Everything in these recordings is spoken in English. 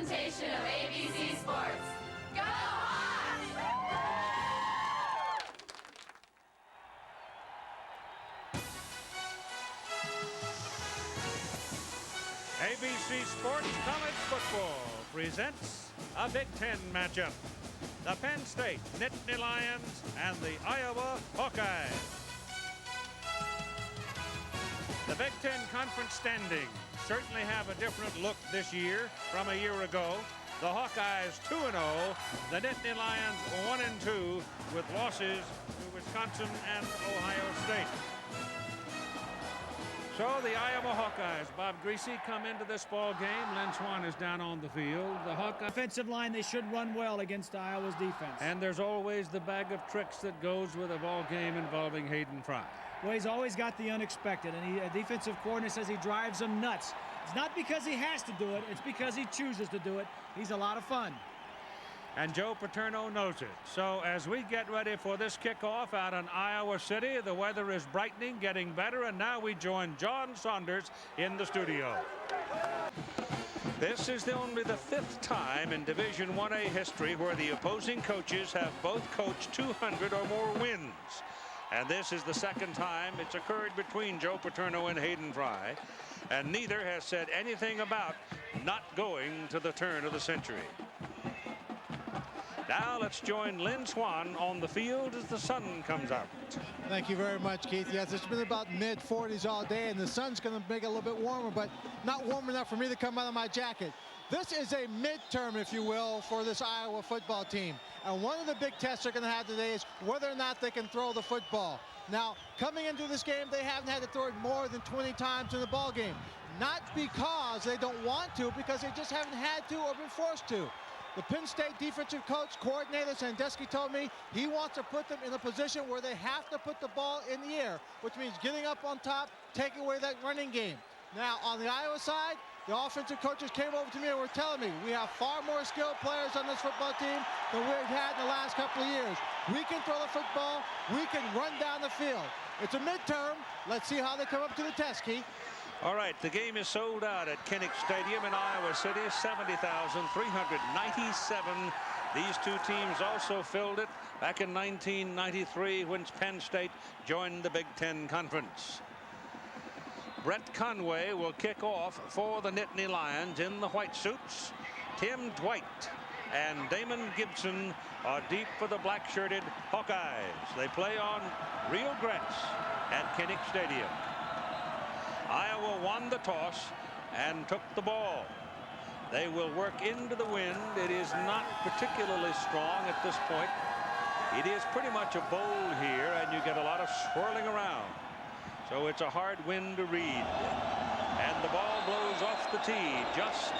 presentation of ABC Sports. Go Hawks! ABC Sports College Football presents a Big Ten matchup. The Penn State Nittany Lions and the Iowa Hawkeyes. The Big Ten Conference standings certainly have a different look this year from a year ago. The Hawkeyes 2-0, the Nittany Lions 1-2 with losses to Wisconsin and Ohio State. So the Iowa Hawkeyes, Bob Greasy, come into this ball game. Lynn Swann is down on the field. The Hawkeye offensive line, they should run well against Iowa's defense. And there's always the bag of tricks that goes with a ball game involving Hayden Fry. Well, he's always got the unexpected, and a defensive coordinator says he drives them nuts. It's not because he has to do it, it's because he chooses to do it. He's a lot of fun. And Joe Paterno knows it. So as we get ready for this kickoff out in Iowa City, the weather is brightening, getting better, and now we join John Saunders in the studio. This is only the 5th time in Division 1A history where the opposing coaches have both coached 200 or more wins. And this is the 2nd time it's occurred between Joe Paterno and Hayden Fry. And neither has said anything about not going to the turn of the century. Now let's join Lynn Swann on the field as the sun comes out. Thank you very much, Keith. Yes, it's been about mid-40s all day, and the sun's going to make it a little bit warmer, but not warm enough for me to come out of my jacket. This is a midterm, if you will, for this Iowa football team. And one of the big tests they're going to have today is whether or not they can throw the football. Now, coming into this game, they haven't had to throw it more than 20 times in the ball game. Not because they don't want to, because they just haven't had to or been forced to. The Penn State defensive coordinator Sandusky told me he wants to put them in a position where they have to put the ball in the air, which means getting up on top, taking away that running game. Now, on the Iowa side, the offensive coaches came over to me and were telling me we have far more skilled players on this football team than we've had in the last couple of years. We can throw the football. We can run down the field. It's a midterm. Let's see how they come up to the test, Keith. All right, the game is sold out at Kinnick Stadium in Iowa City, 70,397. These two teams also filled it back in 1993 when Penn State joined the Big Ten Conference. Brett Conway will kick off for the Nittany Lions in the white suits. Tim Dwight and Damon Gibson are deep for the black-shirted Hawkeyes. They play on real grass at Kinnick Stadium. Iowa won the toss and took the ball. They will work into the wind. It is not particularly strong at this point. It is pretty much a bowl here, and you get a lot of swirling around. So it's a hard wind to read. And the ball blows off the tee just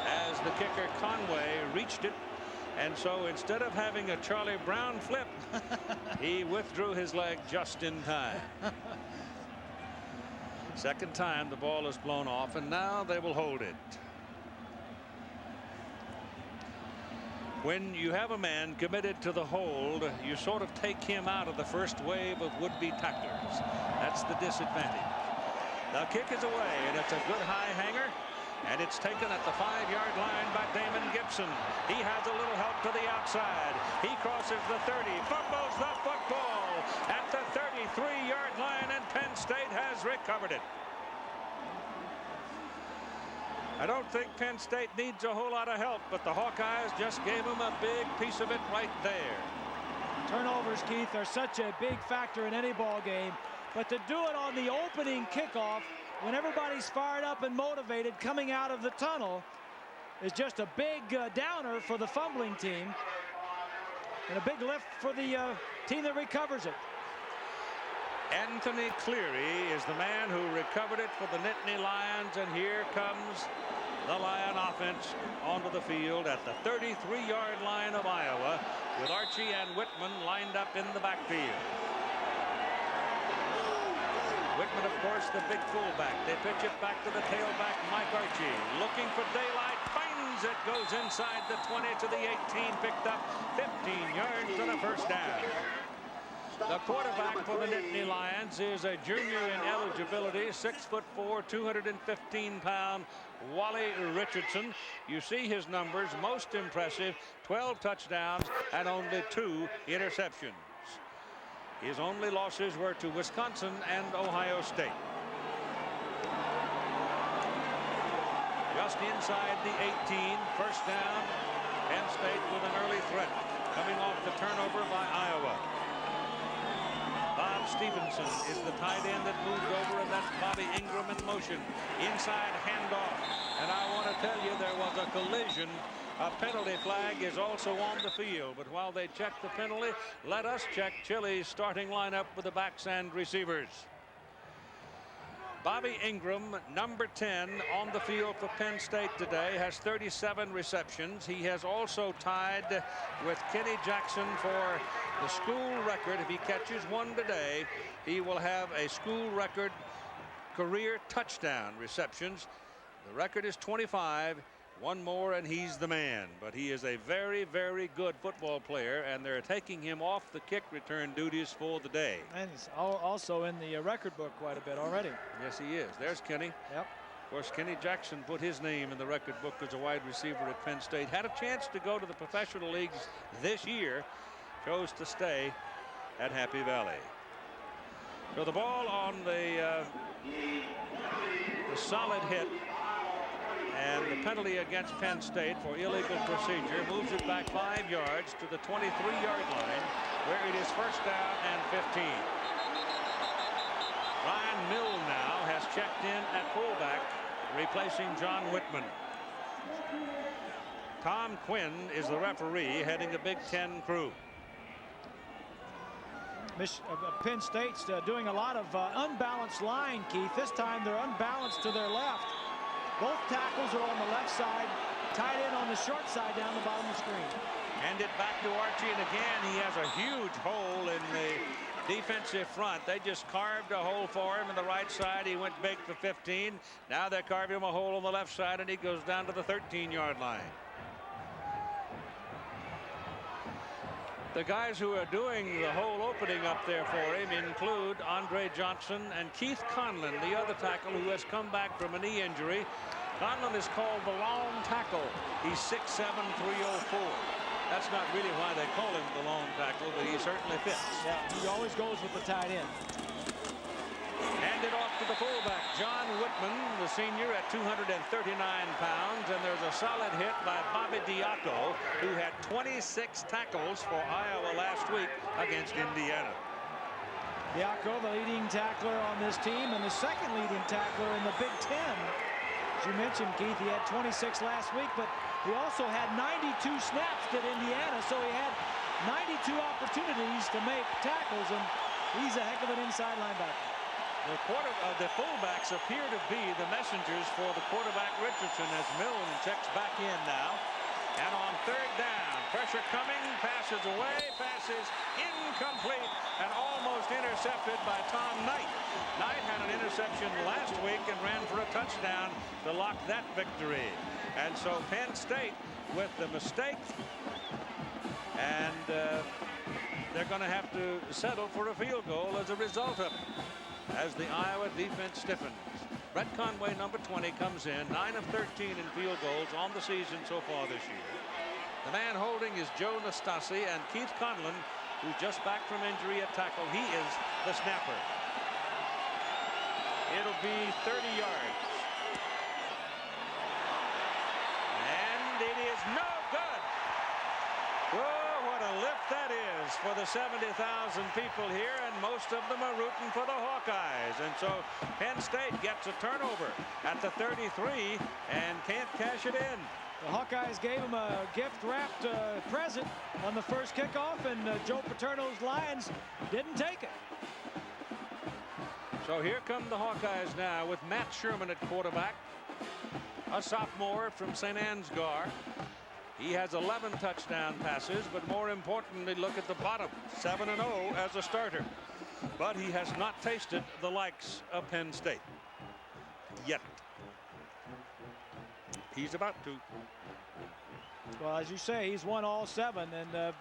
as the kicker Conway reached it. And so instead of having a Charlie Brown flip, he withdrew his leg just in time. Second time the ball is blown off, and now they will hold it. When you have a man committed to the hold, you sort of take him out of the first wave of would-be tacklers. That's the disadvantage. The kick is away, and it's a good high hanger, and it's taken at the 5-yard line by Damon Gibson. He has a little help to the outside. He crosses the 30, fumbles the football at the 33-yard line, and Penn State has recovered it. I don't think Penn State needs a whole lot of help, but the Hawkeyes just gave them a big piece of it right there. Turnovers, Keith, are such a big factor in any ball game, but to do it on the opening kickoff when everybody's fired up and motivated coming out of the tunnel is just a big downer for the fumbling team and a big lift for the team that recovers it. Anthony Cleary is the man who recovered it for the Nittany Lions, and here comes the Lion offense onto the field at the 33-yard line of Iowa with Archie and Whitman lined up in the backfield. Whitman, of course, the big fullback. They pitch it back to the tailback, Mike Archie, looking for daylight, finds it, goes inside the 20 to the 18, picked up 15 yards and a first down. The quarterback for the Nittany Lions is a junior in eligibility, 6'4", 215-pound Wally Richardson. You see his numbers, most impressive, 12 touchdowns and only 2 interceptions. His only losses were to Wisconsin and Ohio State. Just inside the 18, first down, Penn State with an early threat, coming off the turnover by Iowa. Bob Stevenson is the tight end that moved over, and that's Bobby Engram in motion. Inside handoff. And I want to tell you, there was a collision. A penalty flag is also on the field. But while they check the penalty, let us check Chile's starting lineup with the backs and receivers. Bobby Engram, number 10, on the field for Penn State today, has 37 receptions. He has also tied with Kenny Jackson for the school record. If he catches one today, he will have a school record career touchdown receptions. The record is 25. One more and he's the man. But he is a very, very good football player, and they're taking him off the kick return duties for the day. And he's also in the record book quite a bit already. Yes, he is. There's Kenny. Yep. Of course, Kenny Jackson put his name in the record book as a wide receiver at Penn State. Had a chance to go to the professional leagues this year. Chose to stay at Happy Valley. So the ball on the solid hit. And the penalty against Penn State for illegal procedure moves it back 5 yards to the 23-yard line, where it is first down and 15. Ryan Mill now has checked in at fullback, replacing John Whitman. Tom Quinn is the referee heading a Big Ten crew. Penn State's doing a lot of unbalanced line, Keith. This time they're unbalanced to their left. Both tackles are on the left side, tight end on the short side down the bottom of the screen. Hand it back to Archie, and again he has a huge hole in the defensive front. They just carved a hole for him on the right side. He went big for 15. Now they carve him a hole on the left side, and he goes down to the 13-yard line. The guys who are doing the hole opening up there for him include Andre Johnson and Keith Conlon, the other tackle who has come back from a knee injury. Conlon is called the long tackle. He's 6'7", 304. That's not really why they call him the long tackle, but he certainly fits. Yeah, he always goes with the tight end. Hand it off to the fullback, John Whitman, the senior, at 239 pounds, and there's a solid hit by Bobby Diaco, who had 26 tackles for Iowa last week against Indiana. Diaco, the leading tackler on this team, and the second leading tackler in the Big Ten. As you mentioned, Keith, he had 26 last week, but he also had 92 snaps at Indiana, so he had 92 opportunities to make tackles, and he's a heck of an inside linebacker. The fullbacks appear to be the messengers for the quarterback Richardson, as Milne checks back in now. And on third down, pressure coming, passes away, passes incomplete, and almost intercepted by Tom Knight. Knight had an interception last week and ran for a touchdown to lock that victory. And so Penn State with the mistake, and they're going to have to settle for a field goal as a result of it, as the Iowa defense stiffens. Brett Conway, number 20, comes in, 9 of 13 in field goals on the season so far this year. The man holding is Joe Nastasi, and Keith Conlon, who's just back from injury at tackle. He is the snapper. It'll be 30 yards. And it is no good. Whoa, what a lift that is for the 70,000 people here, and most of them are rooting for the Hawkeyes. And so Penn State gets a turnover at the 33 and can't cash it in. The Hawkeyes gave him a gift-wrapped present on the first kickoff, and Joe Paterno's Lions didn't take it. So here come the Hawkeyes now with Matt Sherman at quarterback, a sophomore from St. Ansgar. He has 11 touchdown passes, but more importantly, look at the bottom, 7-0 as a starter. But he has not tasted the likes of Penn State yet. He's about to. Well, as you say, he's won all 7, and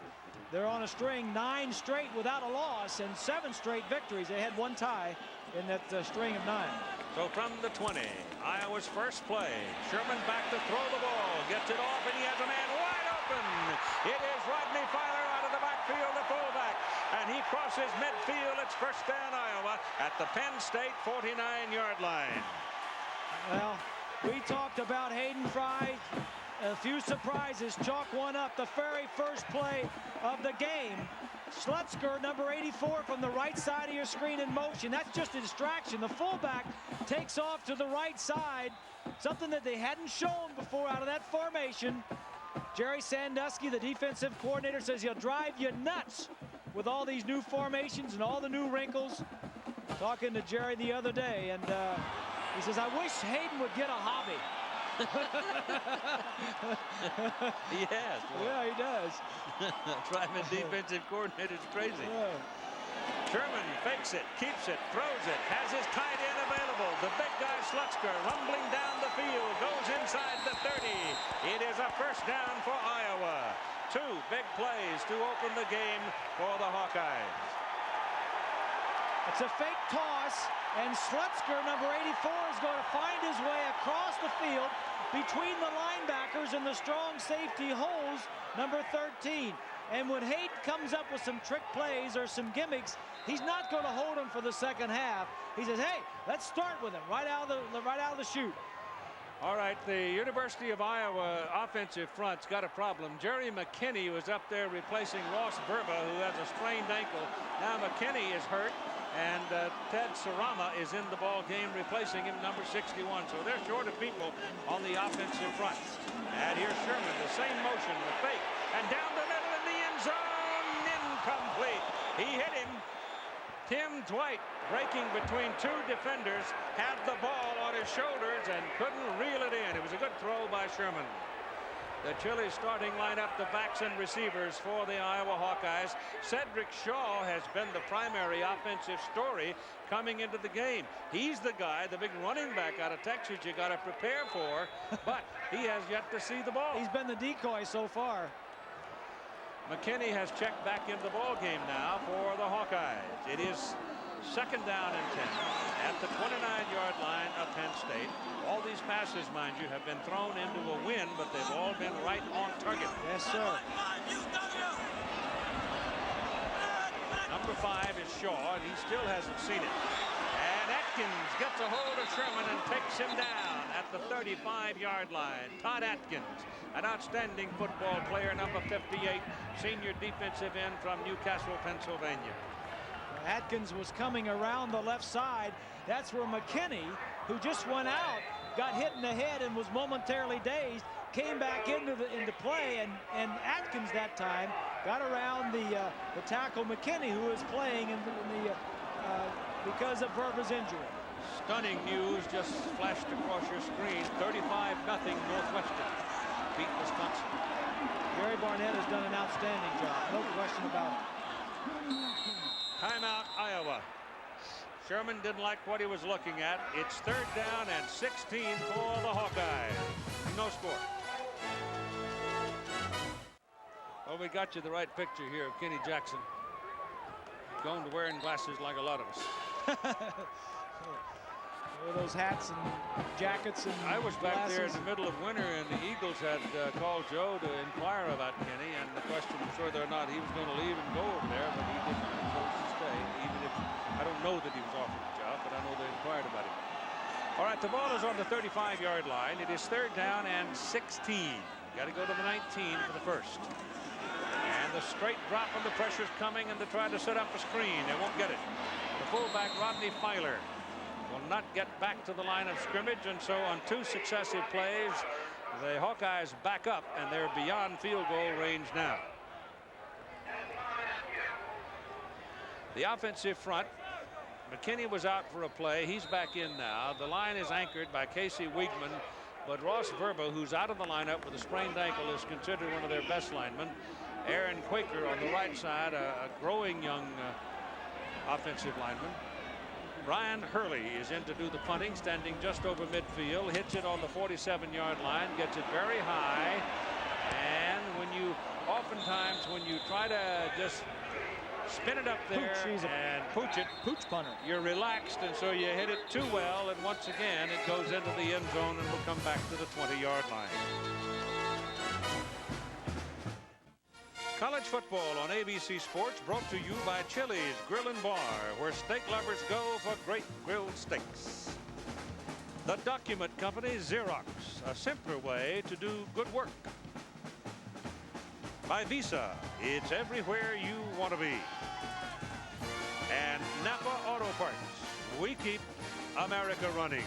They're on a string, 9 straight without a loss and 7 straight victories. They had 1 tie in that string of 9. So from the 20, Iowa's first play. Sherman back to throw the ball. Gets it off, and he has a man wide open. It is Rodney Filer out of the backfield, the fullback. And he crosses midfield. It's first down, Iowa, at the Penn State 49-yard line. Well, we talked about Hayden Fry. A few surprises. Chalk one up the very first play of the game. Slutzker, number 84, from the right side of your screen in motion. That's just a distraction. The fullback takes off to the right side, something that they hadn't shown before out of that formation. Jerry Sandusky, the defensive coordinator, says he'll drive you nuts with all these new formations and all the new wrinkles. Talking to Jerry the other day, and he says, I wish Hayden would get a hobby. He has. Boy. Yeah, he does. Driving defensive coordinator's crazy. Yeah. Sherman fakes it, keeps it, throws it, has his tight end available. The big guy Slutzker rumbling down the field, goes inside the 30. It is a first down for Iowa. 2 big plays to open the game for the Hawkeyes. It's a fake toss, and Slutzker, number 84, is going to find his way across the field between the linebackers and the strong safety holes, number 13. And when Hayden comes up with some trick plays or some gimmicks, he's not going to hold him for the second half. He says, hey, let's start with him right out of the chute. All right, the University of Iowa offensive front's got a problem. Jerry McKinney was up there replacing Ross Verba, who has a sprained ankle. Now McKinney is hurt, and Ted Sarama is in the ball game replacing him, number 61. So they're short of people on the offensive front. And here's Sherman, the same motion, the fake, and down the middle in the end zone, incomplete. He hit him. Tim Dwight, breaking between 2 defenders, had the ball on his shoulders and couldn't reel it in. It was a good throw by Sherman. The Chile starting lineup, the backs and receivers for the Iowa Hawkeyes. Sedrick Shaw has been the primary offensive story coming into the game. He's the guy, the big running back out of Texas you got to prepare for, but he has yet to see the ball. He's been the decoy so far. McKinney has checked back into the ball game now for the Hawkeyes. It is second down and 10 at the 29-yard line of Penn State. All these passes, mind you, have been thrown into a win, but they've all been right on target. Yes, sir. Number 5 is Shaw, and he still hasn't seen it. And Atkins gets a hold of Sherman and takes him down at the 35-yard line. Todd Atkins, an outstanding football player, number 58, senior defensive end from Newcastle, Pennsylvania. Atkins was coming around the left side. That's where McKinney, who just went out, got hit in the head and was momentarily dazed, came back into play, and Atkins that time got around the tackle McKinney, who was playing because of Verba's injury. Stunning news just flashed across your screen. 35-0 Northwestern beat Wisconsin. Gary Barnett has done an outstanding job, no question about it. Timeout, Iowa. Sherman didn't like what he was looking at. It's third down and 16 for the Hawkeyes. No score. Well, we got you the right picture here of Kenny Jackson. Going to wearing glasses like a lot of us. With those hats and jackets and I was back glasses. there in the middle of winter, and the Eagles had called Joe to inquire about Kenny, and the question was whether or not he was going to leave and go over there, but he didn't. He chose to stay, even if I don't know that he was offered the job, but I know they inquired about him. All right, the ball is on the 35-yard line. It is third down and 16. Got to go to the 19 for the first. And the straight drop when the pressure's coming, and they try to set up a screen. They won't get it. The fullback, Rodney Filer, will not get back to the line of scrimmage, and so on 2 successive plays, the Hawkeyes back up, and they're beyond field goal range now. The offensive front, McKinney was out for a play. He's back in now. The line is anchored by Casey Wiegman, but Ross Verba, who's out of the lineup with a sprained ankle, is considered one of their best linemen. Aaron Quaker on the right side, a growing young offensive lineman. Brian Hurley is in to do the punting, standing just over midfield, hits it on the 47-yard line, gets it very high, And oftentimes when you try to just spin it up there and pooch it, pooch punter, you're relaxed, and so you hit it too well, and once again it goes into the end zone and will come back to the 20-yard line. College football on ABC Sports, brought to you by Chili's Grill and Bar, where steak lovers go for great grilled steaks. The document company Xerox, a simpler way to do good work. By Visa, it's everywhere you want to be. And Napa Auto Parts, we keep America running.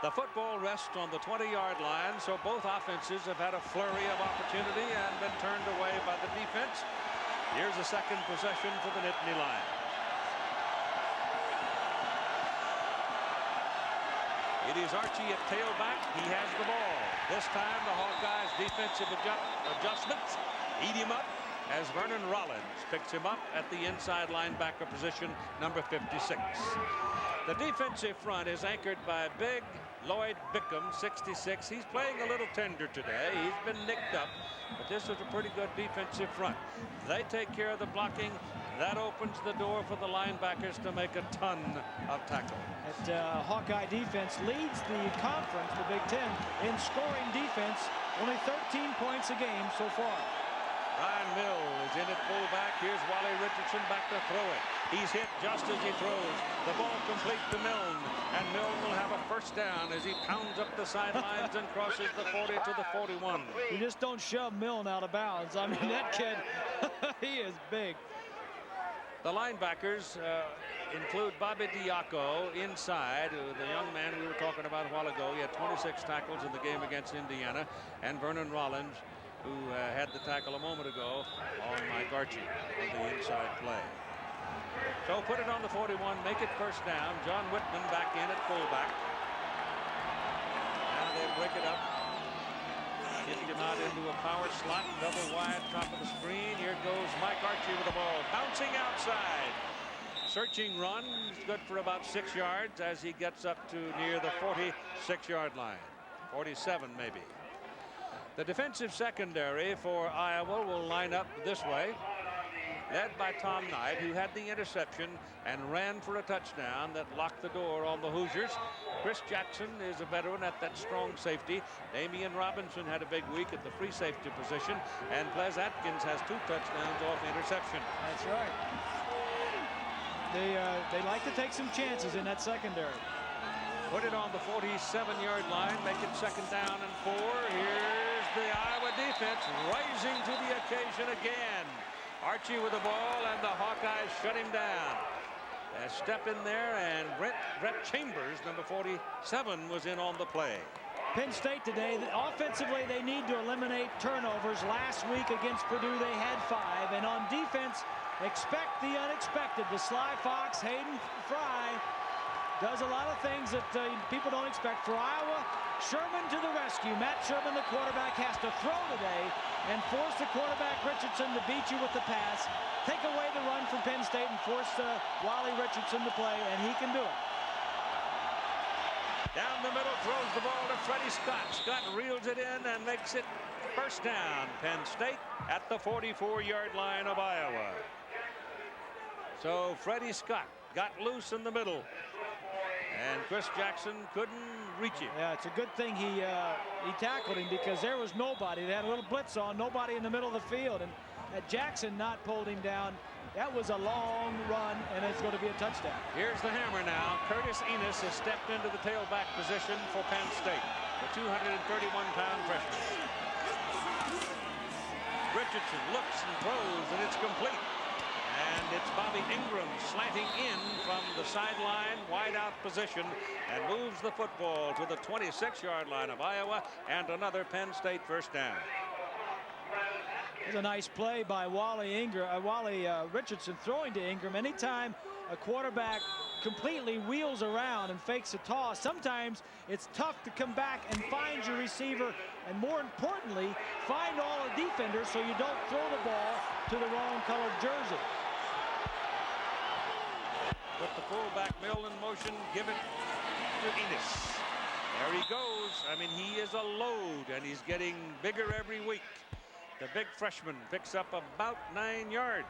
The football rests on the 20-yard line, so both offenses have had a flurry of opportunity and been turned away by the defense. Here's a second possession for the Nittany Lions. It is Archie at tailback. He has the ball. This time the Hawkeyes defensive adjustments eat him up as Vernon Rollins picks him up at the inside linebacker position, number 56. The defensive front is anchored by big Lloyd Bickham, 66. He's playing a little tender today. He's been nicked up, but this is a pretty good defensive front. They take care of the blocking. That opens the door for the linebackers to make a ton of tackle. That Hawkeye defense leads the conference, the Big Ten, in scoring defense. Only 13 points a game so far. Ryan Mill is in at fullback. Here's Wally Richardson back to throw it. He's hit just as he throws. The ball complete to Milne, and Milne will have a first down as he pounds up the sidelines and crosses the 40 to the 41. You just don't shove Milne out of bounds. I mean, that kid, he is big. The linebackers include Bobby Diaco inside, the young man we were talking about a while ago. He had 26 tackles in the game against Indiana, and Vernon Rollins, who had the tackle a moment ago on Mike Archie on the inside play. So put it on the 41, make it first down. John Whitman back in at fullback. Now they break it up. Get him out into a power slot, double wide, top of the screen. Here goes Mike Archie with the ball, bouncing outside. Searching run, good for about 6 yards as he gets up to near the 46-yard line. 47 maybe. The defensive secondary for Iowa will line up this way, led by Tom Knight, who had the interception and ran for a touchdown that locked the door on the Hoosiers. Chris Jackson is a veteran at that strong safety. Damien Robinson had a big week at the free safety position, and Ples Atkins has 2 touchdowns off interception. That's right. They like to take some chances in that secondary. Put it on the 47-yard line, make it second down and 4. Here's the Iowa defense rising to the occasion again. Archie with the ball, and the Hawkeyes shut him down. A step in there, and Brett Chambers, number 47, was in on the play. Penn State today, offensively, they need to eliminate turnovers. Last week against Purdue, they had 5. And on defense, expect the unexpected. The Sly Fox, Hayden Fry, does a lot of things that people don't expect. For Iowa, Sherman to the rescue. Matt Sherman, the quarterback, has to throw today and force the quarterback Richardson to beat you with the pass. Take away the run from Penn State and force Wally Richardson to play, and he can do it. Down the middle, throws the ball to Freddie Scott. Scott reels it in and makes it first down. Penn State at the 44-yard line of Iowa. So Freddie Scott got loose in the middle, and Chris Jackson couldn't reach him. Yeah, it's a good thing he tackled him, because there was nobody. They had a little blitz on, nobody in the middle of the field, and Jackson not pulled him down. That was a long run, and it's going to be a touchdown. Here's the hammer now. Curtis Enos has stepped into the tailback position for Penn State, the 231-pound freshman. Richardson looks and throws, and it's complete. And it's Bobby Engram slanting in from the sideline, wide out position, and moves the football to the 26-yard line of Iowa, and another Penn State first down. It's a nice play by Wally Richardson throwing to Engram. Anytime a quarterback completely wheels around and fakes a toss, sometimes it's tough to come back and find your receiver, and more importantly, find all the defenders so you don't throw the ball to the wrong colored jersey. Put the fullback Mill in motion, give it Victor Enos. There he goes. I mean, he is a load, and he's getting bigger every week. The big freshman picks up about 9 yards.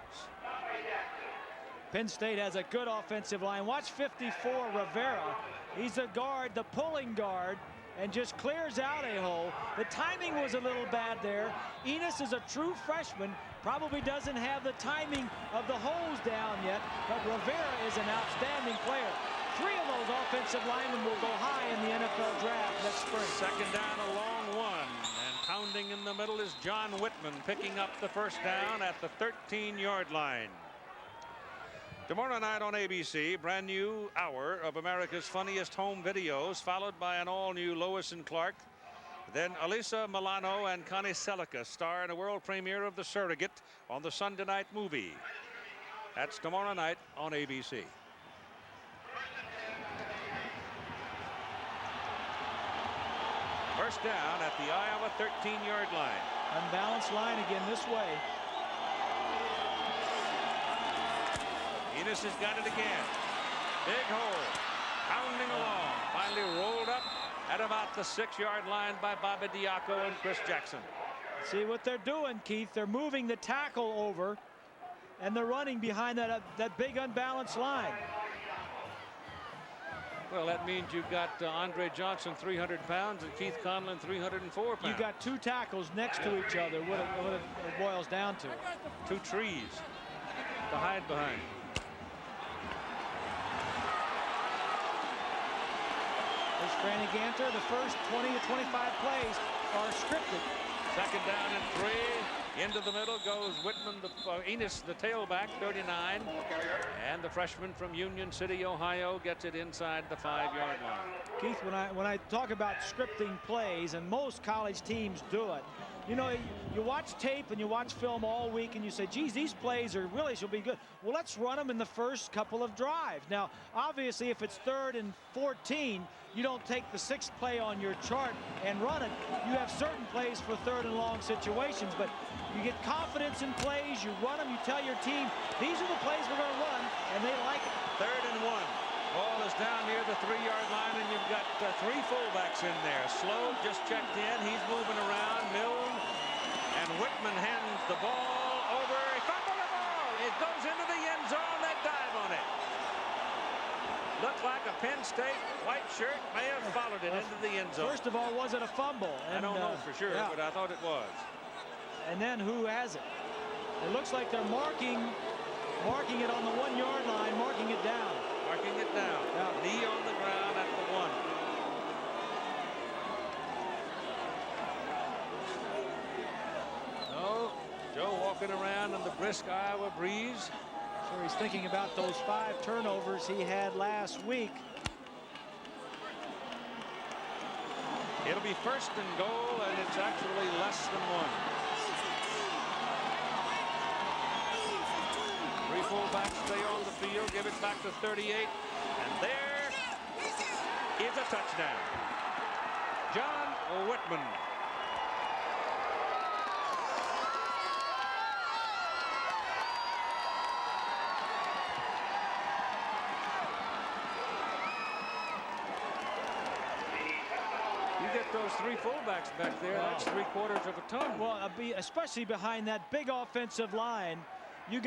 Penn State has a good offensive line. Watch 54 Rivera. He's a guard, the pulling guard, and just clears out a hole. The timing was a little bad there. Enos is a true freshman, probably doesn't have the timing of the holes down yet, but Rivera is an outstanding player. 3 of those offensive linemen will go high in the NFL draft next spring. Second down, a long one, and pounding in the middle is John Whitman, picking up the first down at the 13-yard line. Tomorrow night on ABC, brand new hour of America's funniest home videos, followed by an all-new Lois and Clark. Then Alyssa Milano and Connie Selica star in a world premiere of The Surrogate on the Sunday night movie. That's tomorrow night on ABC. First down at the Iowa 13-yard line. Unbalanced line again this way. Enos has got it again. Big hole. Pounding along. Finally rolled up at about the 6-yard line by Bobby Diaco and Chris Jackson. See what they're doing, Keith. They're moving the tackle over, and they're running behind that big unbalanced line. Well, that means you've got Andre Johnson, 300 pounds, and Keith Conlon, 304 pounds. You got 2 tackles next to each other, what it boils down to. 2 trees to hide behind. There's Franny Ganter. The first 20 to 25 plays are scripted. Second down and 3. Into the middle goes Whitman, Enos, the tailback, 39. And the freshman from Union City, Ohio, gets it inside the 5-yard line. Keith, when I talk about scripting plays, and most college teams do it, you know, you watch tape and you watch film all week and you say, geez, these plays are really should be good. Well, let's run them in the first couple of drives. Now, obviously, if it's 3rd and 14, you don't take the 6th play on your chart and run it. You have certain plays for 3rd and long situations, but you get confidence in plays, you run them, you tell your team, these are the plays we're going to run, and they like it. 3rd and 1. Ball is down near the 3-yard line, and you've got 3 fullbacks in there. Sloan just checked in. He's moving around. Milne and Whitman hands the ball over. He fumbled the ball. It goes into the end zone. They dive on it. Looked like a Penn State white shirt may have followed it into the end zone. First of all, was it a fumble? And, I don't know for sure, yeah, but I thought it was. And then who has it? It looks like they're marking it on the 1-yard line, marking it down. Marking it down. Yeah. Knee on the ground at the 1. No, Joe walking around in the brisk Iowa breeze. Sure, he's thinking about those 5 turnovers he had last week. It'll be 1st and goal, and it's actually less than 1. 3 fullbacks stay on the field, give it back to 38, and there is a touchdown. John Whitman. You get those 3 fullbacks back there, that's 3/4 of a ton. Well, especially behind that big offensive line. You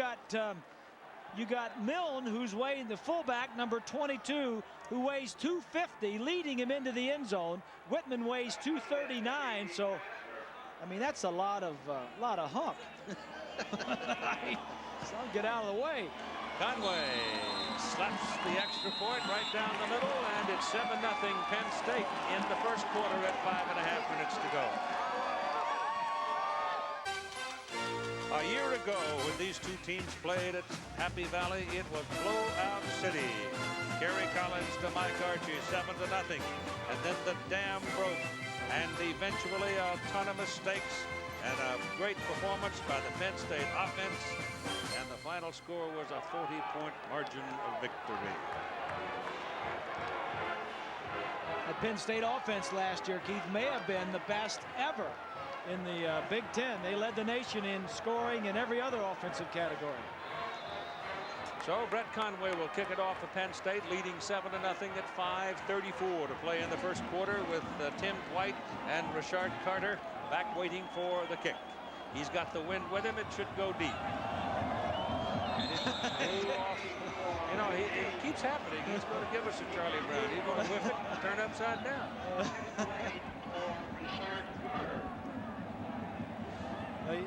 got Milne, who's weighing the fullback, number 22, who weighs 250, leading him into the end zone. Whitman weighs 239, so I mean that's a lot of hump. So get out of the way. Conway slaps the extra point right down the middle, and it's 7-0 Penn State in the first quarter at 5.5 minutes to go. A year ago, when these 2 teams played at Happy Valley, it was blowout city. Kerry Collins to Mike Archie, 7-0, and then the dam broke, and eventually a ton of mistakes and a great performance by the Penn State offense, and the final score was a 40-point margin of victory. The Penn State offense last year, Keith, may have been the best ever in the Big Ten. They led the nation in scoring in every other offensive category. So Brett Conway will kick it off for Penn State, leading 7-0 at 5:34 to play in the first quarter, with Tim Dwight and Richard Carter back waiting for the kick. He's got the wind with him. It should go deep. And it's off. You know, it keeps happening. He's going to give us a Charlie Brown. He's going to whip it and turn upside down.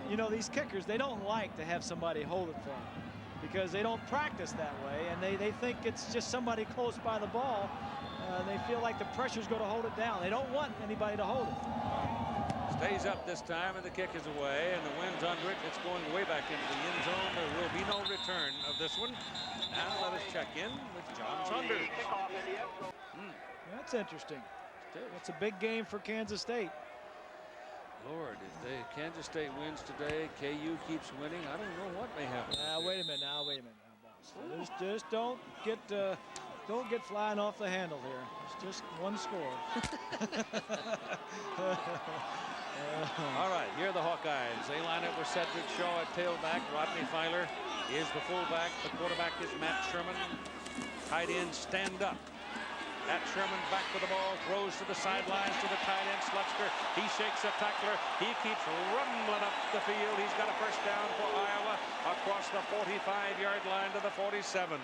You know, these kickers, they don't like to have somebody hold it for them because they don't practice that way, and they think it's just somebody close by the ball. They feel like the pressure's going to hold it down. They don't want anybody to hold it. Stays up this time, and the kick is away, and the wind's under it. It's going way back into the end zone. There will be no return of this one. Now let us check in with John Saunders. That's interesting. It's a big game for Kansas State. Lord, if Kansas State wins today, KU keeps winning, I don't know what may happen. Wait a minute now, boss. Just don't get flying off the handle here. It's just one score. All right, here are the Hawkeyes. They line up with Sedrick Shaw at tailback. Rodney Filer is the fullback. The quarterback is Matt Sherman. Tight end stand up. Matt Sherman back with the ball, throws to the sidelines to the tight end Slutzker. He shakes a tackler. He keeps rumbling up the field. He's got a first down for Iowa across the 45-yard line to the 47.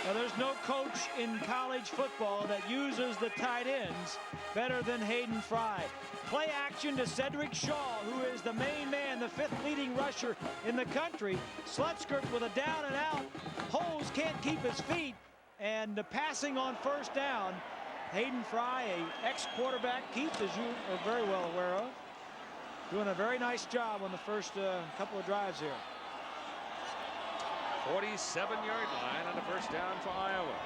Now, there's no coach in college football that uses the tight ends better than Hayden Fry. Play action to Sedrick Shaw, who is the main man, the 5th leading rusher in the country. Slutzker with a down and out. Holes can't keep his feet. And the passing on first down, Hayden Fry, a ex-quarterback, Keith, as you are very well aware of, doing a very nice job on the first couple of drives here. 47-yard line on the first down for Iowa.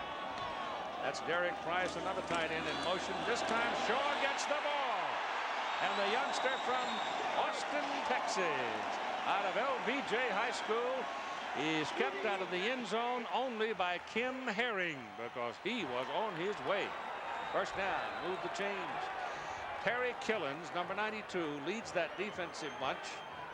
That's Derek Price, another tight end in motion. This time Shaw gets the ball. And the youngster from Austin, Texas, out of LBJ High School, is kept out of the end zone only by Kim Herring because he was on his way. First down, move the chains. Terry Killens, number 92, leads that defensive bunch.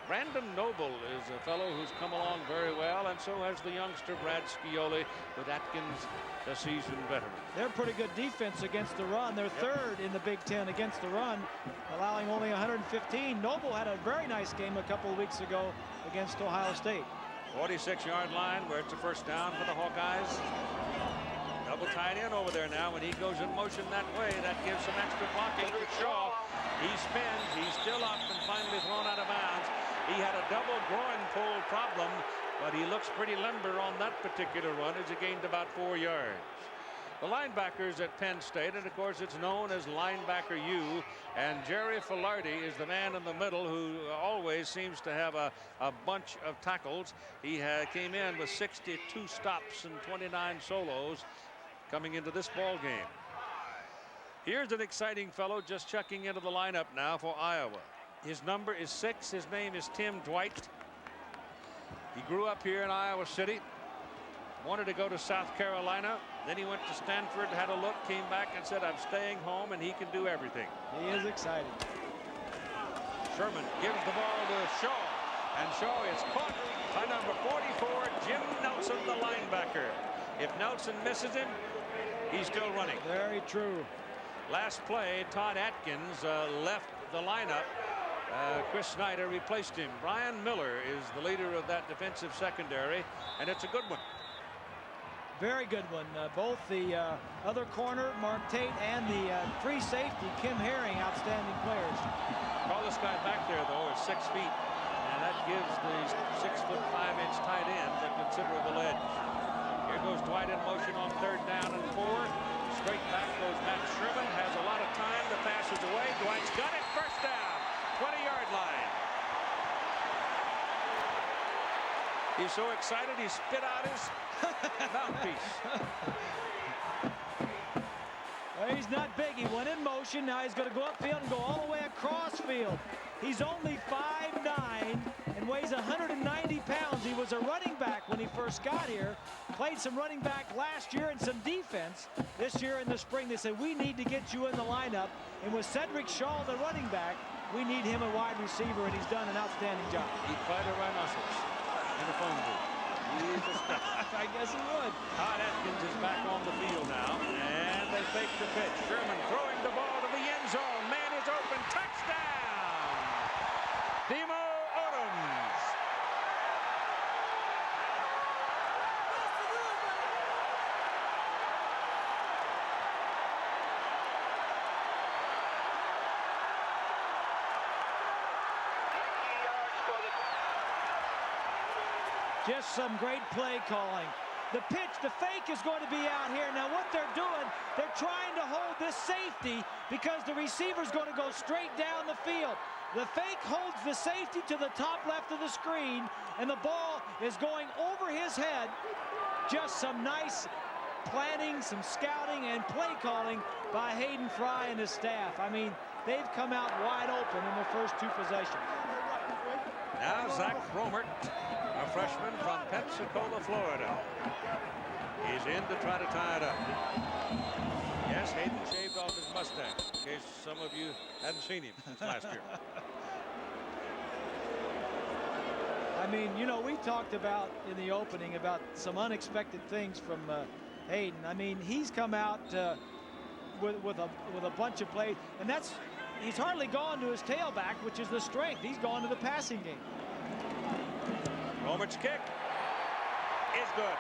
Brandon Noble is a fellow who's come along very well, and so has the youngster Brad Scioli, with Atkins, the seasoned veteran. They're pretty good defense against the run. They're third in the Big Ten against the run, allowing only 115. Noble had a very nice game a couple of weeks ago against Ohio State. 46-yard line where it's a first down for the Hawkeyes. Double tight end over there now. When he goes in motion that way, that gives some extra blocking for Shaw. He spins. He's still up and finally thrown out of bounds. He had a double groin pull problem, but he looks pretty limber on that particular run as he gained about 4 yards. The linebackers at Penn State, and of course it's known as Linebacker U, and Jerry Filardi is the man in the middle who always seems to have a bunch of tackles. He came in with 62 stops and 29 solos coming into this ball game. Here's an exciting fellow just checking into the lineup now for Iowa. His number is 6. His name is Tim Dwight. He grew up here in Iowa City, wanted to go to South Carolina. Then he went to Stanford, had a look, came back and said, I'm staying home, and he can do everything. He is excited. Sherman gives the ball to Shaw, and Shaw is caught by number 44, Jim Nelson, the linebacker. If Nelson misses him, he's still running. Very true. Last play, Todd Atkins left the lineup. Chris Snyder replaced him. Brian Miller is the leader of that defensive secondary, and it's a good one. Very good one. Both the other corner, Mark Tate, and the free safety, Kim Herring, outstanding players. Tallest guy back there, though, is 6 feet, and that gives these 6'5" tight ends a considerable edge. Here goes Dwight in motion on 3rd down and 4. Straight back goes Matt Sherman, has a lot of time. The pass is away. Dwight's got it. First down, 20-yard line. He's so excited he spit out his mouthpiece. Well, he's not big. He went in motion. Now he's going to go upfield and go all the way across field. He's only 5'9" and weighs 190 pounds. He was a running back when he first got here. Played some running back last year and some defense. This year in the spring, they said, we need to get you in the lineup. And with Sedrick Shaw, the running back, we need him a wide receiver, and he's done an outstanding job. Eat by the rhinoceros in the phone booth. He's a stud. I guess he would. Todd Atkins is back on the field now, and they fake the pitch. Sherman throwing the ball to the end zone. Man is open. Touchdown! Demo Odoms. Just some great play calling. The pitch, the fake is going to be out here. Now what they're doing, they're trying to hold this safety because the receiver's going to go straight down the field. The fake holds the safety to the top left of the screen, and the ball is going over his head. Just some nice planning, some scouting, and play calling by Hayden Fry and his staff. I mean, they've come out wide open in their first two possessions. Now Zach Bromert, a freshman from Pensacola, Florida. He's in to try to tie it up. Yes, Hayden shaved off his mustache, in case some of you hadn't seen him since last year. I mean, you know, we talked about in the opening about some unexpected things from Hayden. I mean, he's come out with a bunch of plays, and he's hardly gone to his tailback, which is the strength. He's gone to the passing game. Romert's kick is good.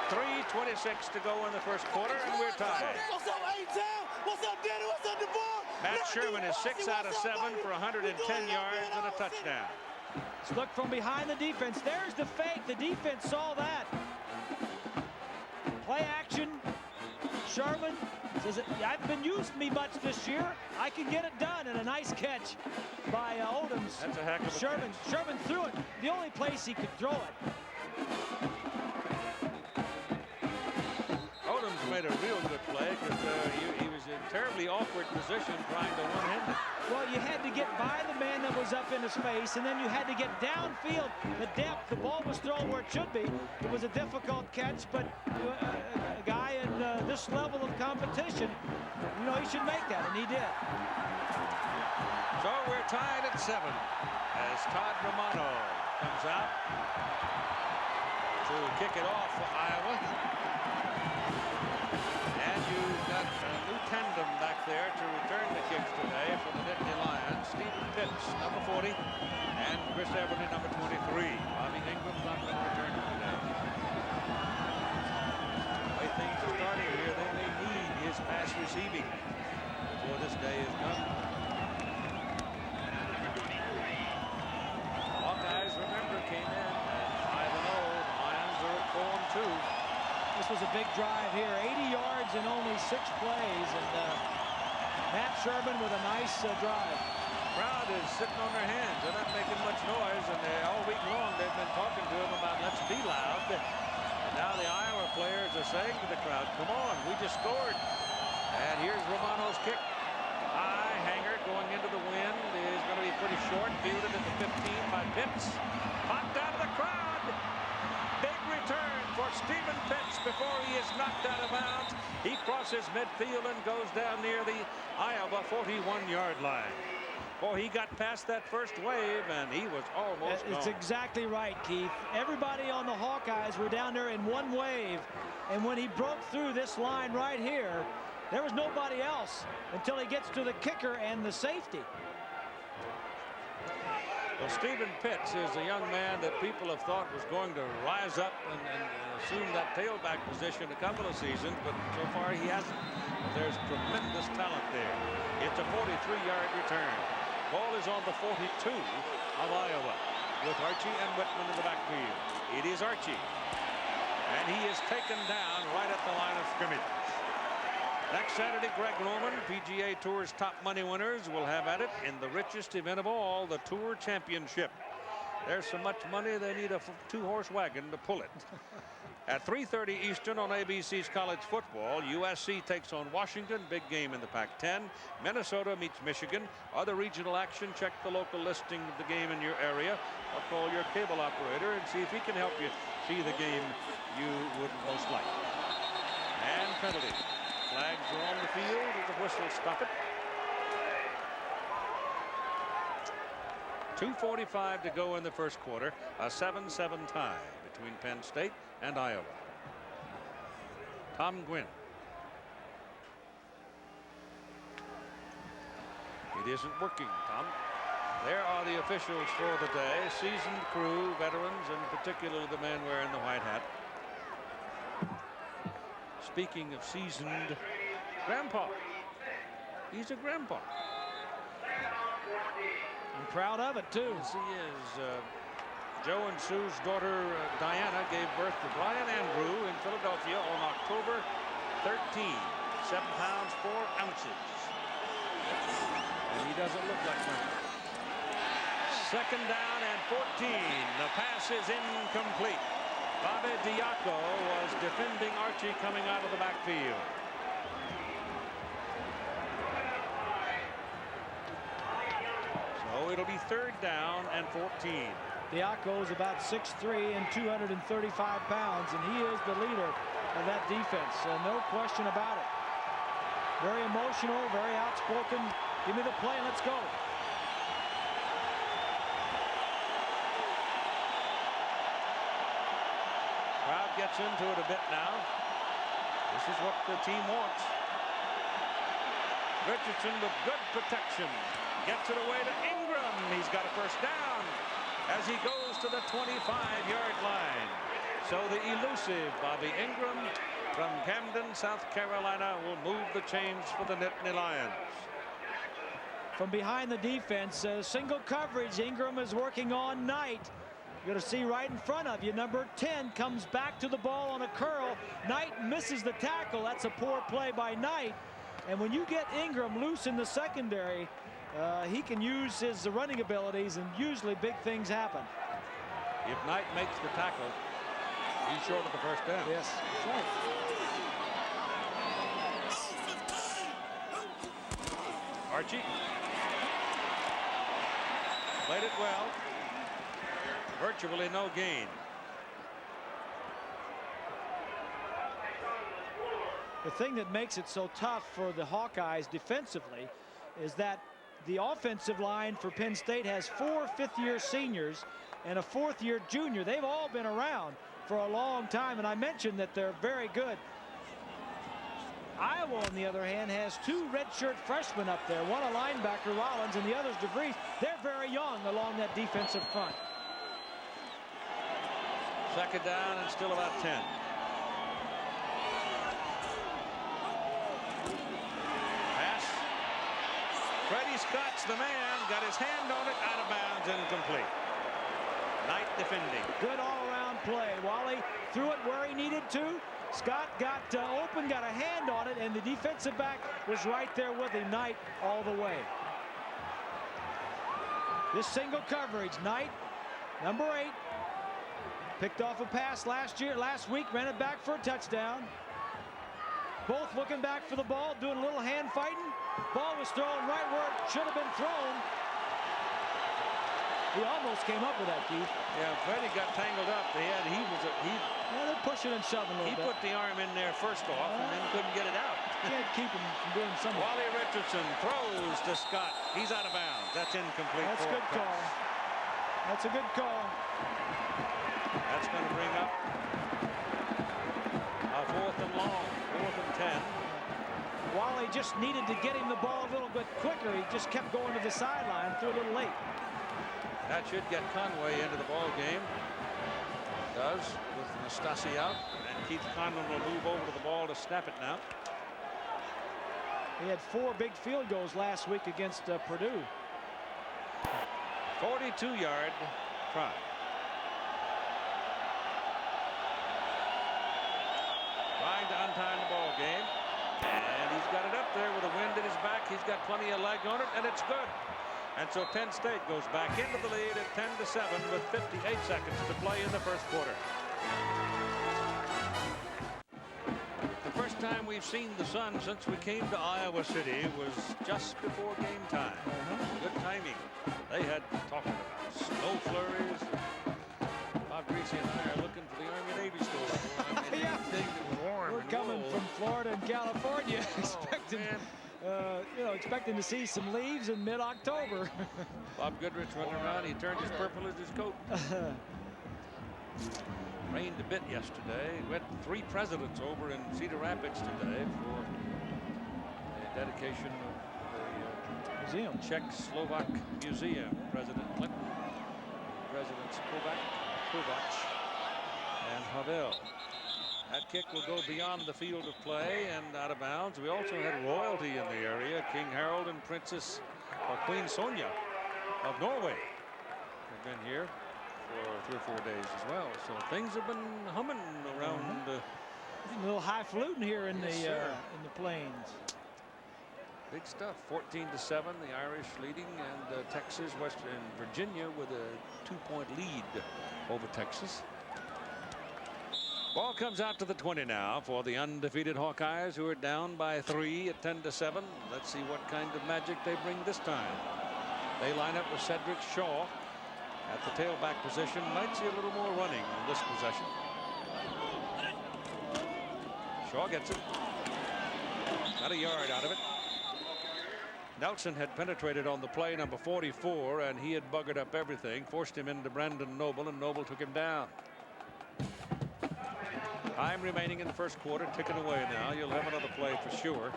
3:26 to go in the first quarter, and we're tied. What's up, A-Town? What's up, Danny? What's up, DeVon? Matt Sherman is 6 out of 7 for 110 yards and a touchdown. Let's look from behind the defense. There's the fake. The defense saw that. Play action. Sherman says, "You haven't been used me much this year. I can get it done." And a nice catch by Odoms. That's a heck of a Sherman. catch. Sherman threw it the only place he could throw it. Odoms made a real good play because he was in a terribly awkward position trying to one-hand it. Well, you had to get by the man that was up in his face, and then you had to get downfield. The depth, the ball was thrown where it should be. It was a difficult catch, but a guy in this level of competition, you know, he should make that, and he did. So we're tied at 7 as Todd Romano comes out to kick it off for Iowa. And you've got a new tandem back there to return the kicks today from the Nittany Lions. Stephen Pitts, number 40, and Chris Everly, number 23. Bobby Engram's not going to return today. The way things are starting here, they may need his pass receiving before this day is done. Hawkeyes, remember, came in at 5-0. Lions are at 4-2. This was a big drive here, 80 yards in only 6 plays, and Matt Sherman with a nice drive. Crowd is sitting on their hands. They're not making much noise, and all week long they've been talking to him about let's be loud. And now the Iowa players are saying to the crowd, come on, we just scored. And here's Romano's kick. High hanger going into the wind is going to be pretty short. Fielded at the 15 by Pitts. Popped out of the crowd. Big return for Stephen Pitts before he is knocked out of bounds. He crosses midfield and goes down near the Iowa 41-yard line. Boy, he got past that first wave, and he was almost It's gone. exactly right, Keith. Everybody on the Hawkeyes were down there in one wave, and when he broke through this line right here, there was nobody else until he gets to the kicker and the safety. Well, Stephen Pitts is a young man that people have thought was going to rise up and assume that tailback position a couple of seasons, but so far he hasn't. There's tremendous talent there. It's a 43-yard return. Ball is on the 42 of Iowa with Archie and Whitman in the backfield. It is Archie, and he is taken down right at the line of scrimmage. Next Saturday, Greg Norman, PGA Tour's top money winners, will have at it in the richest event of all, the Tour Championship. There's so much money they need a 2-horse wagon to pull it. At 3:30 Eastern on ABC's college football, USC takes on Washington, big game in the Pac-10. Minnesota meets Michigan. Other regional action, check the local listing of the game in your area, or call your cable operator and see if he can help you see the game you would most like. And penalty. Flags are on the field. The whistle stop it. 2:45 to go in the first quarter. A 7-7 tie between Penn State and Iowa. Tom Gwynn. It isn't working, Tom. There are the officials for the day. Seasoned crew, veterans, and particularly the man wearing the white hat. Speaking of seasoned, Grandpa. He's a grandpa. I'm proud of it, too. Yes, he is. Joe and Sue's daughter, Diana, gave birth to Brian Andrew in Philadelphia on October 13. 7 pounds, 4 ounces. And he doesn't look like one. Second down and 14. The pass is incomplete. Bobby Diaco was defending Archie coming out of the backfield. So it'll be third down and 14. Diaco is about 6'3" and 235 pounds, and he is the leader of that defense. No question about it. Very emotional, very outspoken. Give me the play, let's go. Crowd gets into it a bit now. This is what the team wants. Richardson with good protection. Gets it away to Engram. He's got a first down as he goes to the 25-yard line. So the elusive Bobby Engram from Camden, South Carolina, will move the chains for the Nittany Lions. From behind the defense, single coverage. Engram is working on Knight. You're going to see right in front of you. Number 10 comes back to the ball on a curl. Knight misses the tackle. That's a poor play by Knight. And when you get Engram loose in the secondary, he can use his running abilities, and usually big things happen. If Knight makes the tackle, he's short of the first down. Yes, that's right. Archie played it well. Virtually no gain. The thing that makes it so tough for the Hawkeyes defensively is that the offensive line for Penn State has 4 fifth-year seniors and a 4th-year junior. They've all been around for a long time, and I mentioned that they're very good. Iowa, on the other hand, has 2 redshirt freshmen up there. One a linebacker, Rollins, and the other's DeVries. They're very young along that defensive front. Second down and still about 10. Pass. Freddie Scott's the man. Got his hand on it. Out of bounds. Incomplete. Knight defending. Good all-around play. Wally threw it where he needed to. Scott got open, got a hand on it, and the defensive back was right there with him. Knight all the way. This single coverage. Knight, number 8. Picked off a pass last week, ran it back for a touchdown. Both looking back for the ball, doing a little hand fighting. Ball was thrown right where it should have been thrown. He almost came up with that, Keith. Yeah, Freddie got tangled up. Well, they're pushing and shoving a little bit. He put the arm in there first off and then couldn't get it out. Can't keep him from doing something. Wally Richardson throws to Scott. He's out of bounds. That's incomplete. That's a good call. That's a good call. That's going to bring up a 4th and long, 4th and 10. Wally just needed to get him the ball a little bit quicker. He just kept going to the sideline, threw a little late. That should get Conway into the ball game. It does, with Nastasi out, and Keith Conlon will move over to the ball to snap it now. He had 4 big field goals last week against Purdue. 42-yard try. Trying to untie the ball game, and he's got it up there with the wind at his back. He's got plenty of leg on it, and it's good. And so Penn State goes back into the lead at 10-7 with 58 seconds to play in the first quarter. The first time we've seen the sun since we came to Iowa City was just before game time. Good timing. They had talking about snow flurries. Bob Greasy and I are looking for the Army-Navy store. Yeah. Anything that was warm. We're coming from Florida and California expecting you know, expecting to see some leaves in mid-October. Bob Goodrich running around. He turned as purple as his coat. Rained a bit yesterday. We had 3 presidents over in Cedar Rapids today for a dedication of the museum. Czech-Slovak Museum. President Clinton, Presidents Kovac, and Havel. That kick will go beyond the field of play and out of bounds. We also had royalty in the area. King Harold and Princess or Queen Sonja of Norway have been here for 3 or 4 days as well. So things have been humming around. A little highfalutin here in the plains. Big stuff. 14-7, the Irish leading, and Texas, Western Virginia with a 2-point lead over Texas. Ball comes out to the 20 now for the undefeated Hawkeyes, who are down by 3 at 10-7. Let's see what kind of magic they bring this time. They line up with Sedrick Shaw at the tailback position. Might see a little more running in this possession. Shaw gets it. Got a yard out of it. Nelson had penetrated on the play, number 44, and he had buggered up everything, forced him into Brandon Noble, and Noble took him down. Time remaining in the first quarter, ticking away now. You'll have another play for sure.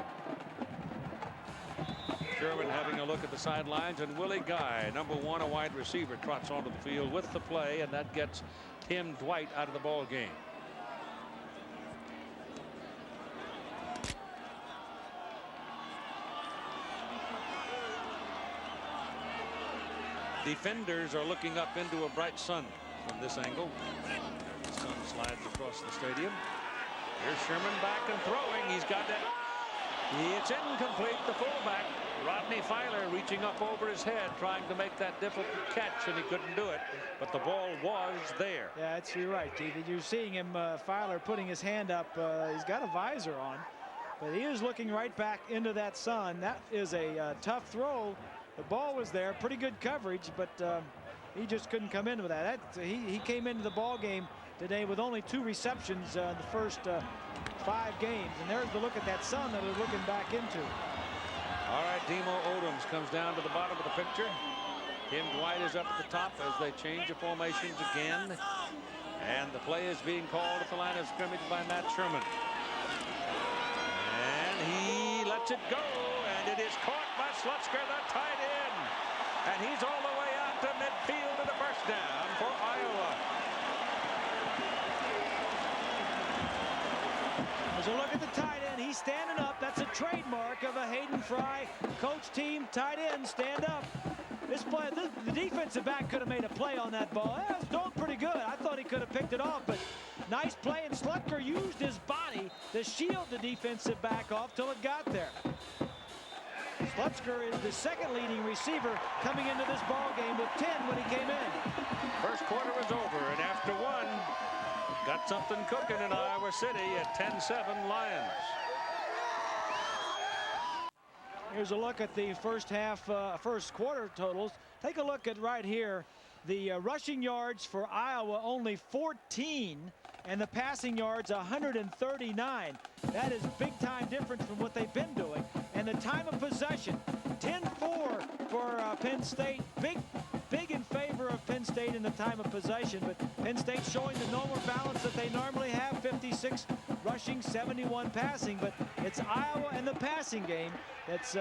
Sherman having a look at the sidelines, and Willie Guy, number 1, a wide receiver, trots onto the field with the play, and that gets Tim Dwight out of the ball game. Defenders are looking up into a bright sun from this angle. The sun slides across the stadium. Here's Sherman back and throwing. He's got it. It's incomplete. The fullback, Rodney Filer, reaching up over his head, trying to make that difficult catch, and he couldn't do it. But the ball was there. Yeah, you're right, Keith. You're seeing him, Filer, putting his hand up. He's got a visor on, but he is looking right back into that sun. That is a tough throw. The ball was there, pretty good coverage, but he just couldn't come in with that. He came into the ball game today with only 2 receptions in the first 5 games, and there's the look at that sun that we're looking back into. All right, Demo Odoms comes down to the bottom of the picture. Tim Dwight is up at the top as they change the formations again, and the play is being called at the line of scrimmage by Matt Sherman, and he lets it go, and it is caught by Slutzker, the tight end, and he's all the way out to midfield and a first down for Iowa. As a look at the tight end, he's standing up. That's a trademark of a Hayden Fry coach team tight end. Stand up. This play, the defensive back could have made a play on that ball. It was doing pretty good. I thought he could have picked it off, but nice play, and Slutzker used his body to shield the defensive back off till it got there. Slutzker is the second leading receiver coming into this ball game with 10 when he came in. First quarter is over, and after 1, got something cooking in Iowa City at 10-7 Lions. Here's a look at the first quarter totals. Take a look at right here. The rushing yards for Iowa only 14, and the passing yards 139. That is big time difference from what they've been doing. And the time of possession, 10-4 for Penn State. Big in favor of Penn State in the time of possession, but Penn State showing the normal balance that they normally have, 56 rushing, 71 passing, but it's Iowa and the passing game that's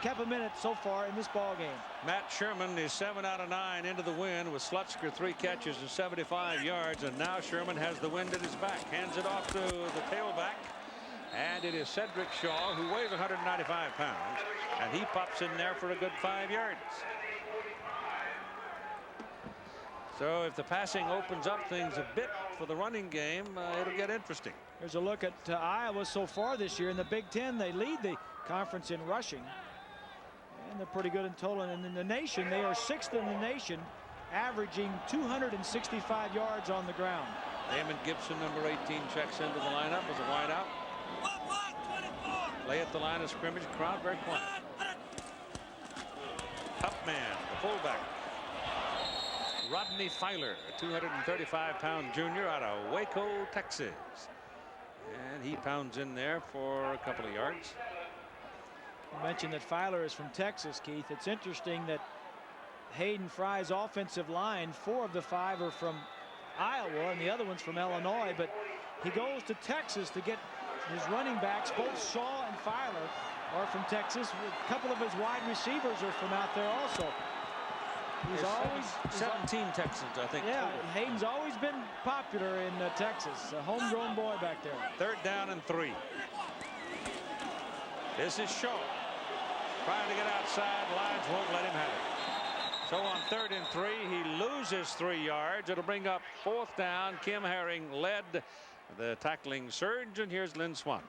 kept them in it so far in this ball game. Matt Sherman is 7 out of 9 into the win with Slutzker 3 catches and 75 yards, and now Sherman has the wind at his back, hands it off to the tailback, and it is Sedrick Shaw, who weighs 195 pounds, and he pops in there for a good 5 yards. So if the passing opens up things a bit for the running game, it'll get interesting. Here's a look at Iowa so far this year in the Big Ten. They lead the conference in rushing, and they're pretty good in total. And in the nation, they are 6th in the nation, averaging 265 yards on the ground. Damon Gibson, number 18, checks into the lineup as a wideout. Play at the line of scrimmage, crowd very quiet. Tough man, the fullback, Rodney Filer, a 235-pound junior out of Waco, Texas. And he pounds in there for a couple of yards. You mentioned that Filer is from Texas, Keith. It's interesting that Hayden Fry's offensive line, 4 of the 5 are from Iowa and the other one's from Illinois, but he goes to Texas to get his running backs. Both Shaw and Filer are from Texas. A couple of his wide receivers are from out there also. He's always 17 Texans, I think. Yeah, total. Hayden's always been popular in Texas. A homegrown boy back there. 3rd down and 3. This is Shaw trying to get outside. Lions won't let him have it. So on 3rd and 3, he loses 3 yards. It'll bring up 4th down. Kim Herring led the tackling surge, and here's Lynn Swan.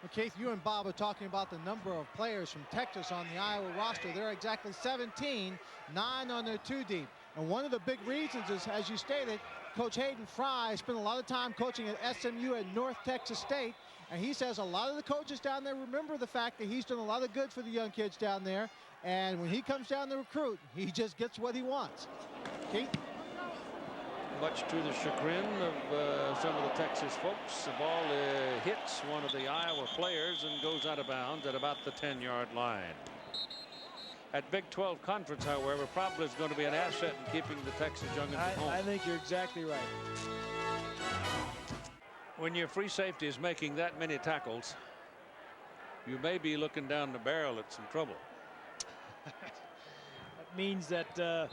Well, Keith, you and Bob are talking about the number of players from Texas on the Iowa roster. They're exactly 17, 9 on their 2 deep. And one of the big reasons is, as you stated, Coach Hayden Fry spent a lot of time coaching at SMU at North Texas State. And he says a lot of the coaches down there remember the fact that he's done a lot of good for the young kids down there. And when he comes down to recruit, he just gets what he wants. Keith? Much to the chagrin of some of the Texas folks, the ball hits one of the Iowa players and goes out of bounds at about the 10-yard line. At Big 12 Conference, however, probably is going to be an asset in keeping the Texas youngins at home. I think you're exactly right. When your free safety is making that many tackles, you may be looking down the barrel at some trouble. That means that the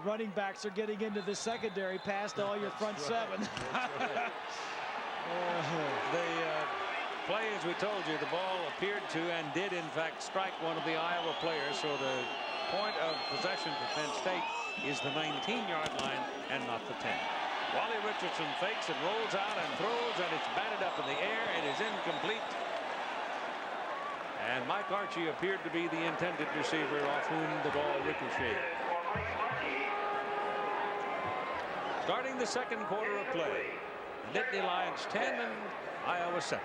running backs are getting into the secondary past all your front 7. The play, as we told you, the ball appeared to and did in fact strike one of the Iowa players. So the point of possession for Penn State is the 19-yard line and not the 10. Wally Richardson fakes and rolls out and throws, and it's batted up in the air. It is incomplete. And Mike Archie appeared to be the intended receiver off whom the ball ricocheted. Starting the 2nd quarter of play, the Nittany Lions 10 and Iowa 7.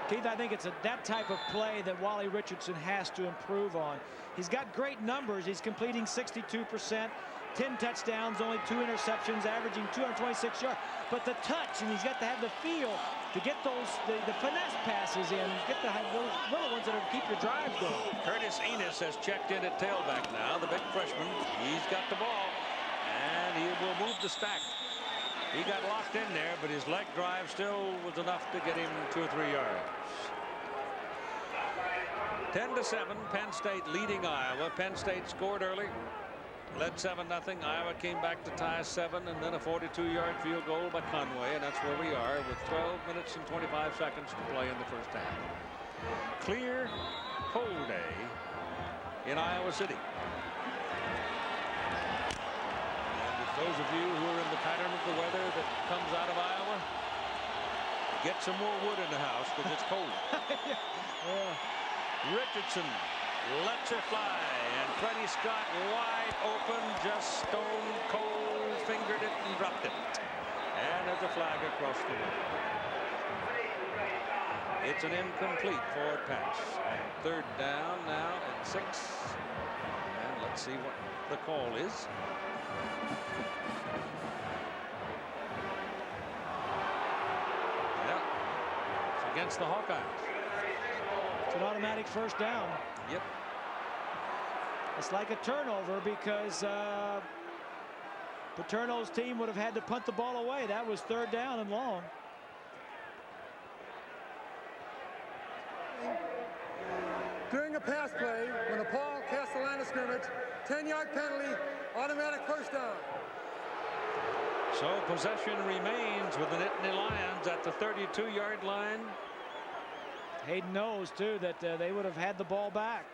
Keith, I think it's that type of play that Wally Richardson has to improve on. He's got great numbers. He's completing 62%, 10 touchdowns, only 2 interceptions, averaging 226 yards. But the touch, and he's got to have the feel to get those the finesse passes in, get those little ones that'll keep your drives going. Curtis Enos has checked in at tailback now, the big freshman. He's got the ball, and he will move the stack. He got locked in there, but his leg drive still was enough to get him 2 or 3 yards. 10-7, Penn State leading Iowa. Penn State scored early, led 7-0. Iowa came back to tie 7, and then a 42-yard field goal by Conway, and that's where we are with 12 minutes and 25 seconds to play in the first half. Clear, cold day in Iowa City. Those of you who are in the pattern of the weather that comes out of Iowa, get some more wood in the house because it's cold. Richardson lets it fly, and Freddie Scott wide open, just stone cold, fingered it and dropped it. And there's a flag across the way. It's an incomplete forward pass. And 3rd down now at 6. And let's see what the call is. Against the Hawkeyes. It's an automatic 1st down. Yep. It's like a turnover because Paterno's team would have had to punt the ball away. That was 3rd down and long. During a pass play, when a ball casts the line of scrimmage, 10-yard penalty, automatic 1st down. So possession remains with the Nittany Lions at the 32-yard line. Hayden knows, too, that they would have had the ball back.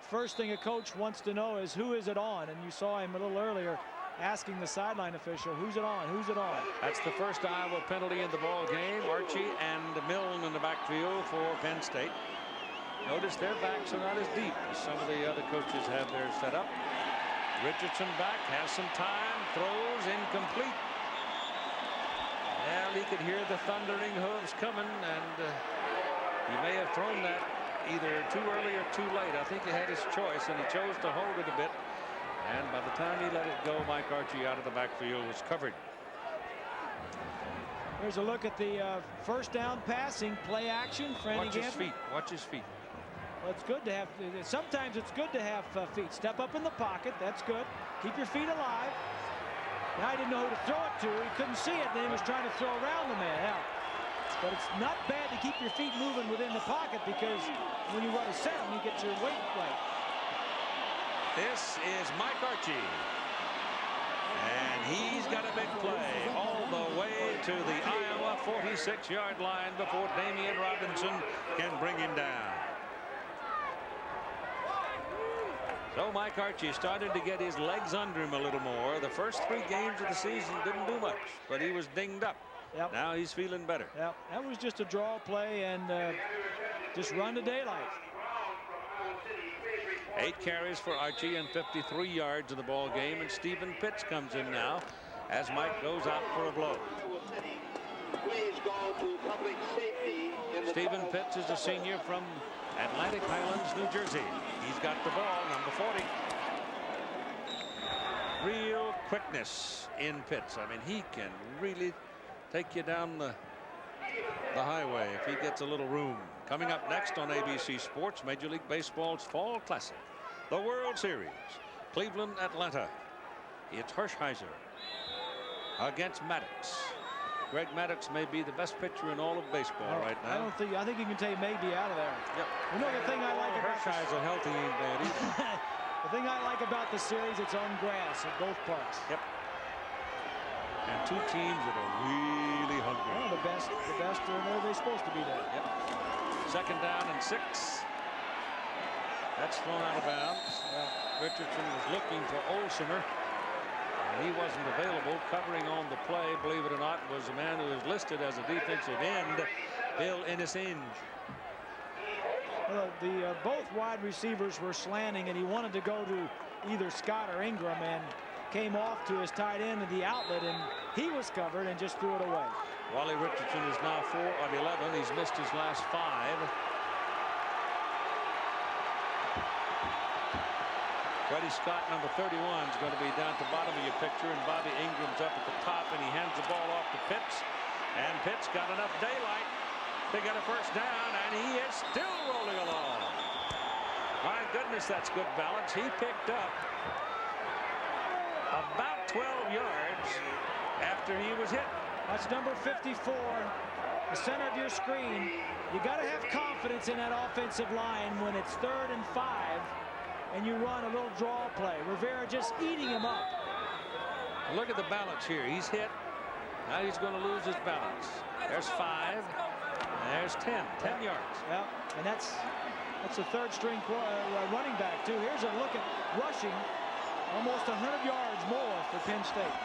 First thing a coach wants to know is who is it on? And you saw him a little earlier asking the sideline official, who's it on? Who's it on? That's the first Iowa penalty in the ball game. Archie and Milne in the backfield for Penn State. Notice their backs are not as deep as some of the other coaches have theirs set up. Richardson back, has some time, throws, incomplete. Well, he could hear the thundering hooves coming, and he may have thrown that either too early or too late. I think he had his choice, and he chose to hold it a bit. And by the time he let it go, Mike Archie out of the backfield was covered. Here's a look at the first down passing play action. Watch his feet. Watch his feet. Well, it's good to have. Sometimes it's good to have feet. Step up in the pocket. That's good. Keep your feet alive. Now he didn't know who to throw it to. He couldn't see it. Then he was trying to throw around the man. Now, but it's not bad to keep your feet moving within the pocket because when you run a set, you get your weight right. This is Mike Archie. And he's got a big play all the way to the Iowa 46-yard line before Damien Robinson can bring him down. So Mike Archie started to get his legs under him a little more. The first 3 games of the season didn't do much, but he was dinged up. Yep. Now he's feeling better. Yep. That was just a draw play and just run to daylight. 8 carries for Archie and 53 yards in the ball game, and Stephen Pitts comes in now as Mike goes out for a blow. Stephen Pitts is a senior from Atlantic Highlands, New Jersey. He's got the ball, number 40. Real quickness in Pitts. I mean, he can really take you down the highway if he gets a little room. Coming up next on ABC Sports, Major League Baseball's Fall Classic, the World Series, Cleveland, Atlanta. It's Hershiser against Maddox. Greg Maddox may be the best pitcher in all of baseball right now. I think you can take maybe out of there. Yep. You know the thing I like about Hershiser healthy ain't bad either. The thing I like about the series, it's on grass at both parks. Yep. And 2 teams that are really hungry. Oh, the best where they're supposed to be there. Yep. 2nd down and 6. That's thrown out of bounds. Richardson was looking for Olsener. He wasn't available. Covering on the play, believe it or not, was a man who is listed as a defensive end, Bill Innisinge. Well, both wide receivers were slanting, and he wanted to go to either Scott or Engram, and came off to his tight end at the outlet, and he was covered and just threw it away. Wally Richardson is now 4 of 11. He's missed his last 5. Freddie Scott, number 31, is going to be down at the bottom of your picture, and Bobby Engram's up at the top, and he hands the ball off to Pitts, and Pitts got enough daylight to get a first down, and he is still rolling along. My goodness, that's good balance. He picked up about 12 yards after he was hit. That's number 54, the center of your screen. You got to have confidence in that offensive line when it's 3rd and 5. And you run a little draw play. Rivera just eating him up. Look at the balance here. He's hit. Now he's going to lose his balance. There's 5. And there's 10. 10 yards. Yeah, and that's a 3rd string running back too. Here's a look at rushing. Almost 100 yards more for Penn State.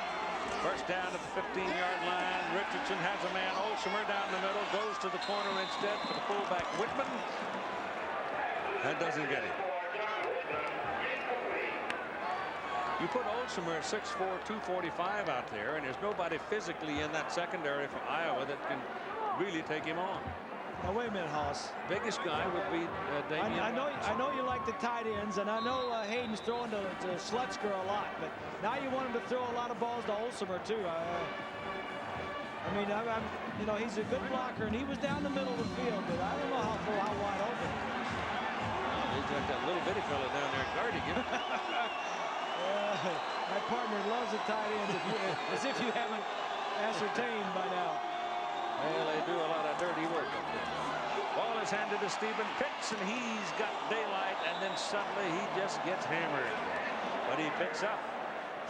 First down at the 15-yard line. Richardson has a man. Olsener down the middle. Goes to the corner instead for the fullback Whitman. That doesn't get him. You put Olsener at 6'4", 245 out there, and there's nobody physically in that secondary for Iowa that can really take him on. Now wait a minute, Hoss. Biggest guy would be Damien. I know you like the tight ends, and I know Hayden's throwing to Slutzker a lot, but now you want him to throw a lot of balls to Olsener too. I mean, you know, he's a good blocker, and he was down the middle of the field, but I don't know how wide open. He's got that little bitty fella down there guarding him. My partner loves the tight ends, as if you haven't ascertained by now. Well, they do a lot of dirty work up there. Ball is handed to Stephen Pitts, and he's got daylight, and then suddenly he just gets hammered. But he picks up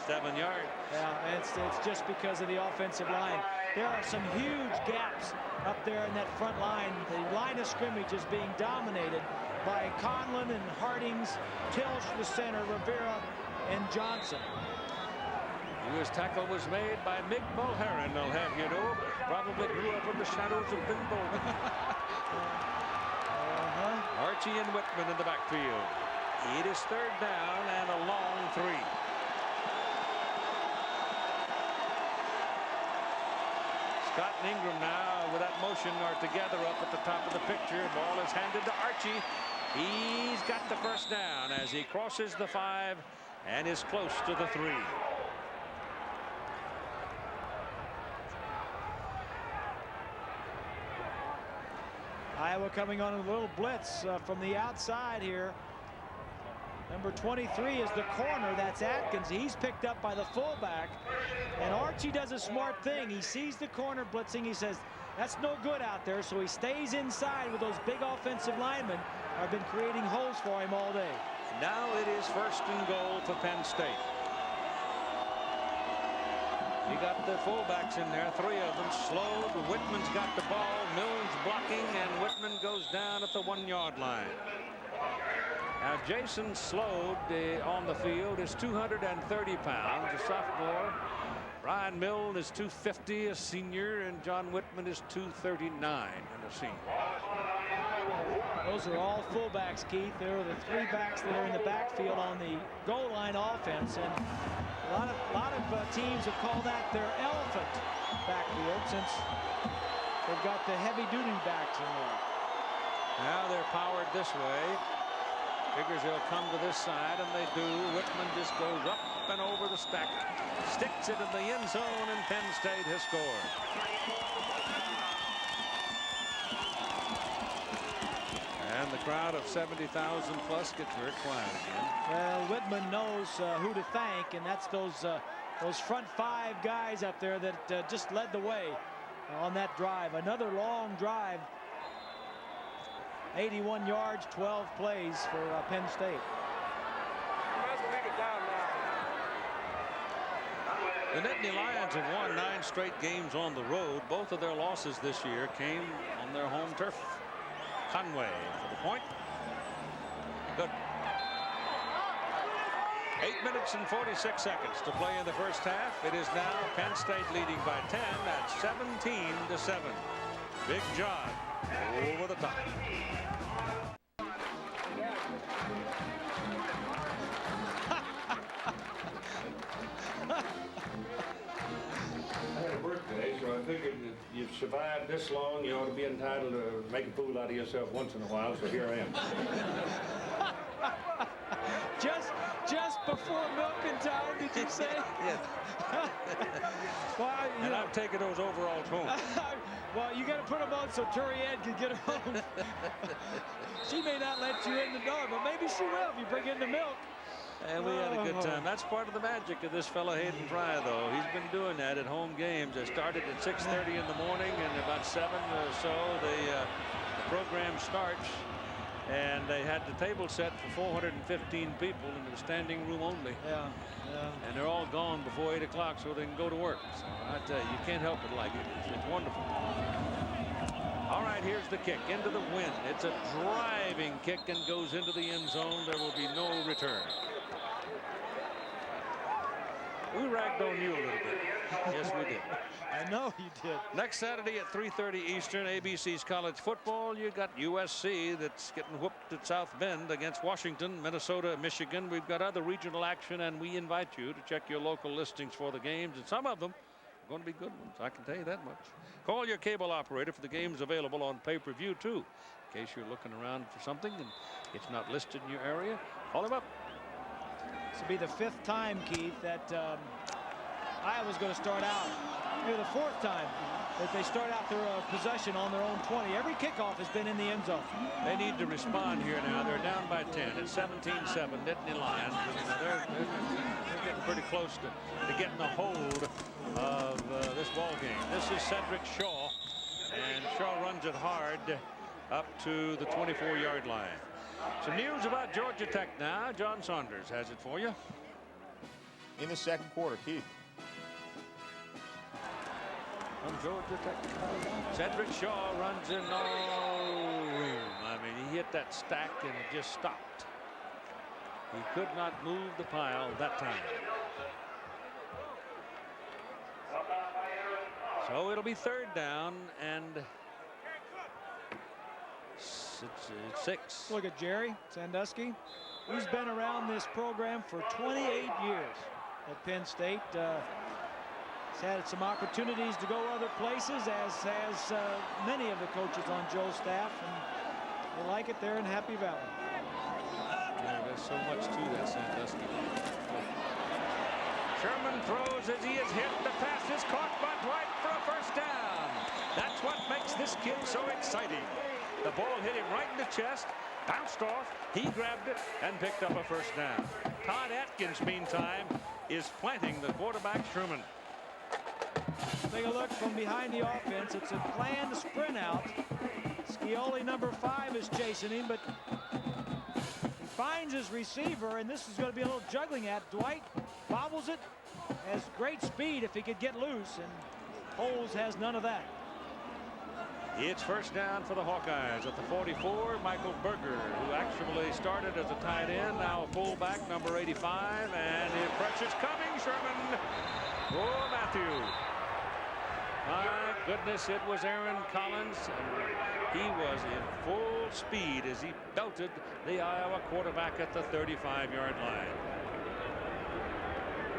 7 yards. Yeah, it's just because of the offensive line. There are some huge gaps up there in that front line. The line of scrimmage is being dominated by Conlon and Hardings, Tilch, the center, Rivera, and Johnson. U.S. tackle was made by Mick Mulheron, I'll have you know. Probably grew up in the shadows of Ben Bowman. Archie and Whitman in the backfield. It is 3rd down and a long 3. Scott and Engram now with that motion are together up at the top of the picture. Ball is handed to Archie. He's got the first down as he crosses the 5 and is close to the 3. Iowa coming on a little blitz from the outside here. Number 23 is the corner. That's Atkins. He's picked up by the fullback. And Archie does a smart thing. He sees the corner blitzing. He says, that's no good out there. So he stays inside with those big offensive linemen. I've been creating holes for him all day. Now it is 1st and goal for Penn State. You got the fullbacks in there, 3 of them. Slowed. Whitman's got the ball. Mills blocking, and Whitman goes down at the 1-yard line. Now Jason Slowed on the field is 230 pounds, a sophomore. Ryan Mills is 250, a senior, and John Whitman is 239, and a senior. Those are all fullbacks, Keith. There are the 3 backs that are in the backfield on the goal line offense, and a lot of teams have called that their elephant backfield since they've got the heavy-duty backs in there. Now they're powered this way. Figures they'll come to this side, and they do. Whitman just goes up and over the stack, sticks it in the end zone, and Penn State has scored. And the crowd of 70,000 plus gets very quiet again. Well, Whitman knows who to thank, and that's those front 5 guys up there that just led the way on that drive. Another long drive. 81 yards, 12 plays for Penn State. The Nittany Lions have won 9 straight games on the road. Both of their losses this year came on their home turf. Conway for the point. Good. 8 minutes and 46 seconds to play in the first half. It is now Penn State leading by 10 at 17-7. Big John over the top. So I figured that you've survived this long, you ought to be entitled to make a fool out of yourself once in a while, so here I am. just before milking time, did you say? Yes. Well, and I've taken those overalls home. Well, you got to put them on so Turi Ann can get them home. She may not let you in the door, but maybe she will if you bring in the milk. And we had a good time. That's part of the magic of this fellow Hayden Fry, though. He's been doing that at home games. They started at 6:30 in the morning, and about 7 or so, the program starts. And they had the table set for 415 people in the standing room only. Yeah. And they're all gone before 8 o'clock, so they can go to work. So I tell you, you can't help it like it. It's wonderful. All right, here's the kick into the wind. It's a driving kick and goes into the end zone. There will be no return. We ragged on you a little bit. Yes, we did. I know you did. Next Saturday at 3:30 Eastern, ABC's college football. You got USC that's getting whooped at South Bend against Washington, Minnesota, Michigan. We've got other regional action, and we invite you to check your local listings for the games. And some of them are going to be good ones. I can tell you that much. Call your cable operator for the games available on pay-per-view, too. In case you're looking around for something and it's not listed in your area, call him up. This will be the 5th time, Keith, that Iowa's going to start out. Maybe the 4th time that they start out their possession on their own 20. Every kickoff has been in the end zone. They need to respond here now. They're down by 10. It's 17-7. Nittany Lions. They're getting pretty close to getting a hold of this ball game. This is Sedrick Shaw, and Shaw runs it hard up to the 24-yard line. Some news about Georgia Tech now. John Saunders has it for you. In the second quarter, Keith. From Georgia Tech. Sedrick Shaw runs in no room. I mean, he hit that stack and it just stopped. He could not move the pile that time. So it'll be 3rd down and it's 6. Look at Jerry Sandusky. He's been around this program for 28 years at Penn State. He's had some opportunities to go other places, as has many of the coaches on Joe's staff, and they like it there in Happy Valley. Yeah, there's so much to that Sandusky. Sherman throws as he is hit. The pass is caught by Dwight for a 1st down. That's what makes this kid so exciting. The ball hit him right in the chest, bounced off, he grabbed it and picked up a first down. Todd Atkins, meantime, is planting the quarterback Sherman. Take a look from behind the offense. It's a planned sprint out. Scioli, number 5, is chasing him, but he finds his receiver, and this is going to be a little juggling act. Dwight bobbles it, has great speed if he could get loose, and Holes has none of that. It's first down for the Hawkeyes at the 44. Michael Berger, who actually started as a tight end, now a fullback, number 85, and the pressure's coming. Sherman. Oh, Matthew. My goodness, it was Aaron Collins. And he was in full speed as he belted the Iowa quarterback at the 35-yard line.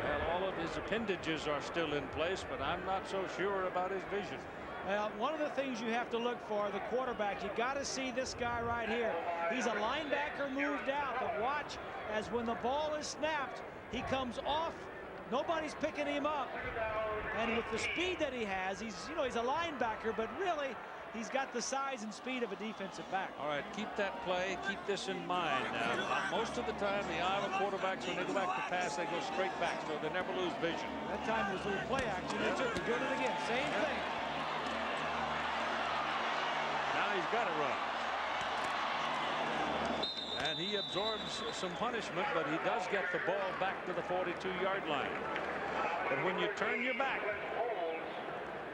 Well, all of his appendages are still in place, but I'm not so sure about his vision. Well, one of the things you have to look for, the quarterback, you got to see this guy right here. He's a linebacker moved out, but watch as when the ball is snapped, he comes off. Nobody's picking him up. And with the speed that he has, he's a linebacker, but really, he's got the size and speed of a defensive back. All right, keep that play, keep this in mind. Now, most of the time, the Iowa quarterbacks, when they go back to pass, they go straight back, so they never lose vision. That time was a little play action. They took it, doing it again. Same thing. Now he's got to run. And he absorbs some punishment, but he does get the ball back to the 42-yard line. But when you turn your back,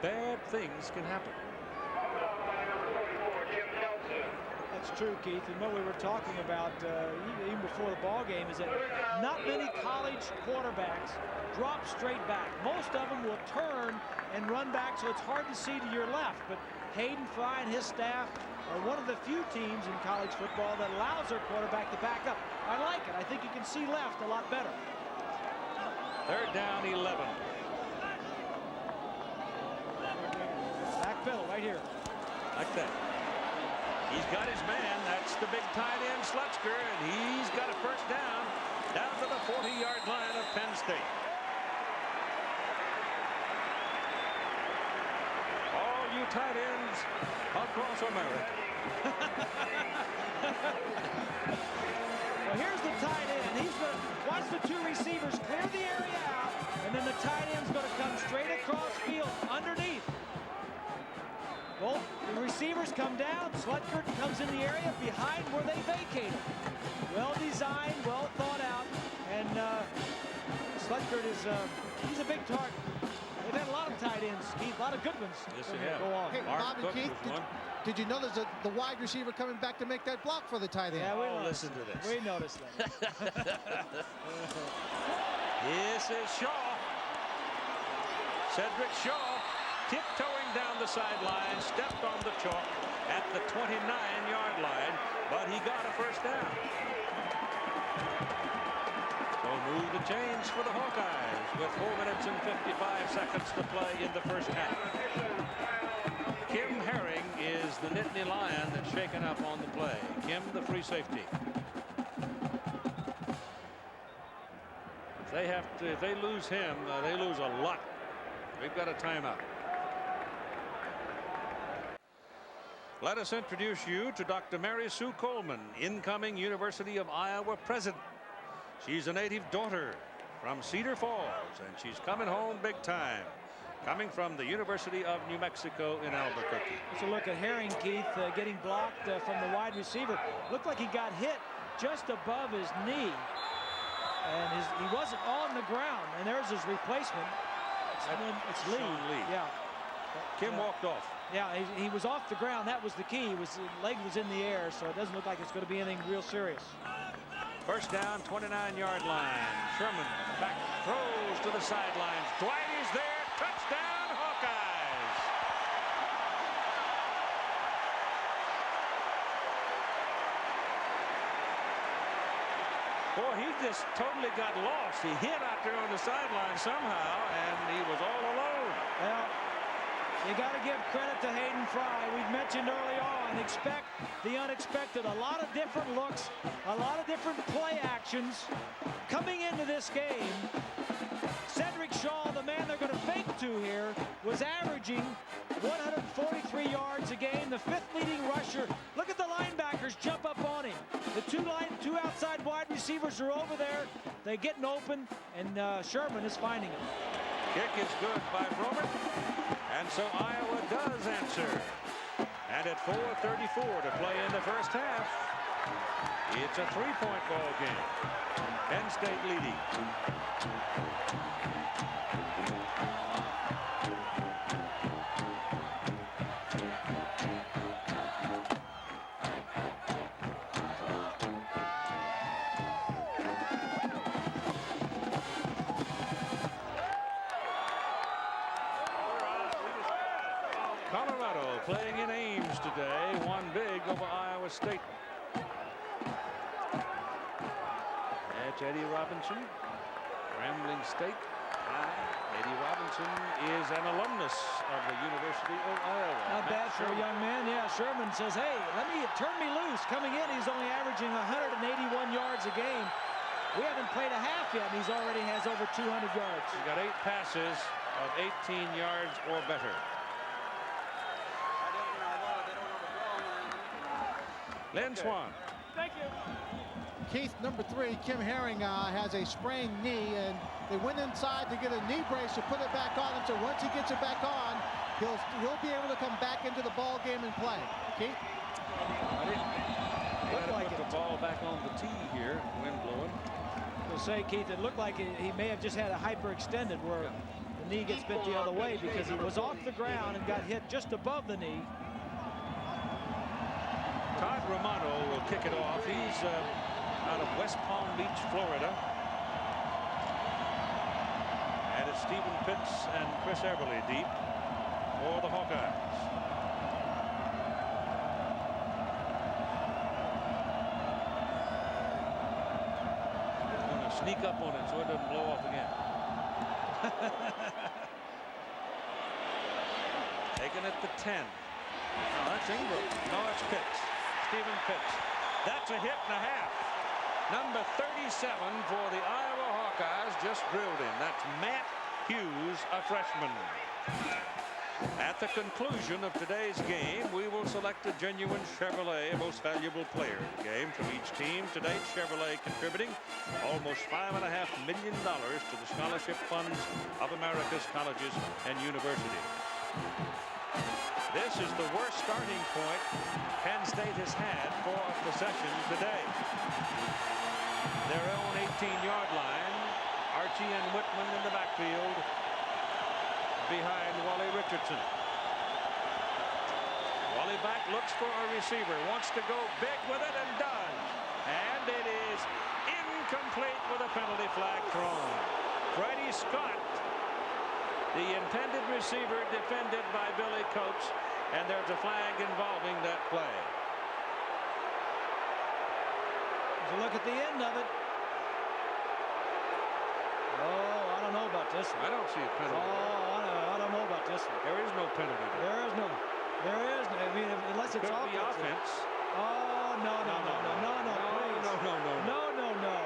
bad things can happen. That's true, Keith. And what we were talking about even before the ball game is that not many college quarterbacks drop straight back. Most of them will turn and run back, so it's hard to see to your left. But Hayden Fry and his staff are one of the few teams in college football that allows their quarterback to back up. I like it. I think you can see left a lot better. Third down, 11. Back pedal right here. Like that. He's got his man. That's the big tight end, Slutzker, and he's got a first down to the 40-yard line of Penn State. All you tight ends across America. Well, here's the tight end. He's going to watch the two receivers clear the area out, and then the tight end's going to come straight across field underneath. Both the receivers come down. Slutkert comes in the area behind where they vacated. Well designed, well thought out, and Slutkert is he's a big target. They've had a lot of tight ends, Keith, a lot of good ones. Yes, they have. Go on. Hey, Bobby, Keith, did you notice the wide receiver coming back to make that block for the tight end? Yeah, we listen to this. We noticed that. This is Shaw. Sedrick Shaw tiptoeing down the sideline, stepped on the chalk at the 29-yard line, but he got a first down. So move the chains for the Hawkeyes with 4 minutes and 55 seconds to play in the first half. Kim Herring is the Nittany Lion that's shaken up on the play. Kim, the free safety. If they lose him, they lose a lot. We've got a timeout. Let us introduce you to Dr. Mary Sue Coleman, incoming University of Iowa president. She's a native daughter from Cedar Falls, and she's coming home big time, coming from the University of New Mexico in Albuquerque. Let's look at Herring, Keith, getting blocked from the wide receiver. Looked like he got hit just above his knee, and he wasn't on the ground, and there's his replacement. It's Lee. Yeah. Kim walked off. Yeah, he was off the ground. That was the key. His leg was in the air, so it doesn't look like it's going to be anything real serious. First down, 29-yard line. Sherman back, throws to the sidelines. Dwight is there. Touchdown, Hawkeyes. Boy, he just totally got lost. He hit out there on the sideline somehow, and he was all alone. Well, you got to give credit to Hayden Fry. We've mentioned early on, expect the unexpected. A lot of different looks, a lot of different play actions coming into this game. Sedrick Shaw, the man they're going to fake to here, was averaging 143 yards a game. The 5th leading rusher. Look at the linebackers jump up on him. The two outside wide receivers are over there. They're getting open, and Sherman is finding them. Kick is good by Broman, and so Iowa does answer. And at 4:34 to play in the first half, it's a 3-point ball game. Penn State leading. Colorado playing in Ames today, won big over Iowa State. That's Eddie Robinson, Grambling State. Eddie Robinson is an alumnus of the University of Iowa. Not bad for a young man. Yeah, Sherman says, hey, turn me loose. Coming in, he's only averaging 181 yards a game. We haven't played a half yet, and he's already has over 200 yards. He got 8 passes of 18 yards or better. Lynn Swan. Thank you. Keith, number 3, Kim Herring has a sprained knee, and they went inside to get a knee brace to put it back on him. So once he gets it back on, he'll be able to come back into the ball game and play. Keith? Looked like put the ball back on the tee here, wind blowing. I'll say, Keith, it looked like he may have just had a hyperextended where the knee gets bent the other way because he was off the ground and got hit just above the knee. Todd Romano will kick it off. He's out of West Palm Beach, Florida. And it's Stephen Pitts and Chris Everly deep for the Hawkeyes. He's going to sneak up on it so it doesn't blow off again. Taking it to 10. Oh, that's Engram. No, it's Pitts. Stephen Pitts. That's a hit and a half. Number 37 for the Iowa Hawkeyes just drilled in. That's Matt Hughes, a freshman. At the conclusion of today's game, we will select a genuine Chevrolet Most Valuable Player game from each team. Today, Chevrolet contributing almost $5.5 million to the scholarship funds of America's colleges and universities. This is the worst starting point Penn State has had for a possession today. Their own 18-yard line. Archie and Whitman in the backfield behind Wally Richardson. Wally back, looks for a receiver, wants to go big with it and does. And it is incomplete with a penalty flag thrown. Freddie Scott, the intended receiver, defended by Billy Coates, and there's a flag involving that play. There's a look at the end of it. Oh, I don't know about this one. I don't see a penalty. Oh, I don't know about this one. There is no penalty there. There is no. I mean, unless it's Could be offense. Oh, no, please. No.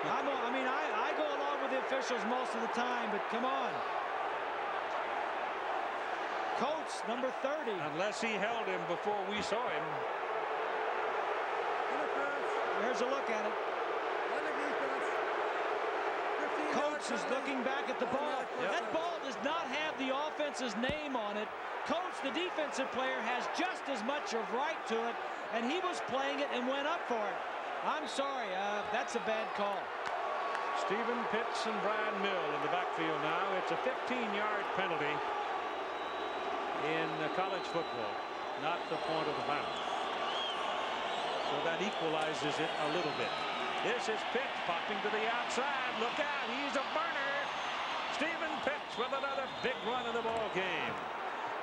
I mean, I go along with the officials most of the time, but come on. Coates, number 30. Unless he held him before we saw him. There's a look at it. Coates is looking back at the ball. Yep. That ball does not have the offense's name on it. Coates, the defensive player, has just as much of right to it, and he was playing it and went up for it. I'm sorry, that's a bad call. Stephen Pitts and Brian Mill in the backfield now. It's a 15-yard penalty in college football, not the point of the bounce. So that equalizes it a little bit. This is Pitts popping to the outside. Look out, he's a burner. Stephen Pitts with another big run of the ball game.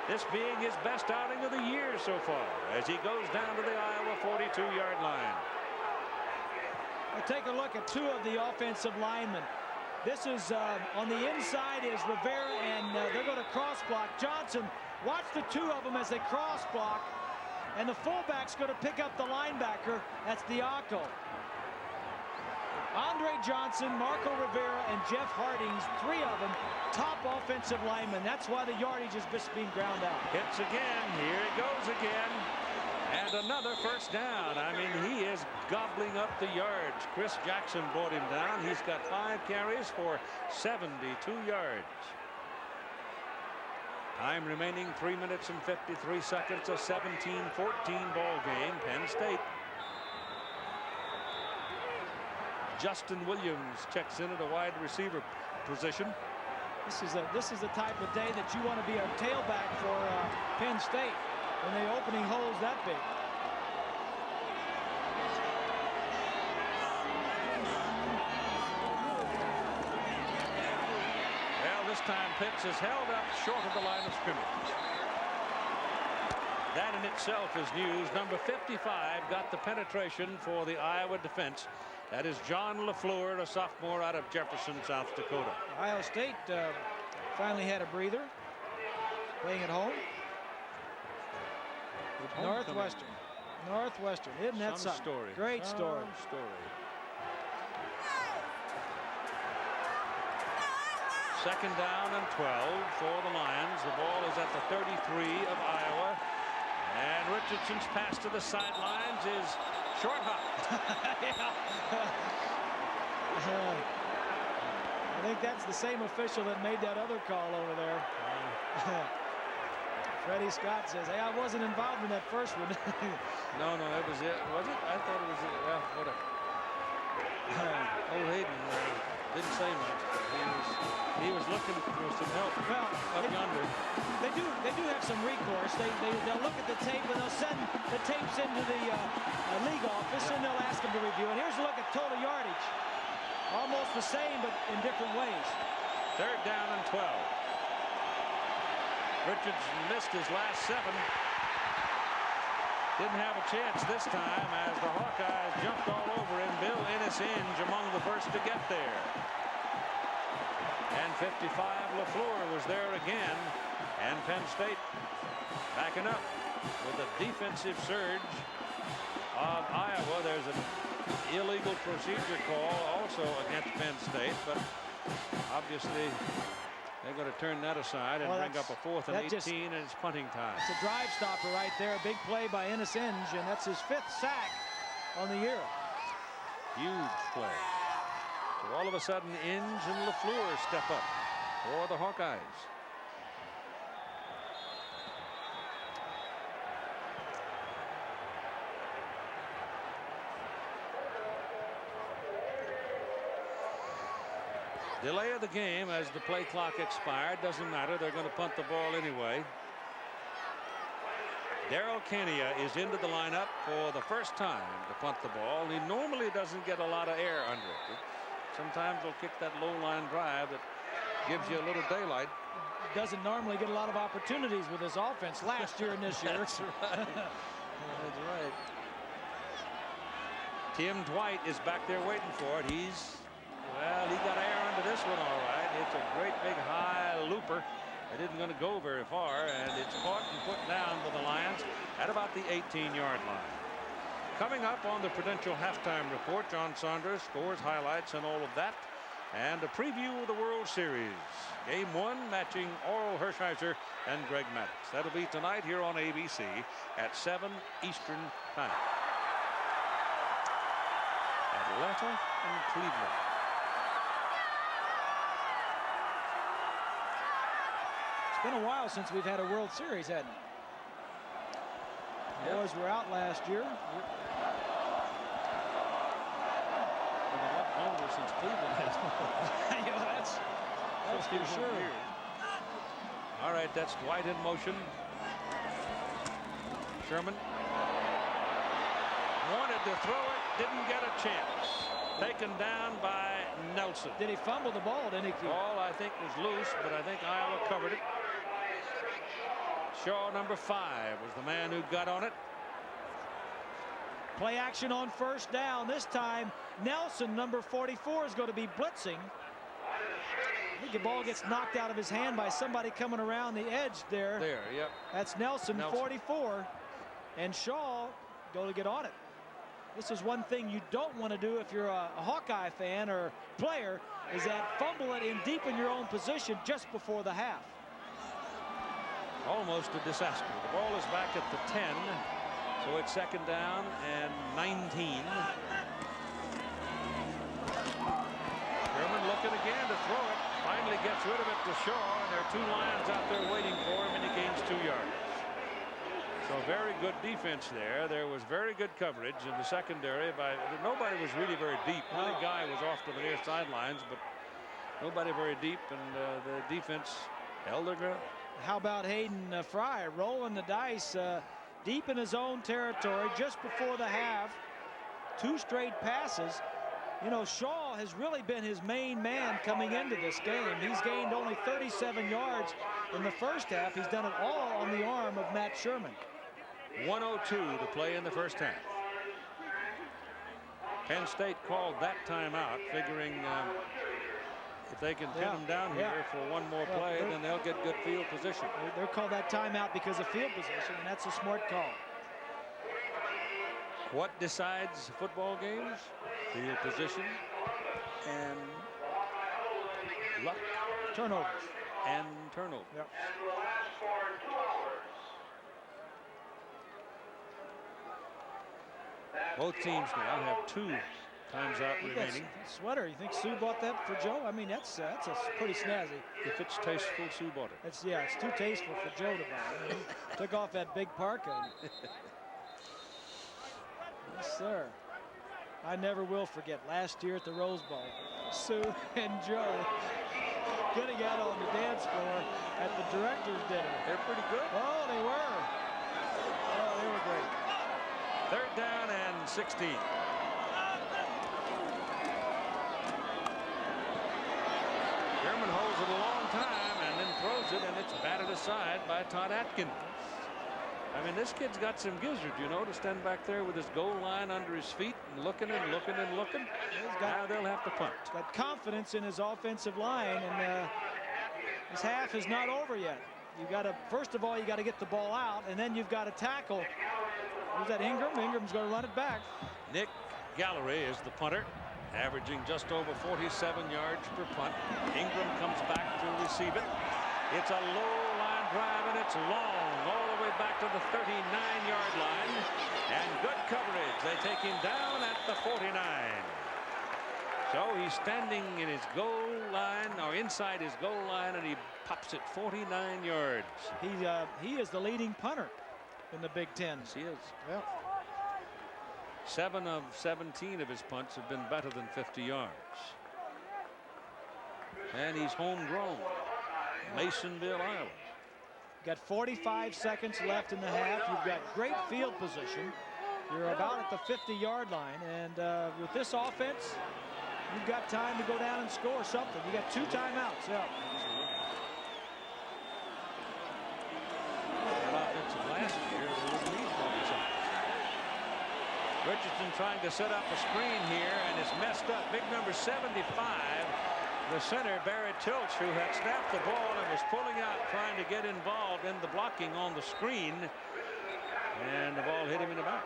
This being his best outing of the year so far as he goes down to the Iowa 42-yard line. We'll take a look at 2 of the offensive linemen. This is on the inside is Rivera, and they're going to cross block. Johnson, watch the 2 of them as they cross block, and the fullback's going to pick up the linebacker. That's Diaco. Andre Johnson, Marco Rivera, and Jeff Hardings, 3 of them top offensive linemen. That's why the yardage is just being ground out. Hits again. Here it goes again. And another first down. I mean, he is gobbling up the yards. Chris Jackson brought him down. He's got 5 carries for 72 yards. Time remaining 3 minutes and 53 seconds. A 17-14 ball game. Penn State. Justin Williams checks in at a wide receiver position. This is the type of day that you want to be a tailback for Penn State when the opening hole's that big. Well, this time Pitts is held up short of the line of scrimmage. That in itself is news. Number 55 got the penetration for the Iowa defense. That is John LaFleur, a sophomore out of Jefferson, South Dakota. Ohio State finally had a breather, playing at home. Northwestern. Northwestern. Isn't that something? Story. Great story. Second down and 12 for the Lions. The ball is at the 33 of Iowa. And Richardson's pass to the sidelines is short hop. I think that's the same official that made that other call over there. Freddie Scott says, hey, I wasn't involved in that first one. No, it was it. Was it? I thought it was it. Well, whatever. Old Hayden didn't say much. He was looking for some help up yonder. They do have some recourse. They'll look at the tape and they'll send the tapes into the league office and they'll ask them to review it. Here's a look at total yardage. Almost the same, but in different ways. Third down and 12. Richardson missed his last 7. Didn't have a chance this time as the Hawkeyes jumped all over him. Bill Innes-Inge among the first to get there. And 55 LaFleur was there again. And Penn State backing up with a defensive surge of Iowa. There's an illegal procedure call also against Penn State, but obviously they're going to turn that aside and bring up a 4th and 18, and it's punting time. It's a drive stopper right there. A big play by Innes-Inge, and that's his 5th sack on the year. Huge play. So all of a sudden, Inge and LaFleur step up for the Hawkeyes. Delay of the game as the play clock expired. Doesn't matter. They're going to punt the ball anyway. Darrell Kania is into the lineup for the first time to punt the ball. He normally doesn't get a lot of air under it. Sometimes they'll kick that low line drive that gives you a little daylight. Doesn't normally get a lot of opportunities with this offense last year and this year. That's right. That's right. Tim Dwight is back there waiting for it. Well, he got air under this one all right. It's a great big high looper. It isn't going to go very far, and it's caught and put down by the Lions at about the 18-yard line. Coming up on the Prudential halftime report, John Saunders scores, highlights, and all of that, and a preview of the World Series. Game 1 matching Oral Hershiser and Greg Maddux. That'll be tonight here on ABC at 7 Eastern Time. Atlanta and Cleveland. It's been a while since we've had a World Series, hasn't it? Boys were out last year. Been a lot longer since Cleveland has. That's for sure. All right, that's Dwight in motion. Sherman wanted to throw it, didn't get a chance. Taken down by Nelson. Did he fumble the ball, didn't he? Ball, I think, was loose, but I think Iowa covered it. Shaw, number 5, was the man who got on it. Play action on first down. This time, Nelson, number 44, is going to be blitzing. I think the ball gets knocked out of his hand by somebody coming around the edge there. There, yep. That's Nelson, 44. And Shaw going to get on it. This is one thing you don't want to do if you're a Hawkeye fan or player, is that fumble it in deep in your own position just before the half. Almost a disaster. The ball is back at the 10, so it's 2nd down and 19. Sherman looking again to throw it. Finally gets rid of it to Shaw, and there are 2 Lions out there waiting for him, and he gains 2 yards. So very good defense there. There was very good coverage in the secondary. Nobody was really very deep. One guy was off to the near sidelines, but nobody very deep, and the defense held their ground. How about Hayden Fry rolling the dice deep in his own territory just before the half? 2 straight passes. You know, Shaw has really been his main man coming into this game. He's gained only 37 yards in the first half. He's done it all on the arm of Matt Sherman. 1:02 to play in the first half. Penn State called that timeout, figuring if they can pin them down here for one more play, then they'll get good field position. They're called that timeout because of field position, and that's a smart call. What decides football games? Field position and luck. Turnovers. And turnovers. Yep. Both teams now have 2 times out remaining. Sweater, you think Sue bought that for Joe? I mean, that's a pretty snazzy. If it's tasteful, Sue bought it. It's too tasteful for Joe to buy. I mean, he took off that big parka. Yes, sir. I never will forget last year at the Rose Bowl, Sue and Joe getting out on the dance floor at the director's dinner. They're pretty good. Oh, they were. Oh, they were great. 3rd down and 16. Sherman holds it a long time and then throws it, and it's batted aside by Todd Atkins. I mean, this kid's got some gizzard, you know, to stand back there with his goal line under his feet and looking and looking and looking. Now they'll have to punt. He's got confidence in his offensive line, and this half is not over yet. You got to, first of all, you got to get the ball out, and then you've got to tackle. Who's that, Engram? Ingram's going to run it back. Nick Gallery is the punter, averaging just over 47 yards per punt. Engram comes back to receive it. It's a low line drive, and it's long all the way back to the 39-yard line. And good coverage. They take him down at the 49. So he's standing in his goal line, or inside his goal line, and he pops it 49 yards. He is the leading punter in the Big Ten. Yes, he is. Yep. 7 of 17 of his punts have been better than 50 yards. And he's homegrown. Masonville, Iowa. Got 45 seconds left in the half. You've got great field position. You're about at the 50-yard line, and with this offense, you've got time to go down and score something. You got 2 timeouts. Yeah. Last year, they would need 40 seconds. Richardson trying to set up a screen here, and it's messed up. Big number 75. The center, Barry Tilch, who had snapped the ball and was pulling out, trying to get involved in the blocking on the screen. And the ball hit him in the back.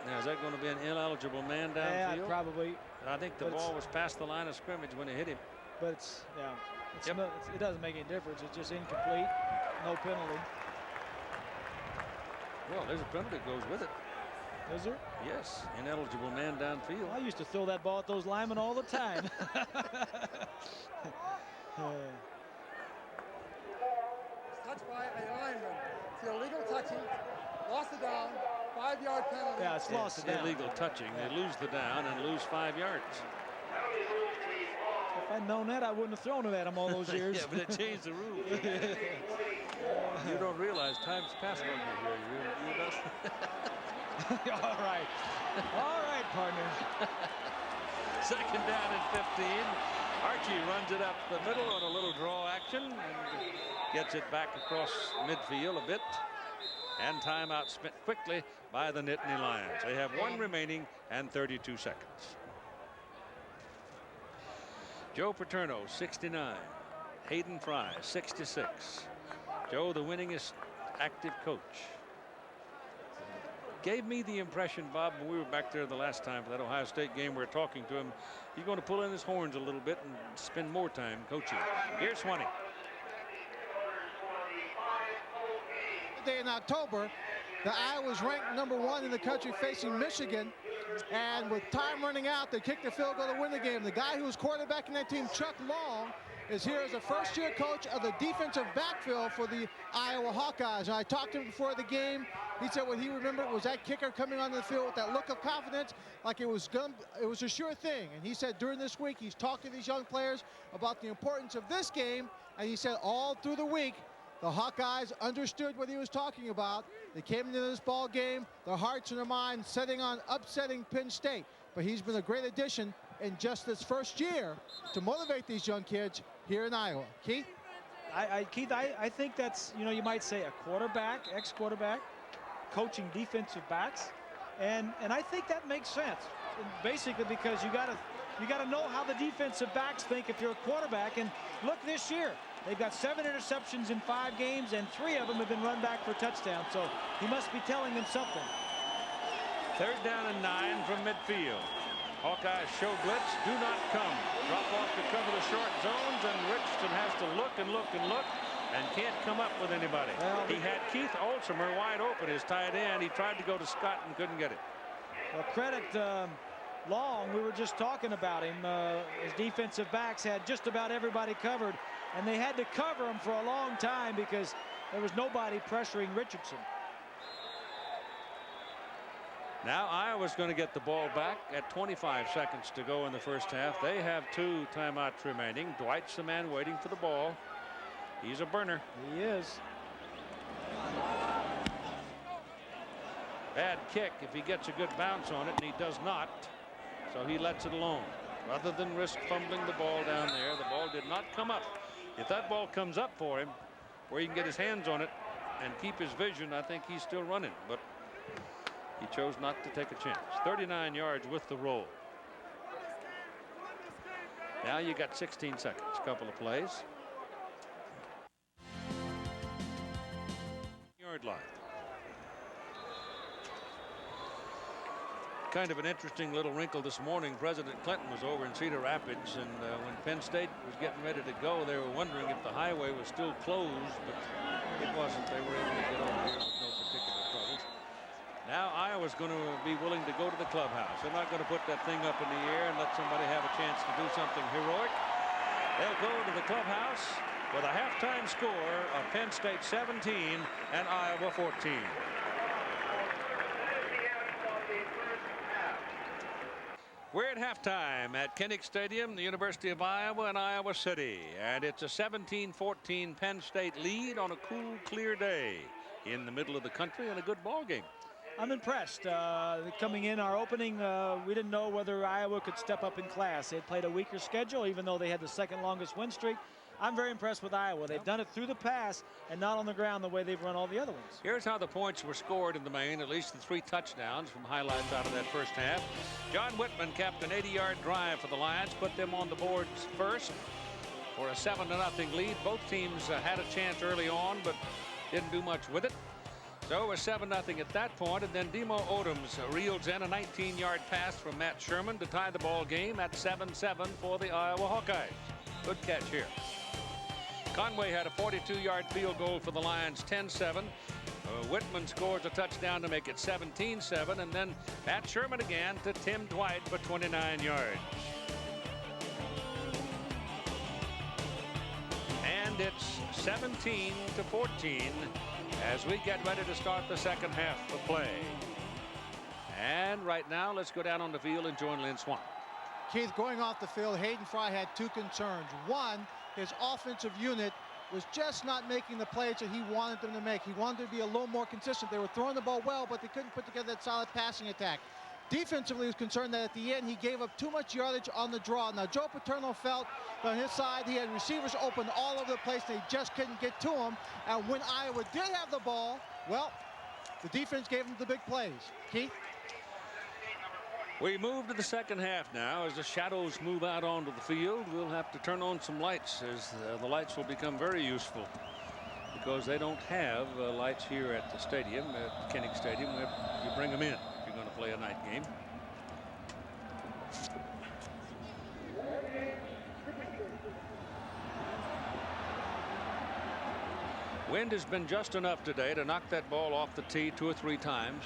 Now, is that going to be an ineligible man downfield? Yeah, probably. I think the ball was past the line of scrimmage when it hit him. But it's, it doesn't make any difference. It's just incomplete. No penalty. Well, there's a penalty that goes with it. Is there? Yes, ineligible man downfield. I used to throw that ball at those linemen all the time. Touched by a lineman. It's illegal touching. Lost it down. 5-yard penalty. Yeah, it's lost it down. Illegal touching. They lose the down and lose 5 yards. If I'd known that, I wouldn't have thrown it at him all those years. Yeah, but it changed the rules. You don't realize time's passed on you here. You know? All right. All right, partner. 2nd down and 15. Archie runs it up the middle on a little draw action and gets it back across midfield a bit. And timeout spent quickly by the Nittany Lions. They have 1 remaining and 32 seconds. Joe Paterno, 69. Hayden Fry, 66. Joe, the winningest active coach. gave me the impression, Bob, when we were back there the last time for that Ohio State game, we were talking to him, he's going to pull in his horns a little bit and spend more time coaching. Here's Swanee. Day in October, the Iowas ranked #1 in the country facing Michigan, and with time running out, they kicked the field goal to win the game. The guy who was quarterbacking that team, Chuck Long, is here as a first-year coach of the defensive backfield for the Iowa Hawkeyes. And I talked to him before the game. He said what he remembered was that kicker coming onto the field with that look of confidence, like it was a sure thing. And he said during this week he's talking to these young players about the importance of this game, and he said all through the week the Hawkeyes understood what he was talking about. They came into this ball game, their hearts and their minds setting on upsetting Penn State. But he's been a great addition in just this first year to motivate these young kids here in Iowa. Keith? Keith, I think that's, you know, you might say a quarterback, ex-quarterback, coaching defensive backs, and I think that makes sense. Basically, because you gotta know how the defensive backs think if you're a quarterback. And look, this year they've got 7 interceptions in 5 games, and 3 of them have been run back for touchdowns. So he must be telling them something. 3rd down and 9 from midfield. Hawkeyes show blitz, do not come. Drop off to cover the short zones, and Richardson has to look and look and look and can't come up with anybody. Well, he had Keith Olsemer wide open, his tight end. He tried to go to Scott and couldn't get it. Well, credit Long. We were just talking about him. His defensive backs had just about everybody covered, and they had to cover him for a long time because there was nobody pressuring Richardson. Now Iowa's going to get the ball back at 25 seconds to go in the first half. They have 2 timeouts remaining. Dwight's the man waiting for the ball. He's a burner. He is. Bad kick if he gets a good bounce on it, and he does not. So he lets it alone. Rather than risk fumbling the ball down there, the ball did not come up. If that ball comes up for him, where he can get his hands on it and keep his vision, I think he's still running. But he chose not to take a chance. 39 yards with the roll. Now you got 16 seconds. Couple of plays. Yard line. Kind of an interesting little wrinkle this morning. President Clinton was over in Cedar Rapids, and when Penn State was getting ready to go, they were wondering if the highway was still closed, but it wasn't. They were able to get over here with no particular troubles. Now Iowa's going to be willing to go to the clubhouse. They're not going to put that thing up in the air and let somebody have a chance to do something heroic. They'll go to the clubhouse with a halftime score of Penn State 17 and Iowa 14. We're at halftime at Kinnick Stadium, the University of Iowa and Iowa City, and it's a 17-14 Penn State lead on a cool, clear day in the middle of the country, and a good ball game. I'm impressed. Coming in our opening, we didn't know whether Iowa could step up in class. They had played a weaker schedule, even though they had the 2nd longest win streak. I'm very impressed with Iowa. They've done it through the pass and not on the ground the way they've run all the other ones. Here's how the points were scored in the main, at least the 3 touchdowns from highlights out of that first half. John Whitman capped an 80-yard drive for the Lions, put them on the boards first for a 7-0 lead. Both teams had a chance early on, but didn't do much with it. So it was 7-0 at that point, and then Demo Odoms reels in a 19-yard pass from Matt Sherman to tie the ball game at 7-7 for the Iowa Hawkeyes. Good catch here. Conway had a 42-yard field goal for the Lions, 10-7. Whitman scores a touchdown to make it 17-7, and then Matt Sherman again to Tim Dwight for 29 yards. And it's 17-14 as we get ready to start the second half of play. And right now, let's go down on the field and join Lynn Swan. Keith, going off the field, Hayden Fry had 2 concerns. One, his offensive unit was just not making the plays that he wanted them to make. He wanted to be a little more consistent. They were throwing the ball well, but they couldn't put together that solid passing attack. Defensively, he was concerned that at the end he gave up too much yardage on the draw. Now, Joe Paterno felt on his side he had receivers open all over the place. They just couldn't get to him. And when Iowa did have the ball, well, the defense gave them the big plays. Keith? We move to the second half now as the shadows move out onto the field. We'll have to turn on some lights as the lights will become very useful because they don't have lights here at the stadium, at Kinnick Stadium. You bring them in if you're going to play a night game. Wind has been just enough today to knock that ball off the tee 2 or 3 times.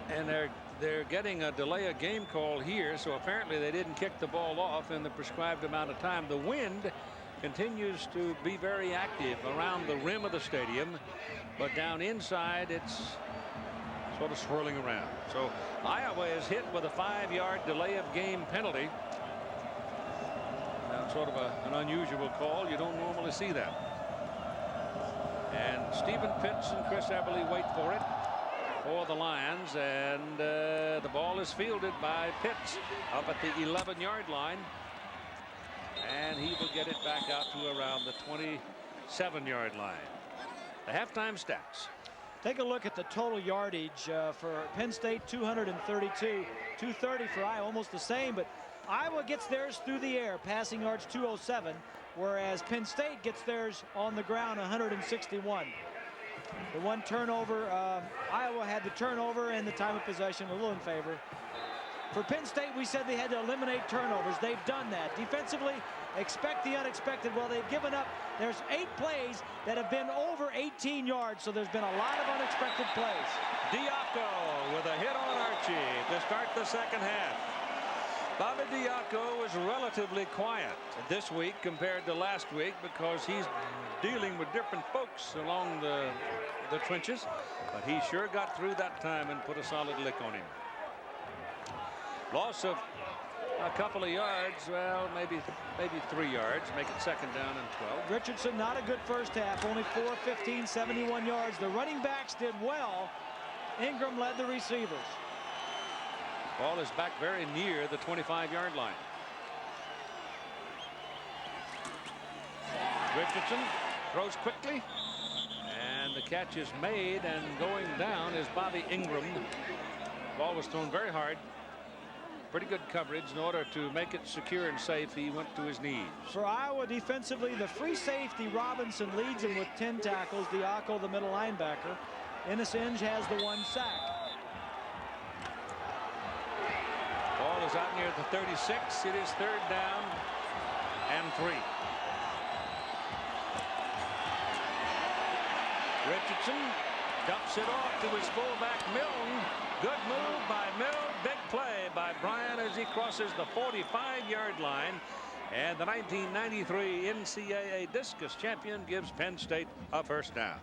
And they're getting a delay of game call here, so apparently they didn't kick the ball off in the prescribed amount of time. The wind continues to be very active around the rim of the stadium, but down inside it's sort of swirling around. So Iowa is hit with a 5-yard delay of game penalty. Now, sort of an unusual call. You don't normally see that. And Stephen Pitts and Chris Eberle wait for it for the Lions, and the ball is fielded by Pitts up at the 11-yard line, and he will get it back out to around the 27-yard line. The halftime stats. Take a look at the total yardage for Penn State, 232, 230 for Iowa, almost the same, but Iowa gets theirs through the air, passing yards 207, whereas Penn State gets theirs on the ground, 161. The one turnover, Iowa had the turnover and the time of possession a little in favor. For Penn State, we said they had to eliminate turnovers. They've done that. Defensively, expect the unexpected. Well, they've given up. There's 8 plays that have been over 18 yards, so there's been a lot of unexpected plays. Diaco with a hit on Archie to start the second half. Bobby Diaco was relatively quiet this week compared to last week because he's dealing with different folks along the trenches, but he sure got through that time and put a solid lick on him. Loss of a couple of yards, well, maybe 3 yards, make it second down and 12. Richardson, not a good first half, only 4-15, 71 yards. The running backs did well. Engram led the receivers. Ball is back very near the 25-yard line. Richardson throws quickly, and the catch is made, and going down is Bobby Engram. Ball was thrown very hard. Pretty good coverage. In order to make it secure and safe, he went to his knees. For Iowa defensively, the free safety Robinson leads him with 10 tackles. Diaco, the middle linebacker. Inge has the 1 sack. Ball is out near the 36. It is 3rd down and 3. Richardson dumps it off to his fullback Milne. Good move by Milne. Big play by Bryant as he crosses the 45-yard line. And the 1993 NCAA discus champion gives Penn State a first down.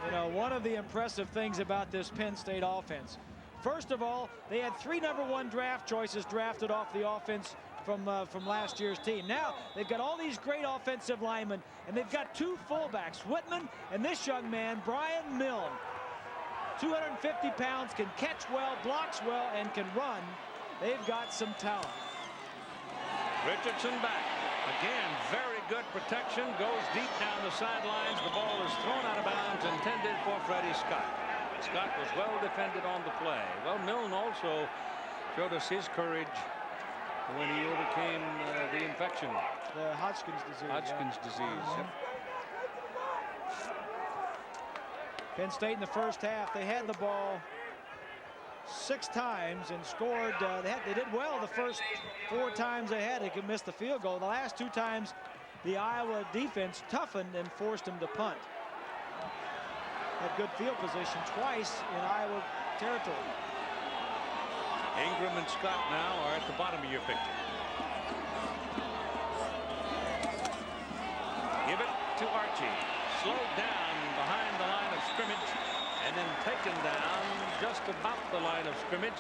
You know, one of the impressive things about this Penn State offense, first of all, they had 3 #1 draft choices drafted off the offense from last year's team. Now they've got all these great offensive linemen, and they've got 2 fullbacks, Whitman and this young man, Brian Milne. 250 pounds, can catch well, blocks well, and can run. They've got some talent. Richardson back. Again, very good protection. Goes deep down the sidelines. The ball is thrown out of bounds, intended for Freddie Scott. Scott was well defended on the play. Well, Milne also showed us his courage when he overcame the infection. The Hodgkin's disease. Hodgkin's disease. Yep. Penn State in the first half, they had the ball 6 times and scored. They did well the first 4 times they had. They could miss the field goal. The last 2 times, the Iowa defense toughened and forced them to punt. Had good field position twice in Iowa territory. Engram and Scott now are at the bottom of your picture. Give it to Archie. Slowed down behind the line of scrimmage and then taken down just about the line of scrimmage.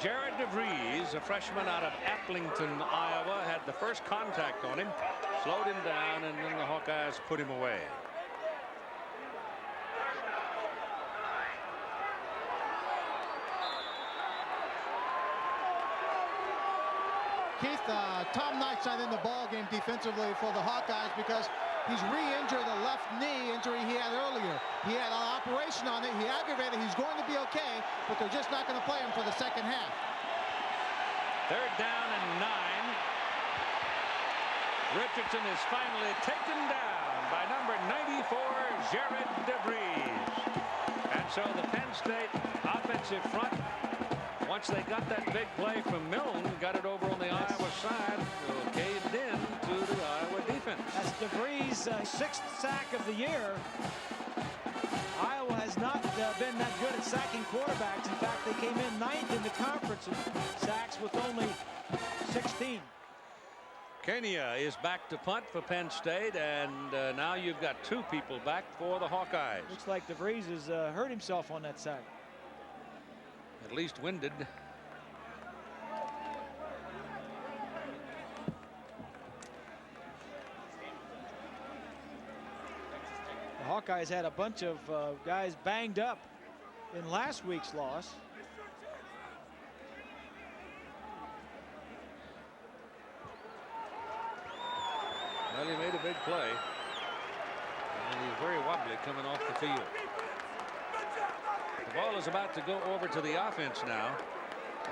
Jared DeVries, a freshman out of Applington, Iowa, had the first contact on him, slowed him down, and then the Hawkeyes put him away. Keith, Tom Knight's not in the ball game defensively for the Hawkeyes because he's re-injured a left knee injury he had earlier. He had an operation on it. He aggravated. He's going to be okay, but they're just not going to play him for the second half. 3rd down and 9. Richardson is finally taken down by number 94, Jared DeVries. And so the Penn State offensive front, once they got that big play from Milne, got it over on the Iowa side, caved in to the Iowa defense. That's DeVries' 6th sack of the year. Iowa has not been that good at sacking quarterbacks. In fact, they came in 9th in the conference in sacks with only 16. Kenya is back to punt for Penn State, and now you've got 2 people back for the Hawkeyes. Looks like DeVries has hurt himself on that sack. At least winded. The Hawkeyes had a bunch of guys banged up in last week's loss. Well, he made a big play, and he's very wobbly coming off the field. The ball is about to go over to the offense now,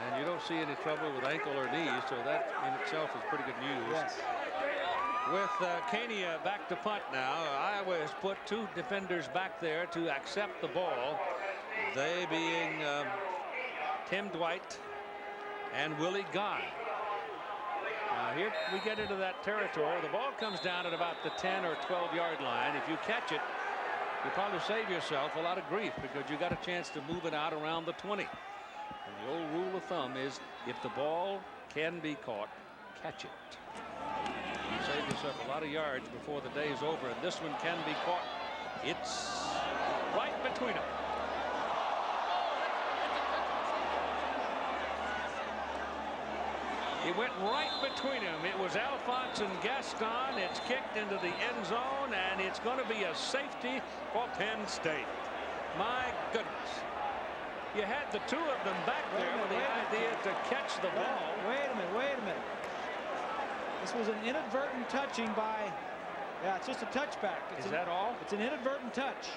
and you don't see any trouble with ankle or knee, so that in itself is pretty good news. Yes. With Kenya back to punt now, Iowa has put 2 defenders back there to accept the ball, they being Tim Dwight and Willie Guy. Now here we get into that territory. The ball comes down at about the 10 or 12-yard line. If you catch it, you probably save yourself a lot of grief because you got a chance to move it out around the 20. And the old rule of thumb is if the ball can be caught, catch it. You save yourself a lot of yards before the day is over, and this one can be caught. It's right between them. He went right between them. It was Alphonse and Gaston. It's kicked into the end zone, and it's going to be a safety for Penn State. My goodness. You had the 2 of them back there with the idea to catch the ball. Wait a minute. This was an inadvertent touching by, yeah, it's just a touchback. Is that all? It's an inadvertent touch.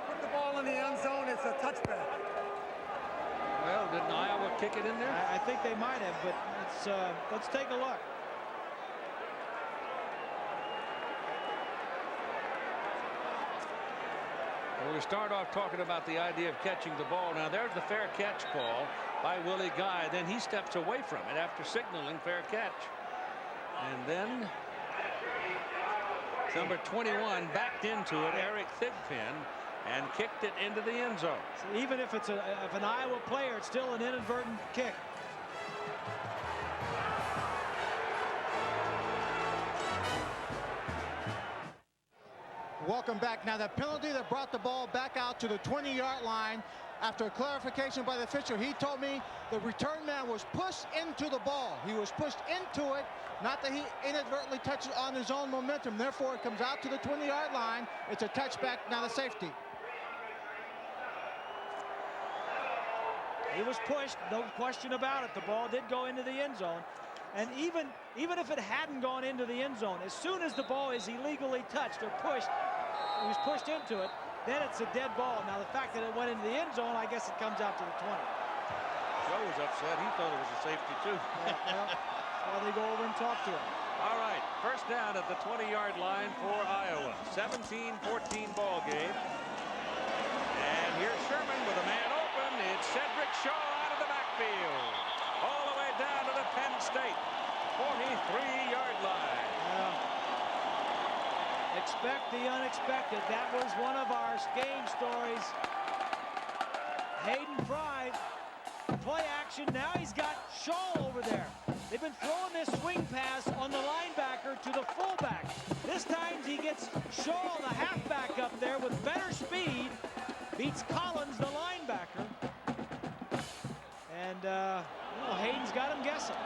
Put the ball in the end zone, it's a touchback. Well, didn't Iowa kick it in there? I think they might have, but let's take a look. Well, we start off talking about the idea of catching the ball. Now there's the fair catch call by Willie Guy. Then he steps away from it after signaling fair catch. And then number 21 backed into it, Eric Thigpen, and kicked it into the end zone. So even if it's if an Iowa player, it's still an inadvertent kick. Welcome back. Now the penalty that brought the ball back out to the 20-yard line after a clarification by the official. He told me the return man was pushed into the ball. He was pushed into it, not that he inadvertently touched it on his own momentum. Therefore, it comes out to the 20-yard line. It's a touchback, not a safety. He was pushed, no question about it. The ball did go into the end zone. And even if it hadn't gone into the end zone, as soon as the ball is illegally touched or pushed, he was pushed into it, then it's a dead ball. Now, the fact that it went into the end zone, I guess it comes out to the 20. Joe was upset. He thought it was a safety, too. Well, that's why they go over and talk to him. All right, first down at the 20-yard line for Iowa. 17-14 ball game. And here's Sherman with a man open. It's Sedrick Shaw out of the backfield. All the way down to the Penn State 43-yard line. Expect the unexpected. That was one of our game stories. Hayden Fry, play action. Now he's got Shaw over there. They've been throwing this swing pass on the linebacker to the fullback. This time he gets Shaw, the halfback, up there with better speed. Beats Collins, the linebacker. And well, Hayden's got him guessing.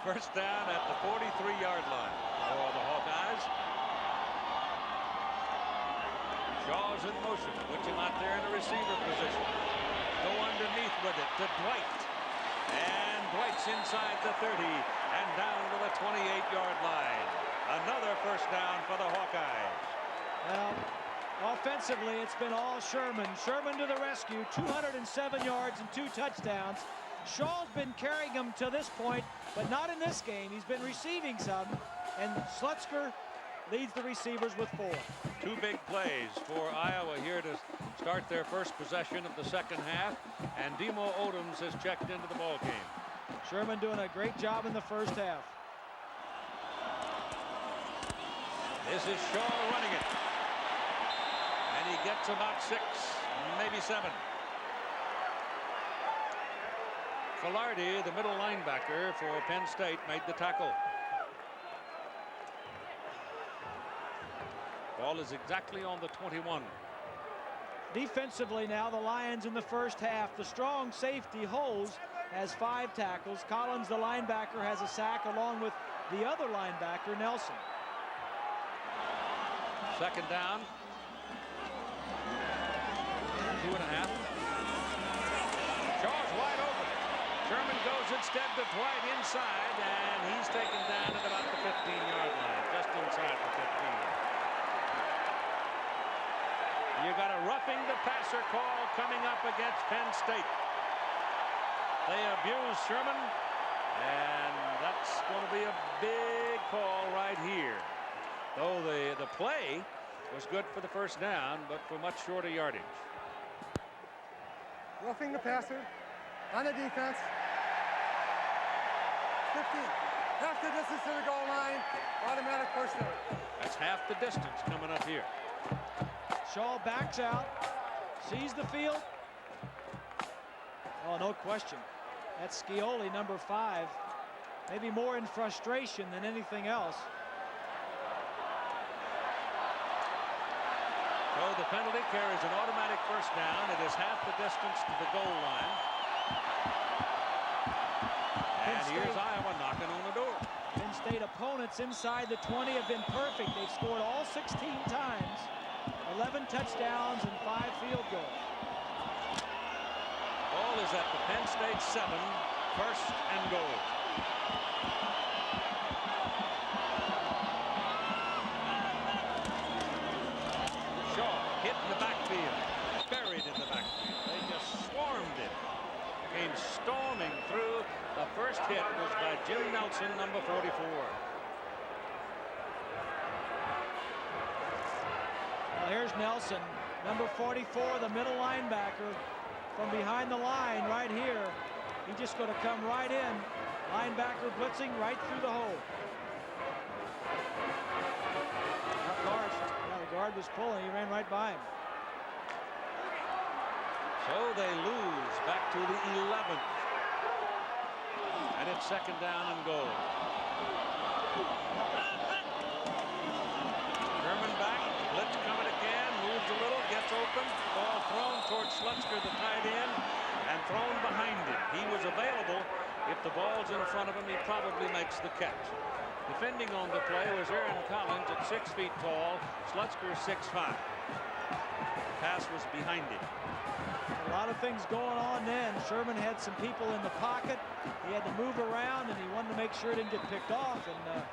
First down at the 43-yard line for the Hawkeyes. Shaw's in motion, puts him out there in the receiver position. Go underneath with it to Dwight. And Dwight's inside the 30 and down to the 28-yard line. Another first down for the Hawkeyes. Well, offensively, it's been all Sherman. Sherman to the rescue, 207 yards and 2 touchdowns. Shaw's been carrying him to this point, but not in this game. He's been receiving some, and Slutzker leads the receivers with 4. 2 big plays for Iowa here to start their first possession of the second half, and Demo Odoms has checked into the ball game. Sherman doing a great job in the first half. This is Shaw running it, and he gets about 6, maybe 7. Filardi, the middle linebacker for Penn State, made the tackle. Ball is exactly on the 21. Defensively now, the Lions in the first half. The strong safety Holes has 5 tackles. Collins, the linebacker, has a sack along with the other linebacker, Nelson. Second down. 2.5. Shaw's wide open. Sherman goes instead to Dwight inside, and he's taken down at about the 15-yard line, just inside the 15. You got a roughing the passer call coming up against Penn State. They abuse Sherman, and that's going to be a big call right here. Though the play was good for the first down, but for much shorter yardage. Roughing the passer on the defense. 15. Half the distance to the goal line. Automatic first down. That's half the distance coming up here. Shaw backs out, sees the field. Oh, no question. That's Scioli, number 5. Maybe more in frustration than anything else. So the penalty carries an automatic first down. It is half the distance to the goal line. And here's Iowa knocking on the door. Penn State opponents inside the 20 have been perfect. They've scored all 16 times. 11 touchdowns and 5 field goals. Ball is at the Penn State 7, first and goal. Shaw hit in the backfield, buried in the backfield. They just swarmed it. Came storming through. The first hit was by Jim Nelson, number 44. Here's Nelson, number 44, the middle linebacker, from behind the line right here. He's just going to come right in. Linebacker blitzing right through the hole. The guard was pulling. He ran right by him. So they lose back to the 11th. And it's second down and goal. Sherman back. Blitz coming again, moves a little, gets open, ball thrown towards Slutzker, the tight end, and thrown behind him. He was available. If the ball's in front of him, he probably makes the catch. Defending on the play was Aaron Collins at 6 feet tall, Slutzker 6'5". Pass was behind him. A lot of things going on then. Sherman had some people in the pocket. He had to move around, and he wanted to make sure it didn't get picked off. And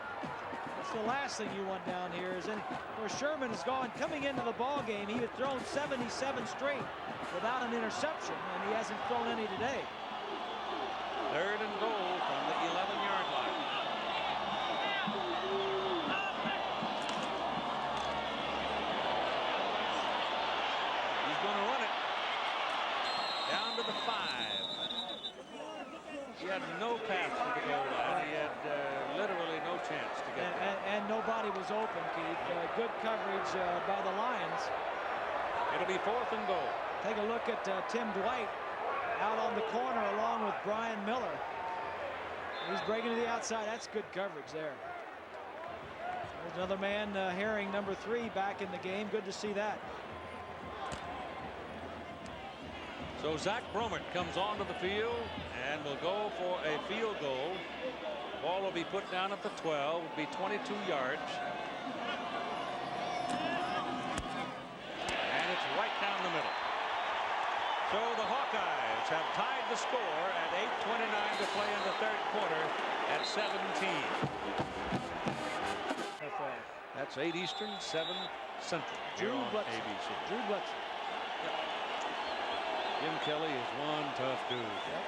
that's the last thing you want down here is where Sherman has gone coming into the ball game. He had thrown 77 straight without an interception, and he hasn't thrown any today. Third and goal from the 11-yard line. He's going to run it down to the 5. He had no path to the goal line. He had literally no chance to get there. And nobody was open, Keith. Good coverage by the Lions. It'll be fourth and goal. Take a look at Tim Dwight out on the corner along with Brian Miller. He's breaking to the outside. That's good coverage there. There's another man, Herring, number 3, back in the game. Good to see that. So Zach Bromert comes onto the field and will go for a field goal. Ball will be put down at the 12. Will be 22 yards. And it's right down the middle. So the Hawkeyes have tied the score at 8:29 to play in the third quarter at 17. That's 8 Eastern, 7 Central. Drew Blitzer. ABC. Drew Blitzer. Jim Kelly is one tough dude. Yep.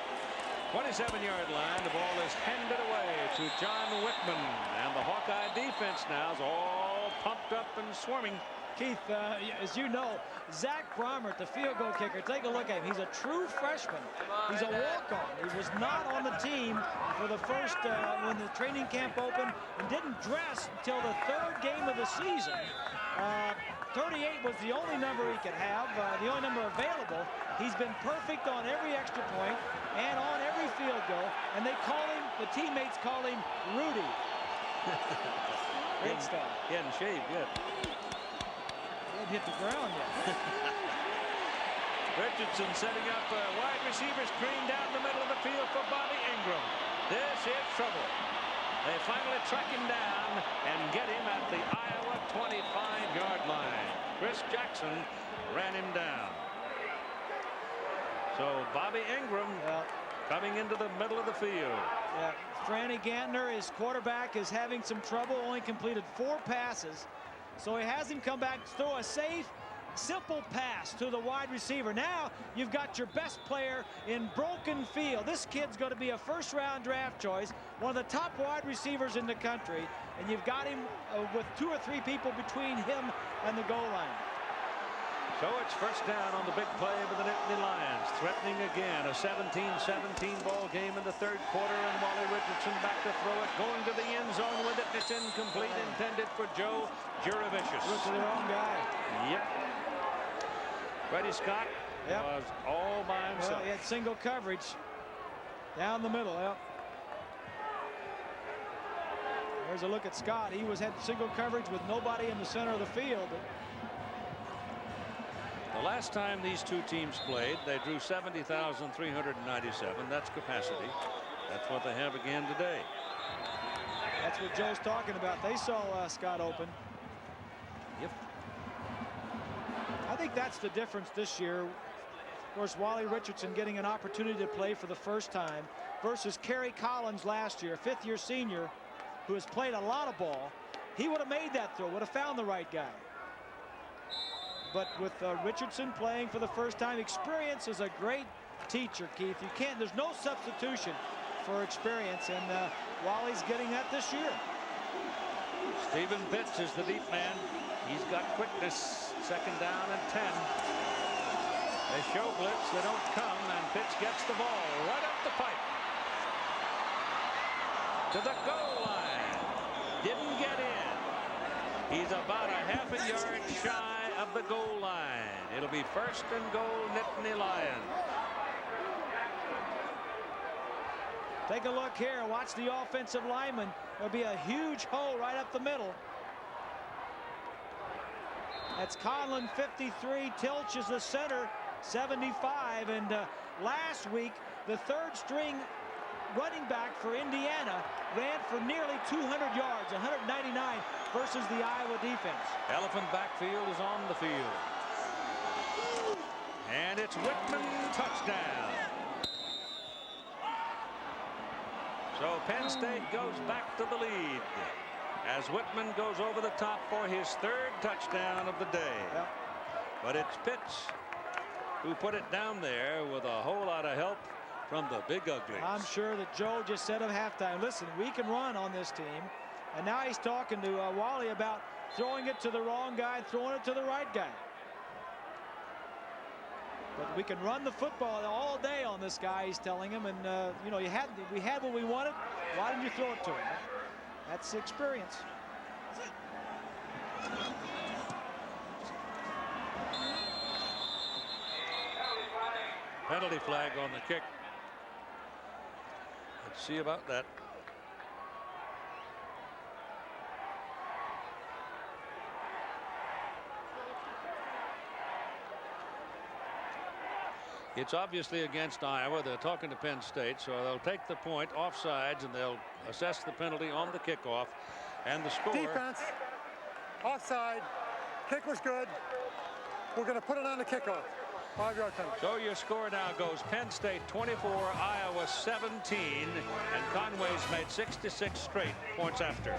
27-yard line. The ball is handed away to John Whitman. And the Hawkeye defense now is all pumped up and swarming. Keith, as you know, Zach Bromert, the field goal kicker, take a look at him. He's a true freshman. He's a walk-on. He was not on the team for the first, when the training camp opened, and didn't dress until the 3rd game of the season. 38 was the only number he could have, the only number available. He's been perfect on every extra point and on every field goal, and they call him, the teammates call him Rudy. Great stuff. He hadn't shaved yet. Hit the ground yet. Richardson setting up a wide receiver screen down the middle of the field for Bobby Engram. This is trouble. They finally track him down and get him at the Iowa 25-yard line. Chris Jackson ran him down. So Bobby Engram coming into the middle of the field. Yeah, Franny Gantner, his quarterback, is having some trouble. Only completed 4 passes. So he has him come back, throw a safe, simple pass to the wide receiver. Now you've got your best player in broken field. This kid's going to be a first-round draft choice, one of the top wide receivers in the country, and you've got him with 2 or 3 people between him and the goal line. So it's first down on the big play for the Nittany Lions, threatening again a 17-17 ball game in the 3rd quarter, and Wally Richardson back to throw it, going to the end zone with it. It's incomplete, intended for Joe Juravicius. Look to the wrong guy. Yep. Freddie Scott was all by himself. Well, he had single coverage down the middle. Yep. There's a look at Scott. He had single coverage with nobody in the center of the field. The last time these two teams played, they drew 70,397. That's capacity. That's what they have again today. That's what Joe's talking about. They saw Scott open. Yep. I think that's the difference this year. Of course, Wally Richardson getting an opportunity to play for the first time versus Kerry Collins last year, 5th-year senior, who has played a lot of ball. He would have made that throw, would have found the right guy. But with Richardson playing for the first time, experience is a great teacher, Keith. You can't, there's no substitution for experience, and Wally's getting that this year. Stephen Pitts is the deep man. He's got quickness. 2nd down and 10. They show blitz, they don't come, and Pitts gets the ball right up the pipe to the goal line. Didn't get in. He's about a half a yard shy of the goal line. It'll be 1st and goal, Nittany Lions. Take a look here. Watch the offensive lineman. There'll be a huge hole right up the middle. That's Conlon, 53. Tilch is the center, 75. And last week, the 3rd string running back for Indiana ran for nearly 200 yards, 199 versus the Iowa defense. Elephant backfield is on the field. And it's Whitman, touchdown. So Penn State goes back to the lead as Whitman goes over the top for his 3rd touchdown of the day. Yep. But it's Pitts who put it down there with a whole lot of help from the big uglies. I'm sure that Joe just said at halftime, listen, we can run on this team. And now he's talking to Wally about throwing it to the wrong guy, throwing it to the right guy. But we can run the football all day on this guy, he's telling him. And, you know, we had what we wanted. Why didn't you throw it to him? That's the experience. Penalty flag on the kick. Let's see about that. It's obviously against Iowa. They're talking to Penn State, so they'll take the point offsides and they'll assess the penalty on the kickoff. And the score. Defense, offside, kick was good. We're going to put it on the kickoff. 5-yard penalty. So your score now goes Penn State 24, Iowa 17, and Conway's made 66 straight points after.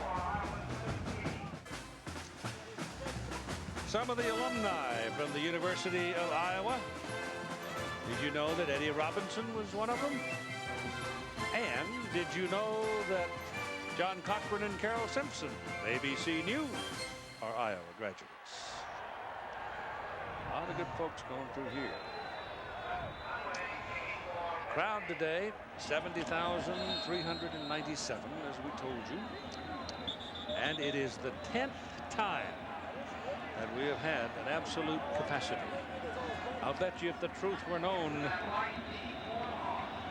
Some of the alumni from the University of Iowa. Did you know that Eddie Robinson was one of them? And did you know that John Cochran and Carol Simpson, ABC News, are Iowa graduates? A lot of good folks going through here. Crowd today, 70,397, as we told you. And it is the 10th time that we have had an absolute capacity. I'll bet you if the truth were known,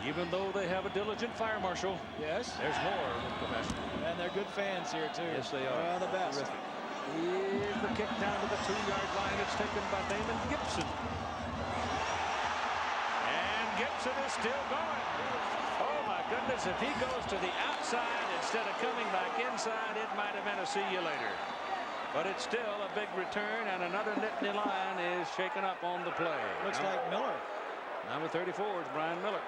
even though they have a diligent fire marshal, yes, there's more than capacity. And they're good fans here, too. Yes, they are. The best. Terrific. Here's the kick down to the 2-yard line. It's taken by Damon Gibson. And Gibson is still going. Oh, my goodness. If he goes to the outside instead of coming back inside, it might have been a see you later. But it's still a big return, and another Nittany Lion is shaken up on the play. Looks like Miller. Number 34 is Brian Miller.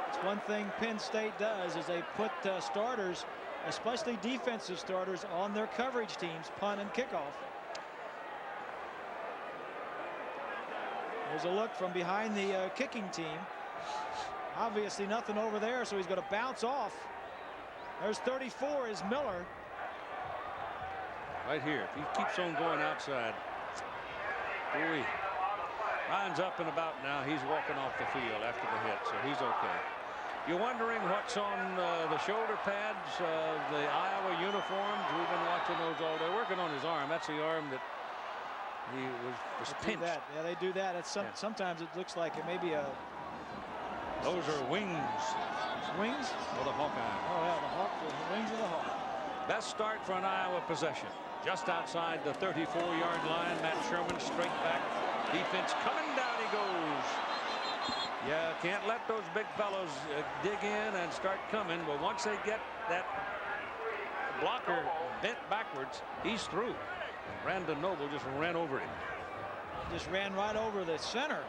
It's one thing Penn State does is they put starters, especially defensive starters, on their coverage teams, punt and kickoff. There's a look from behind the kicking team. Obviously nothing over there, so he's going to bounce off. There's 34 is Miller. Right here. If he keeps on going outside. Boy. Ryan's up and about now. He's walking off the field after the hit, so he's okay. You're wondering what's on the shoulder pads of the Iowa uniforms. We've been watching those all day. Working on his arm. That's the arm that he was pinched. Yeah, they do that. It's sometimes it looks like it may be a. Those are wings. Wings? For the Hawkeye. Oh yeah, the wings of the Hawk. Best start for an Iowa possession. Just outside the 34-yard line. Matt Sherman straight back. Defense coming down. He goes. Yeah, can't let those big fellows dig in and start coming. But once they get that blocker bent backwards, he's through. And Brandon Noble just ran over him. Just ran right over the center.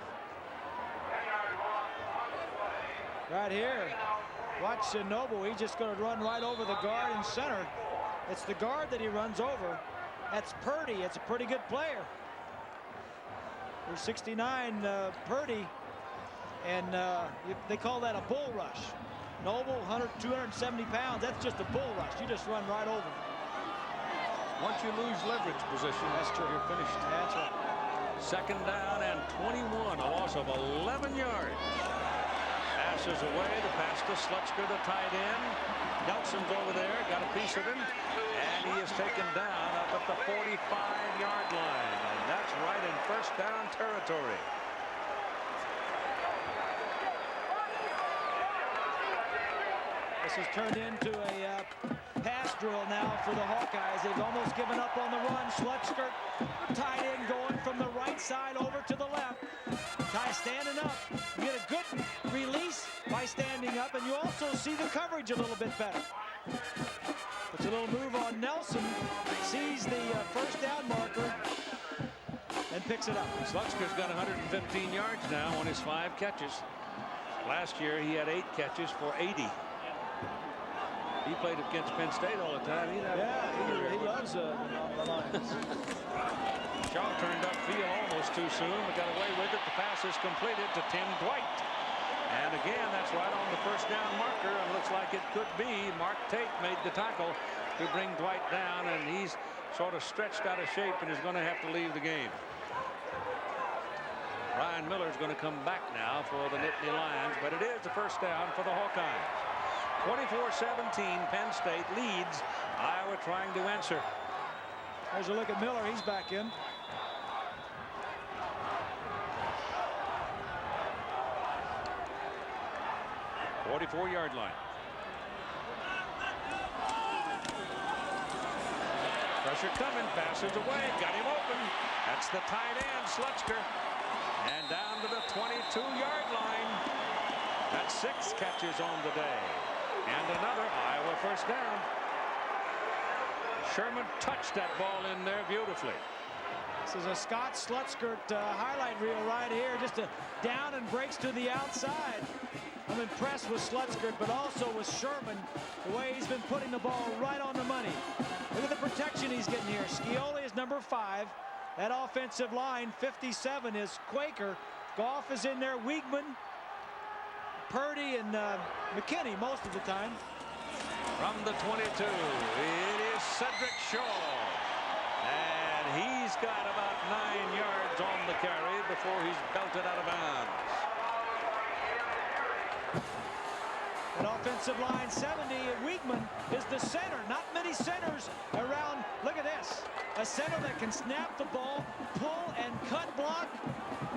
Right here. Watch Noble. He's just going to run right over the guard and center. It's the guard that he runs over. That's Purdy. It's a pretty good player. There's 69 Purdy. And they call that a bull rush. Noble, 270 pounds. That's just a bull rush. You just run right over. Once you lose leverage position, that's true. You're finished. That's right. Second down and 21. A loss of 11 yards. Passes away. The pass to Slutzker, the tight end. Nelson's over there. Got a piece of him. And he is taken down up at the 45-yard line. And that's right in first down territory. This has turned into a pass drill now for the Hawkeyes. They've almost given up on the run. Slutzker, tight end, going from the right side over to the left. Ty standing up. You get a good release by standing up, and you also see the coverage a little bit better. Puts a little move on Nelson, sees the first down marker, and picks it up. Slutzker's got 115 yards now on his 5 catches. Last year he had 8 catches for 80. He played against Penn State all the time. He loves the Lions. Shaw turned upfield almost too soon, but got away with it. The pass is completed to Tim Dwight. And again, that's right on the first down marker, and looks like it could be. Mark Tate made the tackle to bring Dwight down, and he's sort of stretched out of shape and is going to have to leave the game. Brian Miller's going to come back now for the Nittany Lions, but it is the first down for the Hawkeyes. 24-17, Penn State leads. Iowa trying to answer. There's a look at Miller. He's back in. Forty-four-yard line. Pressure coming. Passes away. Got him open. That's the tight end, Slutzker. And down to the 22-yard line. That's 6 catches on the day. And another Iowa first down. Sherman touched that ball in there beautifully. This is a Scott Slutzker highlight reel right here. Just a down and breaks to the outside. I'm impressed with Slutzker, but also with Sherman, the way he's been putting the ball right on the money. Look at the protection he's getting here. Scioli is number 5. That offensive line, 57, is Quaker. Goff is in there. Wiegman. Purdy and McKinney most of the time. From the 22, it is Sedrick Shaw. And he's got about 9 yards on the carry before he's belted out of bounds. An offensive line 70. Weigman is the center. Not many centers around. Look at this. A center that can snap the ball, pull and cut block.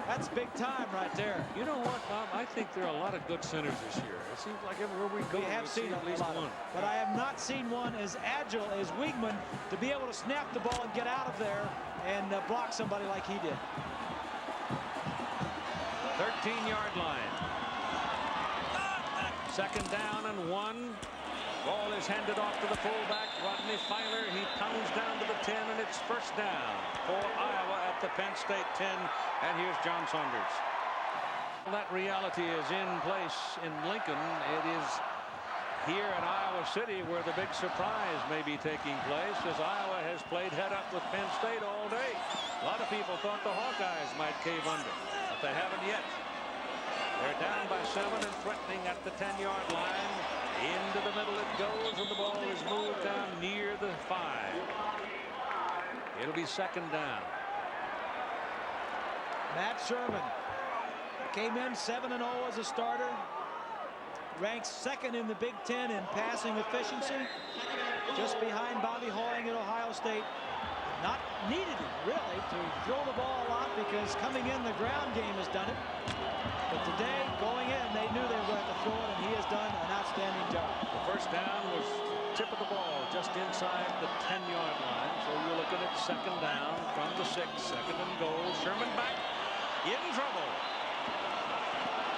That's big time right there. You know what, Bob? I think there are a lot of good centers this year. It seems like everywhere we go, We have seen at least one. But I have not seen one as agile as Weigman to be able to snap the ball and get out of there and block somebody like he did. 13-yard line. Second down and 1. Ball is handed off to the fullback, Rodney Filer. He pounds down to the 10, and it's first down for Iowa at the Penn State 10. And here's John Saunders. That reality is in place in Lincoln. It is here in Iowa City where the big surprise may be taking place, as Iowa has played head up with Penn State all day. A lot of people thought the Hawkeyes might cave under, but they haven't yet. They're down by 7 and threatening at the 10-yard line. Into the middle it goes, and the ball is moved down near the 5. It'll be second down. Matt Sherman came in 7-0 as a starter. Ranks second in the Big Ten in passing efficiency, just behind Bobby Hawkeyes at Ohio State. Not needed really to throw the ball a lot, because coming in the ground game has done it. But today, going in, they knew they were going to have to throw it, and he has done an outstanding job. The first down was tip of the ball just inside the 10-yard line. So you're looking at second down from the 6, second and goal. Sherman back in trouble.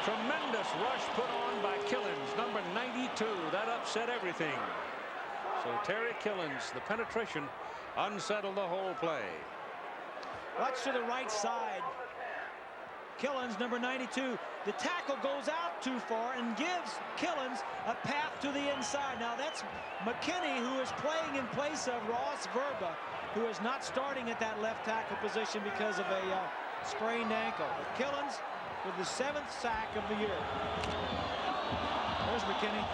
Tremendous rush put on by Killins, number 92. That upset everything. So Terry Killins, the penetration, unsettled the whole play. Watch to the right side. Killins, number 92. The tackle goes out too far and gives Killins a path to the inside. Now that's McKinney, who is playing in place of Ross Verba, who is not starting at that left tackle position because of a sprained ankle. But Killins with the 7th sack of the year. There's McKinney.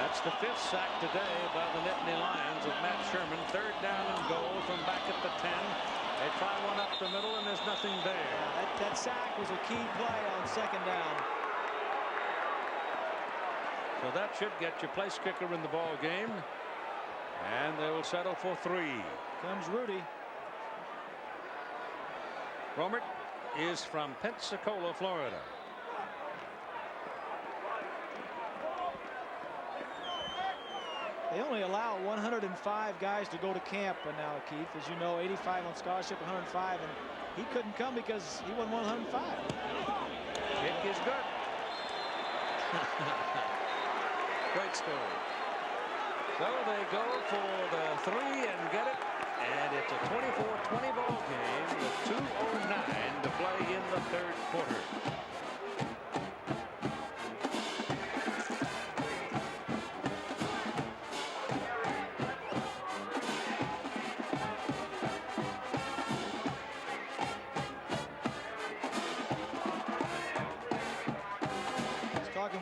That's the 5th sack today by the Nittany Lions of Matt Sherman. Third down and goal from back at the 10. They try one up the middle, and there's nothing there. That sack was a key play on second down. So that should get your place kicker in the ball game. And they will settle for 3. Comes Rudy. Romert is from Pensacola, Florida. They only allow 105 guys to go to camp now, Keith. As you know, 85 on scholarship, 105, and he couldn't come because he wasn't 105. Kick is good. Great story. So they go for the 3 and get it, and it's a 24-20 ball game with 2:09 to play in the 3rd quarter.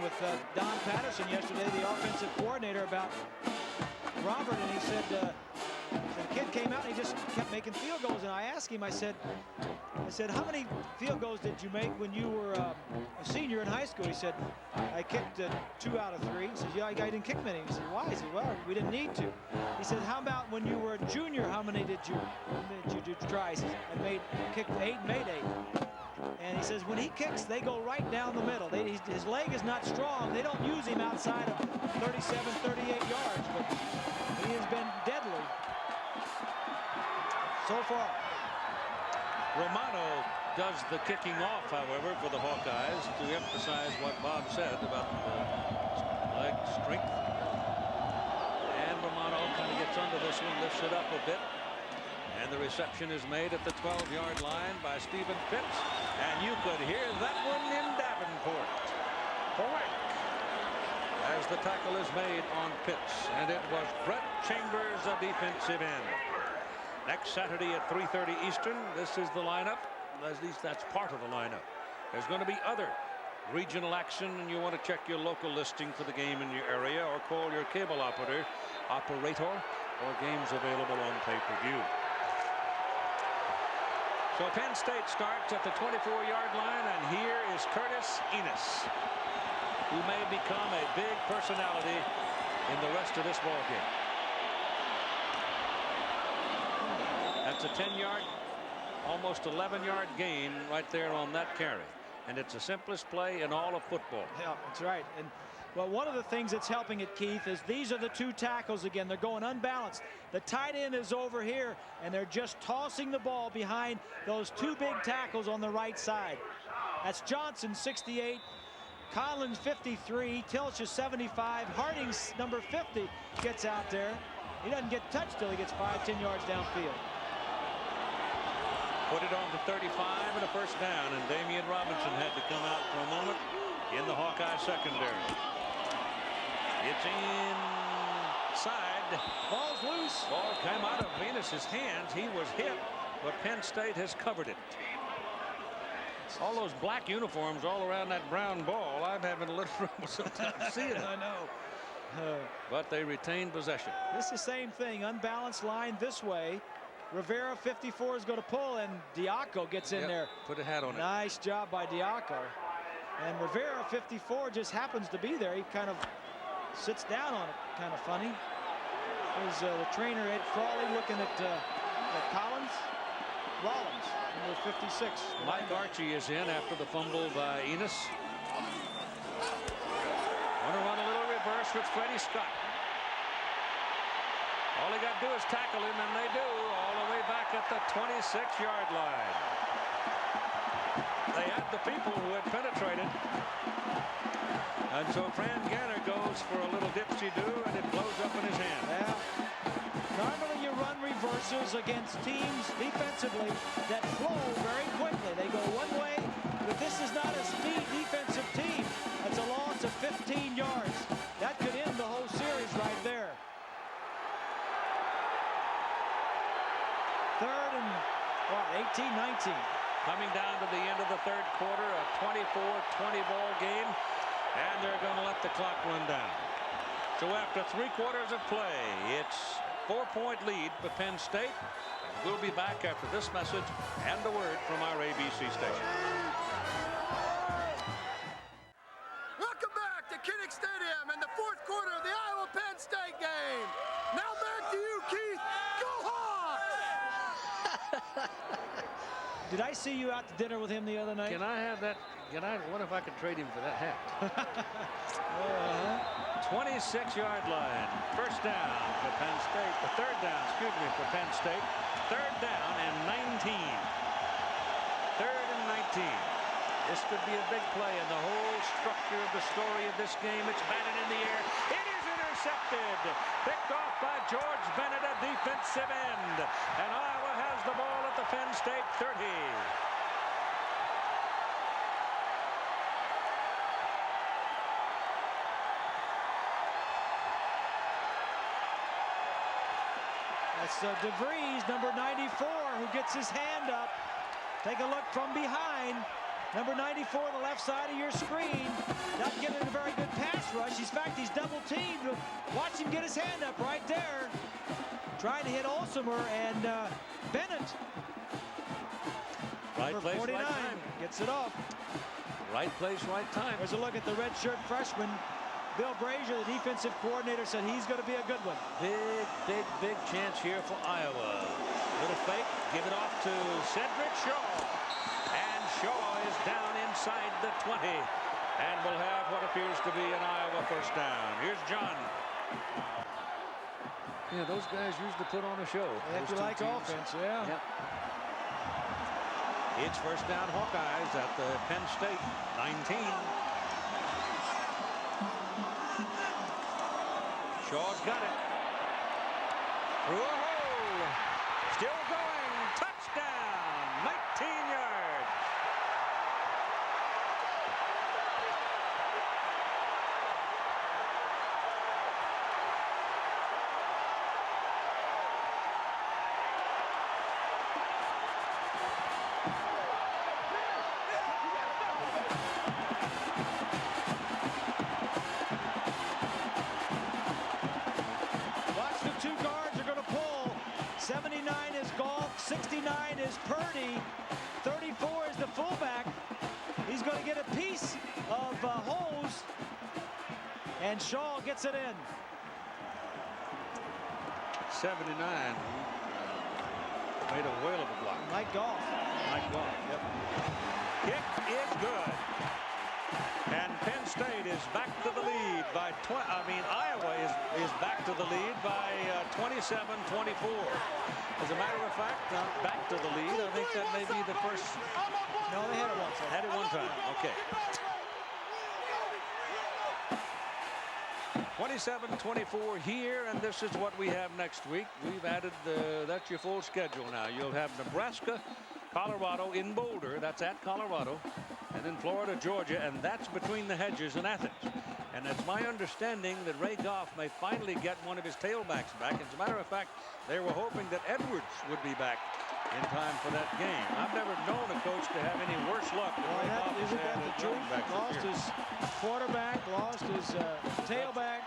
With Don Patterson yesterday, the offensive coordinator, about Robert, and he said the kid came out and he just kept making field goals. And I asked him, I said, how many field goals did you make when you were a senior in high school? He said, I kicked 2 out of 3. He said, yeah, I didn't kick many. He said, why? He said, well, we didn't need to. He said, how about when you were a junior, how many did you try? He says, I kicked 8 and made 8. And he says when he kicks, they go right down the middle. His leg is not strong. They don't use him outside of 37, 38 yards, but he has been deadly so far. Romano does the kicking off, however, for the Hawkeyes, to emphasize what Bob said about the leg strength. And Romano kind of gets under this one, lifts it up a bit. And the reception is made at the 12-yard line by Stephen Pitts. And you could hear that one in Davenport. Whack! As the tackle is made on Pitts. And it was Brett Chambers, a defensive end. Next Saturday at 3:30 Eastern, this is the lineup. At least that's part of the lineup. There's going to be other regional action and you want to check your local listing for the game in your area, or call your cable operator or games available on pay-per-view. So Penn State starts at the 24-yard line, and here is Curtis Enos, who may become a big personality in the rest of this ball game. That's a 10-yard, almost 11-yard gain right there on that carry. And it's the simplest play in all of football. Yeah, that's right. And well, one of the things that's helping it, Keith, is these are the two tackles again. They're going unbalanced. The tight end is over here, and they're just tossing the ball behind those two big tackles on the right side. That's Johnson, 68. Collins, 53. Tilch is 75. Harding's number 50 gets out there. He doesn't get touched till he gets 5-10 yards downfield. Put it on to 35 and a first down, and Damien Robinson had to come out for a moment in the Hawkeye secondary. It's inside. Ball's loose. Ball came out of Venus's hands. He was hit, but Penn State has covered it. All those black uniforms all around that brown ball, I'm having a little trouble sometimes seeing it. I know. But they retain possession. This is the same thing. Unbalanced line this way. Rivera, 54, is going to pull, and Diaco gets in there. Put a hat on it. Nice job by Diaco. And Rivera, 54, just happens to be there. He kind of sits down on it. Kind of funny. There's the trainer, Ed Crawley, looking at Collins. Rollins, number 56. Mike Archie is in after the fumble by Enos. Want to run a little reverse with Freddie Scott. All they got to do is tackle him, and they do, all the way back at the 26-yard line. They had the people who had penetrated. And so Fran Ganner goes for a little dipsy-do, and it blows up in his hand. Yeah. Normally you run reversals against teams defensively that flow very quickly. They go one way, but this is not a speed defensive team. That's a loss of 15 yards. That could end the whole series right there. Third and, what, 18-19. Coming down to the end of the third quarter, a 24-20 ball game, and they're going to let the clock run down. So after 3 quarters of play, it's 4-point lead for Penn State. We'll be back after this message and a word from our ABC station. Welcome back to Kinnick Stadium and the 4th quarter of the Iowa-Penn State game. Now back to you, Keith. Go Hawks! Did I see you out to dinner with him the other night? Can I have that? What if I could trade him for that hat? 26-yard line. First down for Penn State. The third down, excuse me, for Penn State. Third down and 19. Third and 19. This could be a big play in the whole structure of the story of this game. It's batted in the air. It is intercepted. Picked off by George Bennett, a defensive end. And Iowa has the ball at the Penn State 30. That's DeVries, number 94, who gets his hand up. Take a look from behind. Number 94, the left side of your screen. Not getting a very good pass rush. In fact, he's double teamed. Watch him get his hand up right there. Trying to hit Olsemer and Bennett. Right number place, 49 right time. Gets it off. Right place, right time. There's a look at the redshirt freshman. Bill Brazier, the defensive coordinator, said he's going to be a good one. Big chance here for Iowa. Little fake, give it off to Sedrick Shaw. And Shaw is down inside the 20. And will have what appears to be an Iowa first down. Here's John. Yeah, those guys usually put on a show. If you like offense, yeah. Yep. It's first down Hawkeyes at the Penn State 19. Shaw's got it. Through a hole. Still going. Touchdown. 19 yards. 79 is Golf, 69 is Purdy, 34 is the fullback. He's going to get a piece of Hose, and Shaw gets it in. 79 made a whale of a block. Mike Golf. Mike Golf, yep. Kick is good. And Penn State is back to the lead by Iowa is back to the lead by 27-24. As a matter of fact, back to the lead. I think that may be the first. No, they had it once. Had it one time. Okay. 27-24 here, and this is what we have next week. We've added that's your full schedule now. You'll have Nebraska, Colorado in Boulder. That's at Colorado. And then Florida, Georgia, and that's between the hedges in Athens. And it's my understanding that Ray Goff may finally get one of his tailbacks back. As a matter of fact, they were hoping that Edwards would be back in time for that game. I've never known a coach to have any worse luck than Ray Goff has had at running back this lost year. his quarterback, lost his tailback.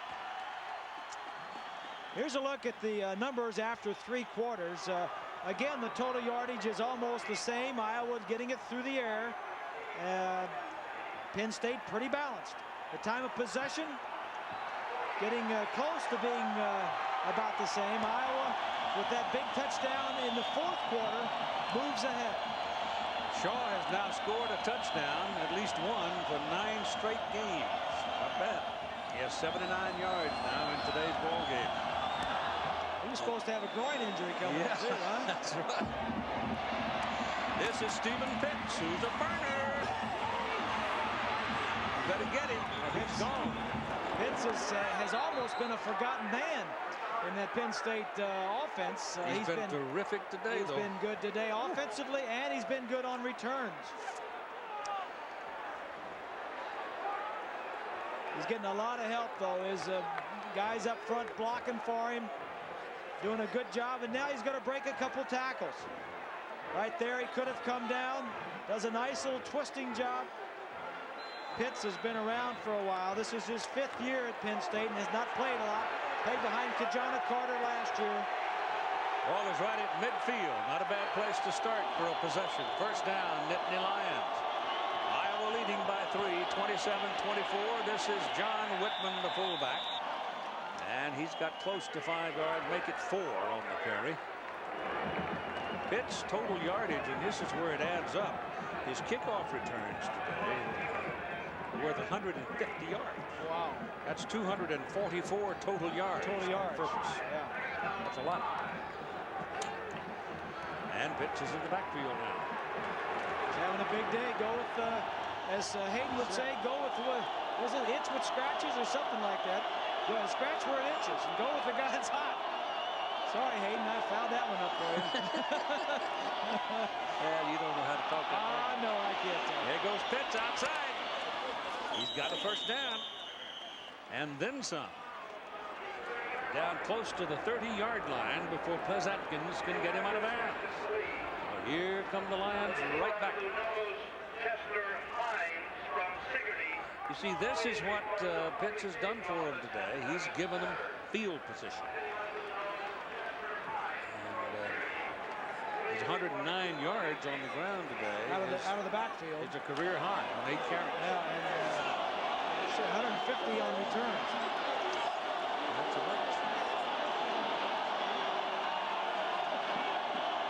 Here's a look at the numbers after 3 quarters. Again, the total yardage is almost the same. Iowa getting it through the air. Penn State pretty balanced. The time of possession getting close to being about the same. Iowa, with that big touchdown in the 4th quarter, moves ahead. Shaw has now scored a touchdown, at least one, for 9 straight games. Not bad. He has 79 yards now in today's ball game. He was supposed to have a groin injury coming up too, huh? That's right. This is Stephen Pitts, who's a burner. You better get him. He's gone. Pitts has almost been a forgotten man in that Penn State offense. He's been terrific today, He's been good today offensively, and he's been good on returns. He's getting a lot of help, though. His guys up front blocking for him, doing a good job, and now he's going to break a couple tackles. Right there, he could have come down. Does a nice little twisting job. Pitts has been around for a while. This is his 5th year at Penn State and has not played a lot. Played behind Kajana Carter last year. Ball is right at midfield. Not a bad place to start for a possession. First down, Nittany Lions. Iowa leading by 3, 27-24. This is John Whitman, the fullback. And he's got close to 5 yards, make it 4 on the carry. Pitts' total yardage, and this is where it adds up. His kickoff returns today worth 150 yards. Wow. That's 244 total yards. Total yards. Purpose. Yeah. That's a lot. And Pitts is in the backfield now. He's having a big day. Go with, as Hayden would say, go with, was it itch with scratches or something like that? Yeah, scratch where it itches and go with the guy that's hot. Sorry, Hayden, I fouled that one up for you. Yeah, you don't know how to talk that way. No, I can't tell. There goes Pitts outside. He's got a first down. And then some. Down close to the 30-yard line before Pez Atkins can get him out of bounds. Well, here come the Lions right back. You see, this is what Pitts has done for him today. He's given him field position. And he's 109 yards on the ground today. Out of the backfield. It's a career high on 8 carries. Yeah, and 150 on returns. That's a bunch.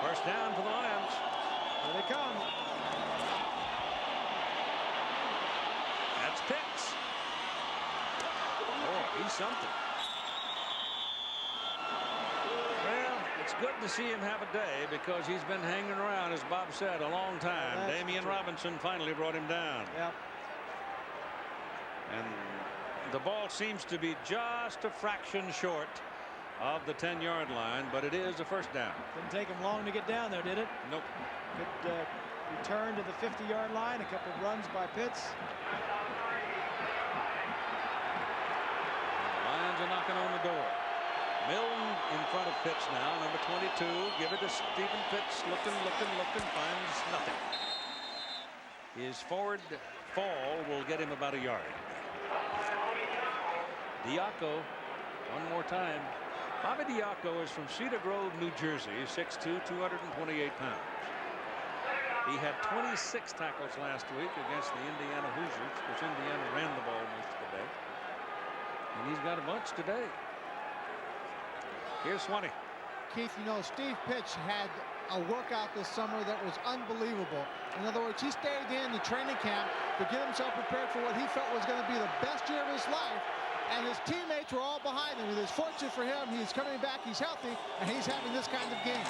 First down for the Lions. Here they come. That's Pitts. Oh, he's something. Well, it's good to see him have a day because he's been hanging around, as Bob said, a long time. That's Damien true. Robinson finally brought him down. Yep. And the ball seems to be just a fraction short of the 10-yard line, but it is a first down. Didn't take him long to get down there, did it? Nope. Good return to the 50-yard line. A couple of runs by Pitts. The Lions are knocking on the door. Milne in front of Pitts now, number 22. Give it to Stephen Pitts. Looking, finds nothing. His forward fall will get him about a yard. Diaco, one more time. Bobby Diaco is from Cedar Grove, New Jersey, 6'2", 228 pounds. He had 26 tackles last week against the Indiana Hoosiers, because Indiana ran the ball most of the day. And he's got a bunch today. Here's Swanee. Keith, you know, Steve Pitch had a workout this summer that was unbelievable. In other words, he stayed in the training camp to get himself prepared for what he felt was going to be the best year of his life. And his teammates were all behind him. It is fortunate for him. He's coming back. He's healthy, and he's having this kind of game.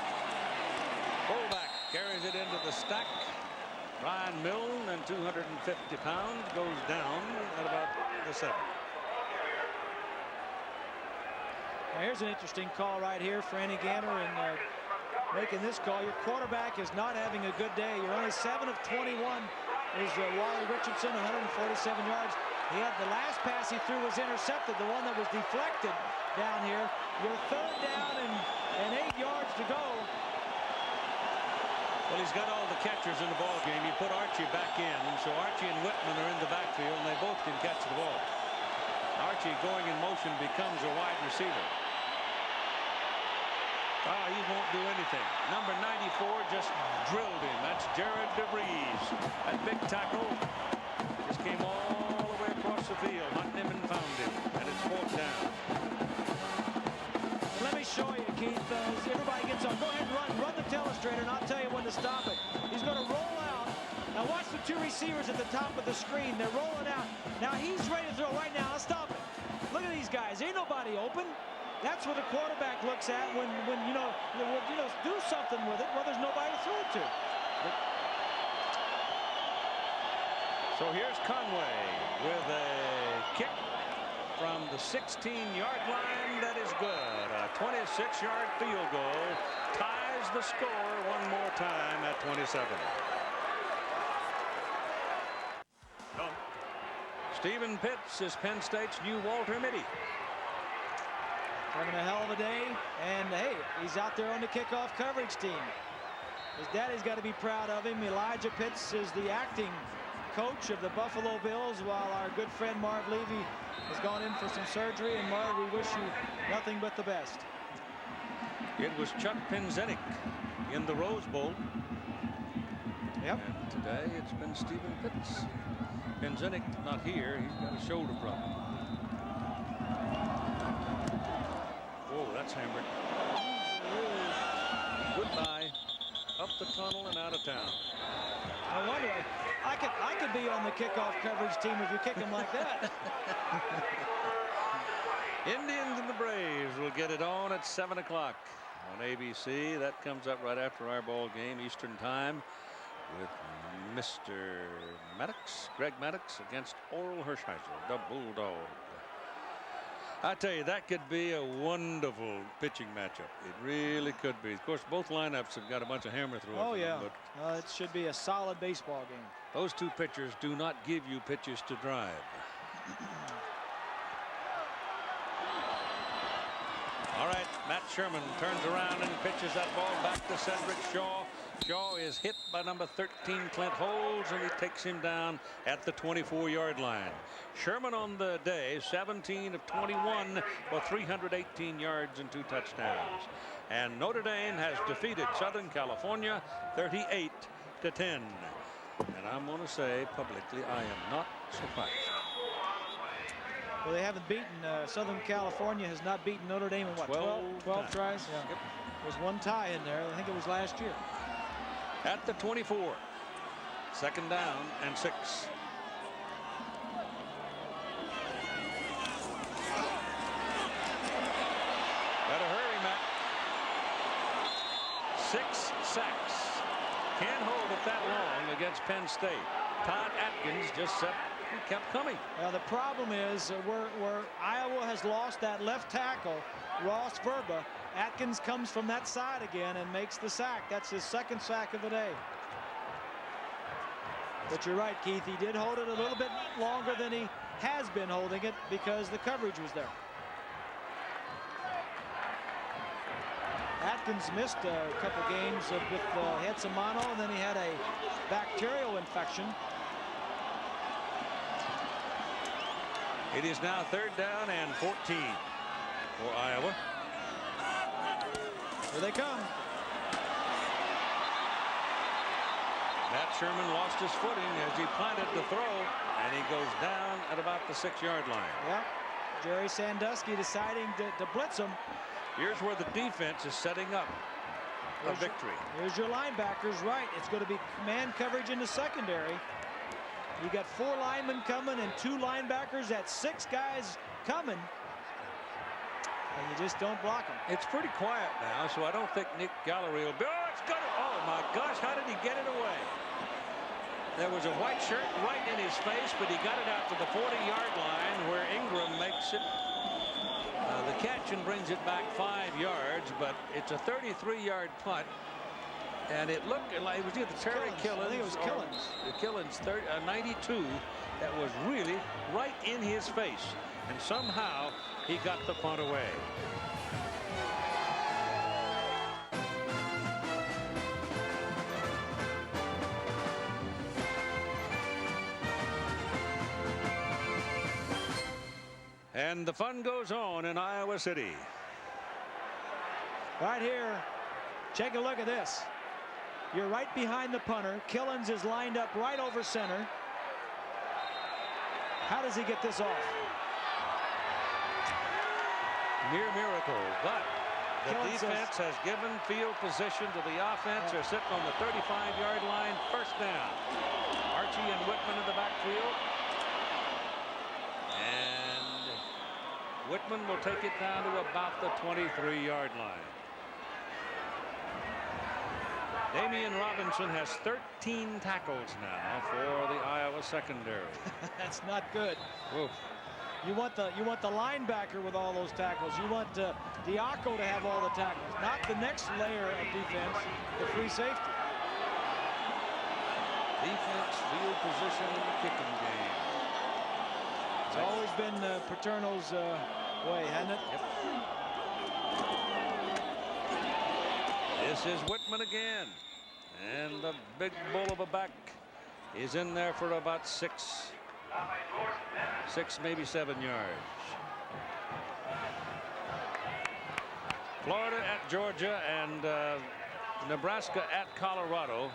Fullback carries it into the stack. Ryan Milne, and 250 pounds, goes down at about the 7. Now here's an interesting call right here for Andy Ganner, and making this call. Your quarterback is not having a good day. You're only 7 of 21. Is Wally Richardson, 147 yards. He had the last pass he threw was intercepted, the one that was deflected down here. Your 3rd down and 8 yards to go. Well, he's got all the catchers in the ball game. You put Archie back in, so Archie and Whitman are in the backfield, and they both can catch the ball. Archie going in motion becomes a wide receiver. He won't do anything. Number 94 just drilled him. That's Jared DeVries. That big tackle just came all the way across the field, hunting him and found him, and it's 4th down. Let me show you, Keith. As everybody gets on, go ahead and run the telestrator, and I'll tell you when to stop it. He's going to roll out. Now watch the 2 receivers at the top of the screen. They're rolling out. Now he's ready to throw right now. I'll stop it. Look at these guys. Ain't nobody open. That's what the quarterback looks at when do something with it. Well, there's nobody to throw it to. So here's Conway with a kick from the 16-yard line. That is good. A 26-yard field goal ties the score one more time at 27. Stephen Pitts is Penn State's new Walter Mitty. Having a hell of a day, and hey, he's out there on the kickoff coverage team. His daddy's got to be proud of him. Elijah Pitts is the acting coach of the Buffalo Bills, while our good friend Marv Levy has gone in for some surgery. And Marv, we wish you nothing but the best. It was Chuck Penzinik in the Rose Bowl. Yep. And today it's been Stephen Pitts. Penzinik not here. He's got a shoulder problem. Oh, that's hammered. Goodbye. Up the tunnel and out of town. I wonder, I could be on the kickoff coverage team if you kick him like that. Indians and the Braves will get it on at 7 o'clock on ABC. That comes up right after our ball game, Eastern Time, with Mr. Maddox, Greg Maddox, against Oral Hershiser, the Bulldog. I tell you, that could be a wonderful pitching matchup. It really could be. Of course, both lineups have got a bunch of hammer throws. Oh, yeah. But it should be a solid baseball game. those 2 pitchers do not give you pitches to drive. All right, Matt Sherman turns around and pitches that ball back to Sedrick Shaw. Shaw is hit by number 13, Clint Holmes, and he takes him down at the 24-yard line. Sherman on the day, 17 of 21 for 318 yards and 2 touchdowns. And Notre Dame has defeated Southern California 38-10. And I'm going to say publicly, I am not surprised. Well, they haven't beaten Southern California has not beaten Notre Dame in what, 12 tries? Yeah. Yep. There's one tie in there. I think it was last year. At the 24, 2nd down and 6. Better hurry, Matt. 6 sacks. Can't hold it that long against Penn State. Todd Atkins just said he kept coming. Now the problem is where Iowa has lost that left tackle, Ross Verba. Atkins comes from that side again and makes the sack. That's his 2nd sack of the day. But you're right, Keith. He did hold it a little bit longer than he has been holding it because the coverage was there. Atkins missed a couple games with he had some mono, and then he had a bacterial infection. It is now 3rd down and 14 for Iowa. Here they come. Matt Sherman lost his footing as he planted the throw, and he goes down at about the 6-yard line. Yeah, Jerry Sandusky deciding to blitz him. Here's where the defense is setting up a victory. Here's your linebackers, right. It's going to be man coverage in the secondary. You got 4 linemen coming and 2 linebackers. That's 6 guys coming. And you just don't block them. It's pretty quiet now, so I don't think Nick Gallery will be. Oh, it's got it. Oh, my gosh, how did he get it away? There was a white shirt right in his face, but he got it out to the 40-yard line where Engram makes it. The catch and brings it back 5 yards, but it's a 33-yard punt. And it looked like it was either Terry Killens. I think it was Killens. Killens 92. That was really right in his face. And somehow he got the punt away. And the fun goes on in Iowa City. Right here, take a look at this. You're right behind the punter. Killens is lined up right over center. How does he get this off? Near miracle, but the defense has given field position to the offense. They're sitting on the 35-yard line. First down. Archie and Whitman in the backfield. And Whitman will take it down to about the 23-yard line. Damien Robinson has 13 tackles now for the Iowa secondary. That's not good. Oof. You want the linebacker with all those tackles. You want Diaco to have all the tackles, not the next layer of defense, the free safety. Defense, field position, in the kicking game. It's always been Paterno's way, hasn't it? Yep. This is Whitman again, and the big bull of a back is in there for about 6, maybe 7 yards. Florida at Georgia and Nebraska at Colorado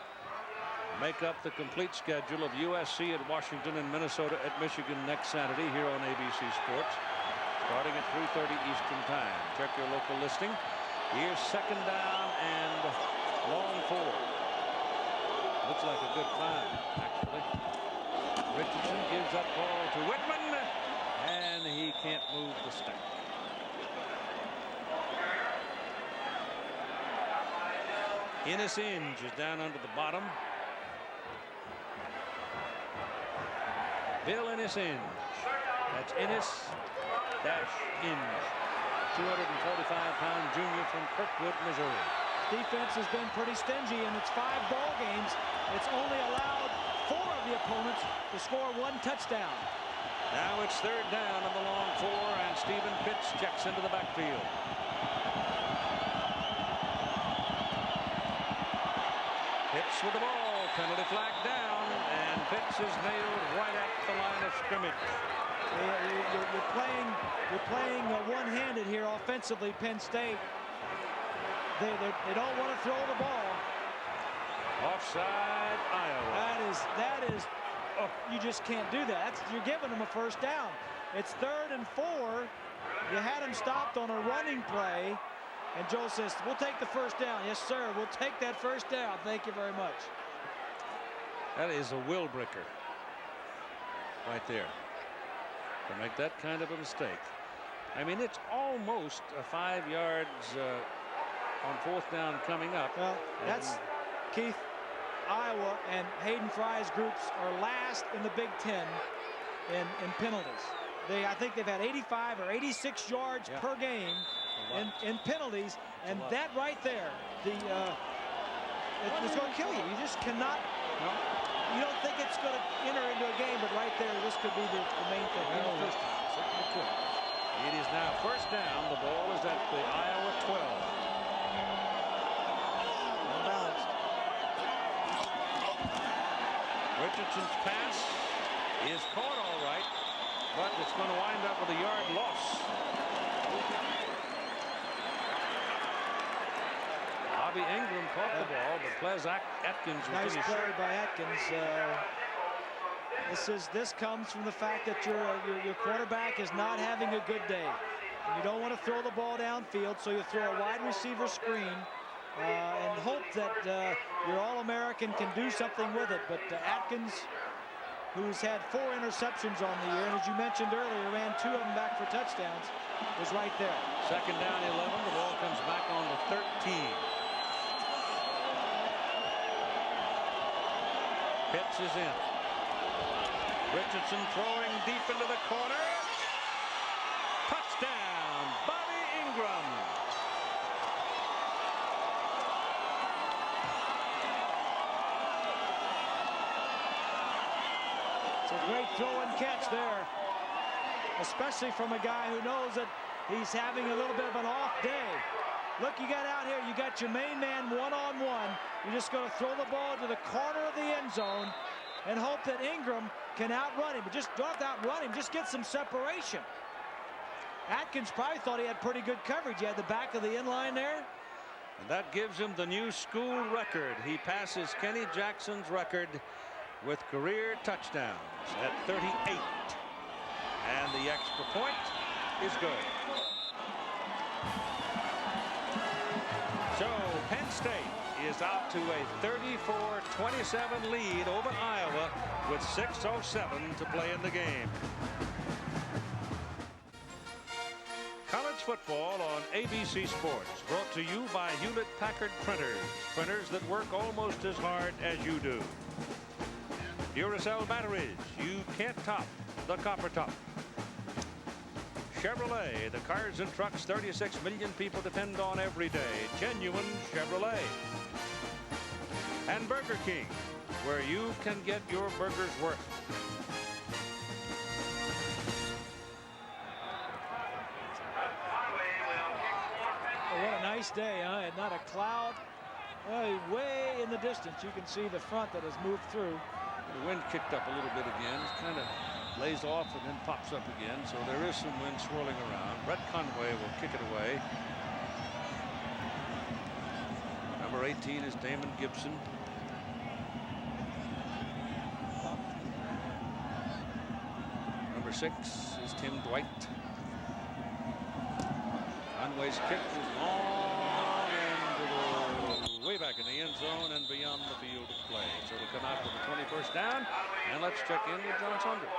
make up the complete schedule of USC at Washington and Minnesota at Michigan next Saturday here on ABC Sports, starting at 3:30 Eastern Time. Check your local listing. Here's second down and long 4. Looks like a good find, actually. Richardson gives that ball to Whitman, and he can't move the stick. Innes Inge is down under the bottom. Bill Innes Inge. That's Innes-Inge. 245-pound junior from Kirkwood, Missouri. Defense has been pretty stingy in its 5 ball games. It's only allowed 4 of the opponents to score 1 touchdown. Now it's third down on the long 4, and Stephen Pitts checks into the backfield. Pitts with the ball, penalty flag down, and Pitts is nailed right at the line of scrimmage. You're playing one-handed here offensively. Penn State. They don't want to throw the ball. Offside, Iowa. That is. Oh, you just can't do that. You're giving them a first down. It's 3rd and 4. You had them stopped on a running play, and Joe says, "We'll take the first down." Yes, sir. We'll take that first down. Thank you very much. That is a will breaker right there. To make that kind of a mistake. I mean, it's almost 5 yards on 4th down coming up. Well, that's Keith. Iowa and Hayden Fry's groups are last in the Big Ten in penalties. I think they've had 85 or 86 yards per game in penalties, and that right there, it's going to kill you. You just cannot. You don't think it's going to enter into a game, but right there, this could be the main thing. It is now first down. The ball is at the Iowa 12. Unbalanced. Richardson's pass is caught all right, but it's going to wind up with a yard loss. Bobby Engram caught the ball, but Ples Atkins was Nice play by Atkins. This comes from the fact that your quarterback is not having a good day. And you don't want to throw the ball downfield, so you throw a wide receiver screen and hope that your All-American can do something with it. But Atkins, who's had 4 interceptions on the year, and as you mentioned earlier, ran 2 of them back for touchdowns, was right there. Second down, 11. The ball comes back on the 13. Pitts is in. Richardson throwing deep into the corner. Touchdown, Bobby Engram. It's a great throw and catch there, especially from a guy who knows that he's having a little bit of an off day. Look, you got out here, you got your main man one-on-one. You're just going to throw the ball to the corner of the end zone and hope that Engram can outrun him. But just don't outrun him, just get some separation. Atkins probably thought he had pretty good coverage. He had the back of the end line there. And that gives him the new school record. He passes Kenny Jackson's record with career touchdowns at 38. And the extra point is good. So Penn State is out to a 34-27 lead over Iowa with 6:07 to play in the game. College football on ABC Sports, brought to you by Hewlett-Packard printers. Printers that work almost as hard as you do. Duracell batteries, you can't top the copper top. Chevrolet, the cars and trucks 36 million people depend on every day. Genuine Chevrolet. And Burger King, where you can get your burger's worth. Oh, what a nice day, huh? And not a cloud. Way in the distance, you can see the front that has moved through. The wind kicked up a little bit again. It's kind of lays off and then pops up again, so there is some wind swirling around. Brett Conway will kick it away. Number 18 is Damon Gibson. Number 6 is Tim Dwight. Conway's kick is long and way back in the end zone and beyond the field of play. So to come out with the 21st down, and let's check in with John Saunders.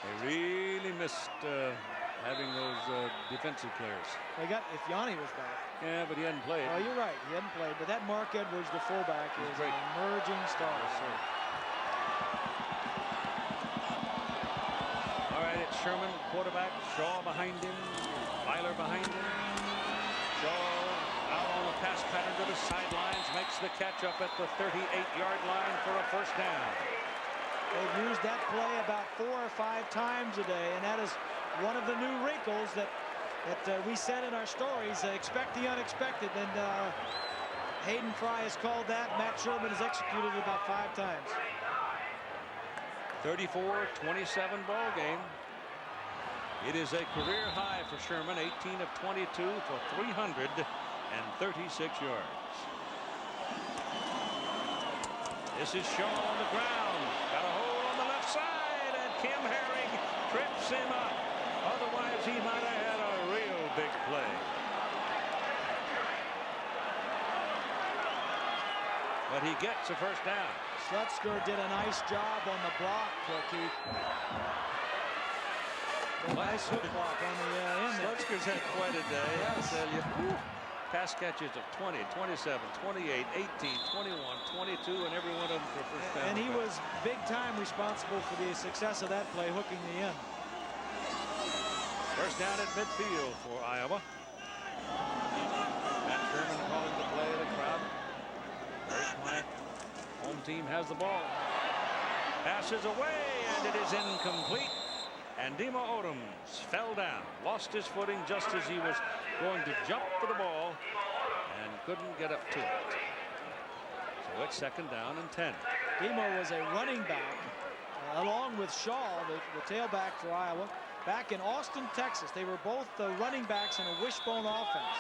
They really missed having those defensive players. They got, if Yanni was back. Yeah, but he hadn't played. Oh, you're right. He hadn't played. But that Mark Edwards, the fullback, is great. An emerging star. Yes, sir. All right, it's Sherman, quarterback. Shaw behind him. Byler behind him. Shaw out on a pass pattern to the sidelines. Makes the catch up at the 38-yard line for a first down. They've used that play about 4 or 5 times a day, and that is one of the new wrinkles that we said in our stories. Expect the unexpected, and Hayden Fry has called that. Matt Sherman has executed it about 5 times. 34-27 ball game. It is a career high for Sherman, 18 of 22 for 336 yards. This is Shaw on the ground. Got a hole on the left side, and Kim Herring trips him up. Otherwise, he might have had a real big play. But he gets a first down. Slutzker did a nice job on the block, Keith. Nice hook block on the end. Slutzker's had quite a day, I tell you. Whew. Pass catches of 20, 27, 28, 18, 21, 22, and every one of them for a first down. And he was big time responsible for the success of that play, hooking the end. First down at midfield for Iowa. Matt Sherman calling the play. The crowd very quiet. Home team has the ball. Passes away, and it is incomplete. And Dima Odoms fell down, lost his footing just as he was going to jump for the ball and couldn't get up to it. So it's second down and 10. Dima was a running back along with Shaw, the tailback for Iowa. back in Austin, Texas. They were both running backs in a wishbone offense.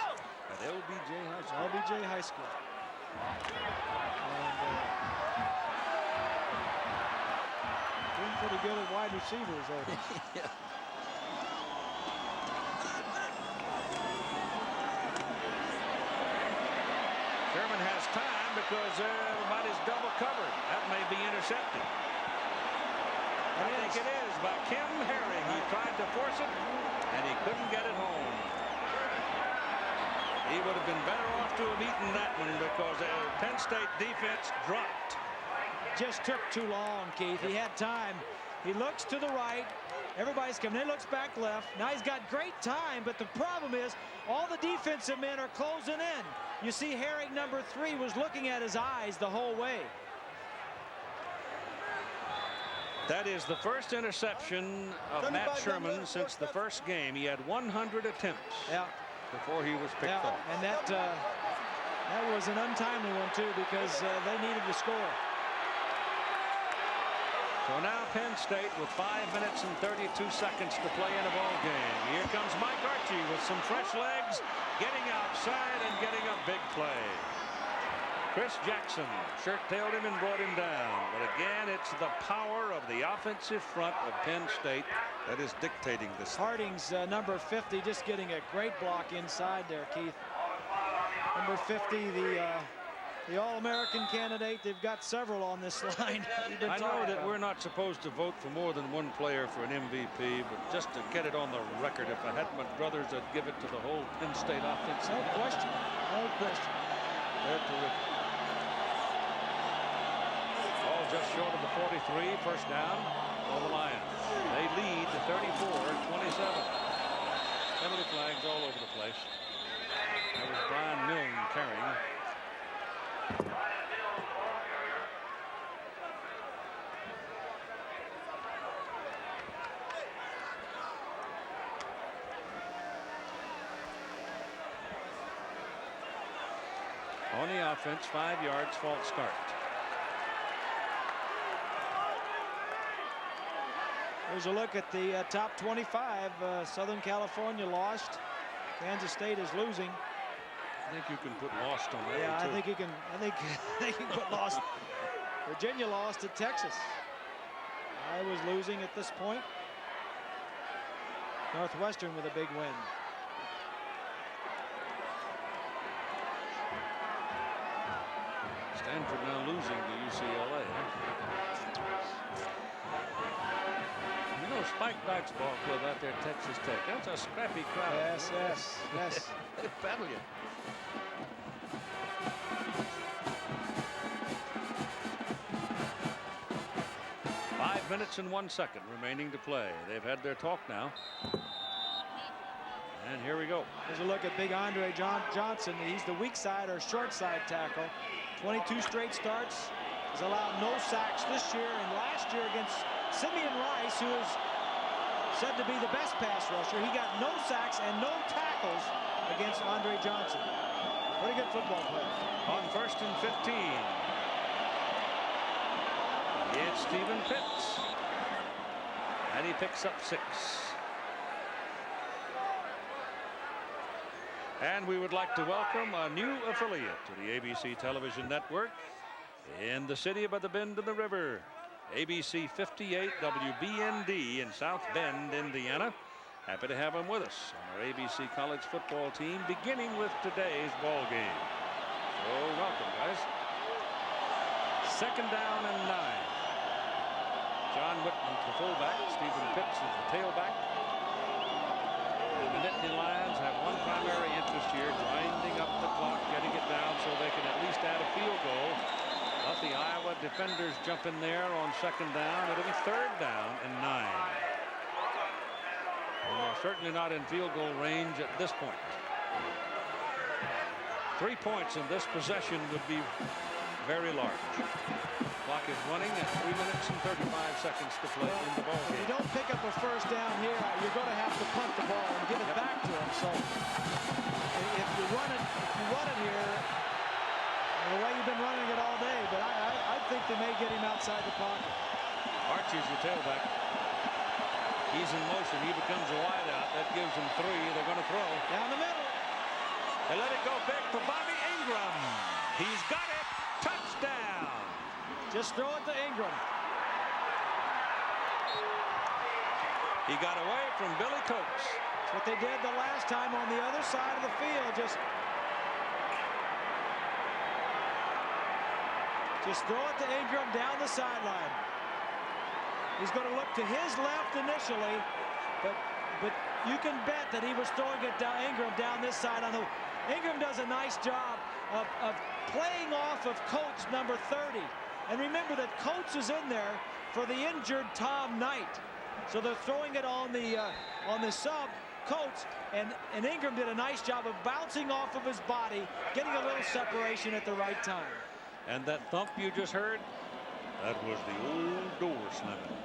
At LBJ High School. LBJ High School. And doing pretty good at wide receivers over. Yeah. Sherman has time because everybody's double covered. That may be intercepted. I think it is by Kim Herring. He tried to force it, and he couldn't get it home. He would have been better off to have eaten that one because the Penn State defense dropped. Just took too long, Keith. He had time. He looks to the right. Everybody's coming in, looks back left. Now he's got great time, but the problem is all the defensive men are closing in. You see Herring, number 3, was looking at his eyes the whole way. That is the first interception of Matt Sherman since the first game. He had 100 attempts before he was picked off. And that was an untimely one, too, because they needed to score. So now Penn State with 5 minutes and 32 seconds to play in a ball game. Here comes Mike Archie with some fresh legs, getting outside and getting a big play. Chris Jackson shirt-tailed him and brought him down. But again, it's the power of the offensive front of Penn State that is dictating this. Harding's number 50 just getting a great block inside there, Keith. Number 50, the All-American candidate. They've got several on this line. I know that we're not supposed to vote for more than one player for an MVP, but just to get it on the record, if I had my druthers, I'd give it to the whole Penn State offense. No question. No question. They're terrific. All just short of the 43, first down for the Lions. They lead 34-27. Penalty flags all over the place. That was Brian Milne carrying. On the offense, 5 yards, false start. Here's a look at the top 25. Southern California lost. Kansas State is losing. I think you can put lost on that. Yeah, one too. I think you can. I think they can put lost. Virginia lost at Texas. Iowa's losing at this point. Northwestern with a big win. Stanford now losing to UCLA. You know, Spike Dykes ball club out there, Texas Tech. That's a scrappy crowd. Yes, yes, yes. They battle you. Five minutes and 1 second remaining to play. They've had their talk now. And here we go. Here's a look at big Andre Johnson. He's the weak side or short side tackle. 22 straight starts. Has allowed no sacks this year and last year against Simeon Rice, who is said to be the best pass rusher. He got no sacks and no tackles against Andre Johnson. Pretty good football player. On 1st and 15. It's Stephen Pitts. And he picks up 6. And we would like to welcome a new affiliate to the ABC television network in the city by the Bend of the River. ABC 58 WBND in South Bend, Indiana. Happy to have them with us on our ABC college football team, beginning with today's ball game. So welcome, guys. 2nd down and 9. John Whitman's the fullback. Stephen Pitts is the tailback. And the Nittany Lions have one primary interest here, grinding up the clock, getting it down so they can at least add a field goal. But the Iowa defenders jump in there on 2nd down. It'll be 3rd down and 9. And they're certainly not in field goal range at this point. 3 points in this possession would be very large. Clock is running at 3 minutes and 35 seconds to play in the ball game. If you don't pick up a first down here, you're going to have to punt the ball and give it back to him. So if you run it here, the way you've been running it all day, but I think they may get him outside the pocket. Archie's your tailback. He's in motion. He becomes a wideout. That gives him 3. They're going to throw. Down the middle. They let it go big for Bobby Engram. He's got it. Touchdown. Just throw it to Engram. He got away from Billy Coates. That's what they did the last time on the other side of the field. Just throw it to Engram down the sideline. He's going to look to his left initially, but you can bet that he was throwing it down Engram down this side. Engram does a nice job of playing off of Coates number 30. And remember that Coates is in there for the injured Tom Knight. So they're throwing it on the sub Coates, and Engram did a nice job of bouncing off of his body, getting a little separation at the right time. And that thump you just heard, that was the old door slamming.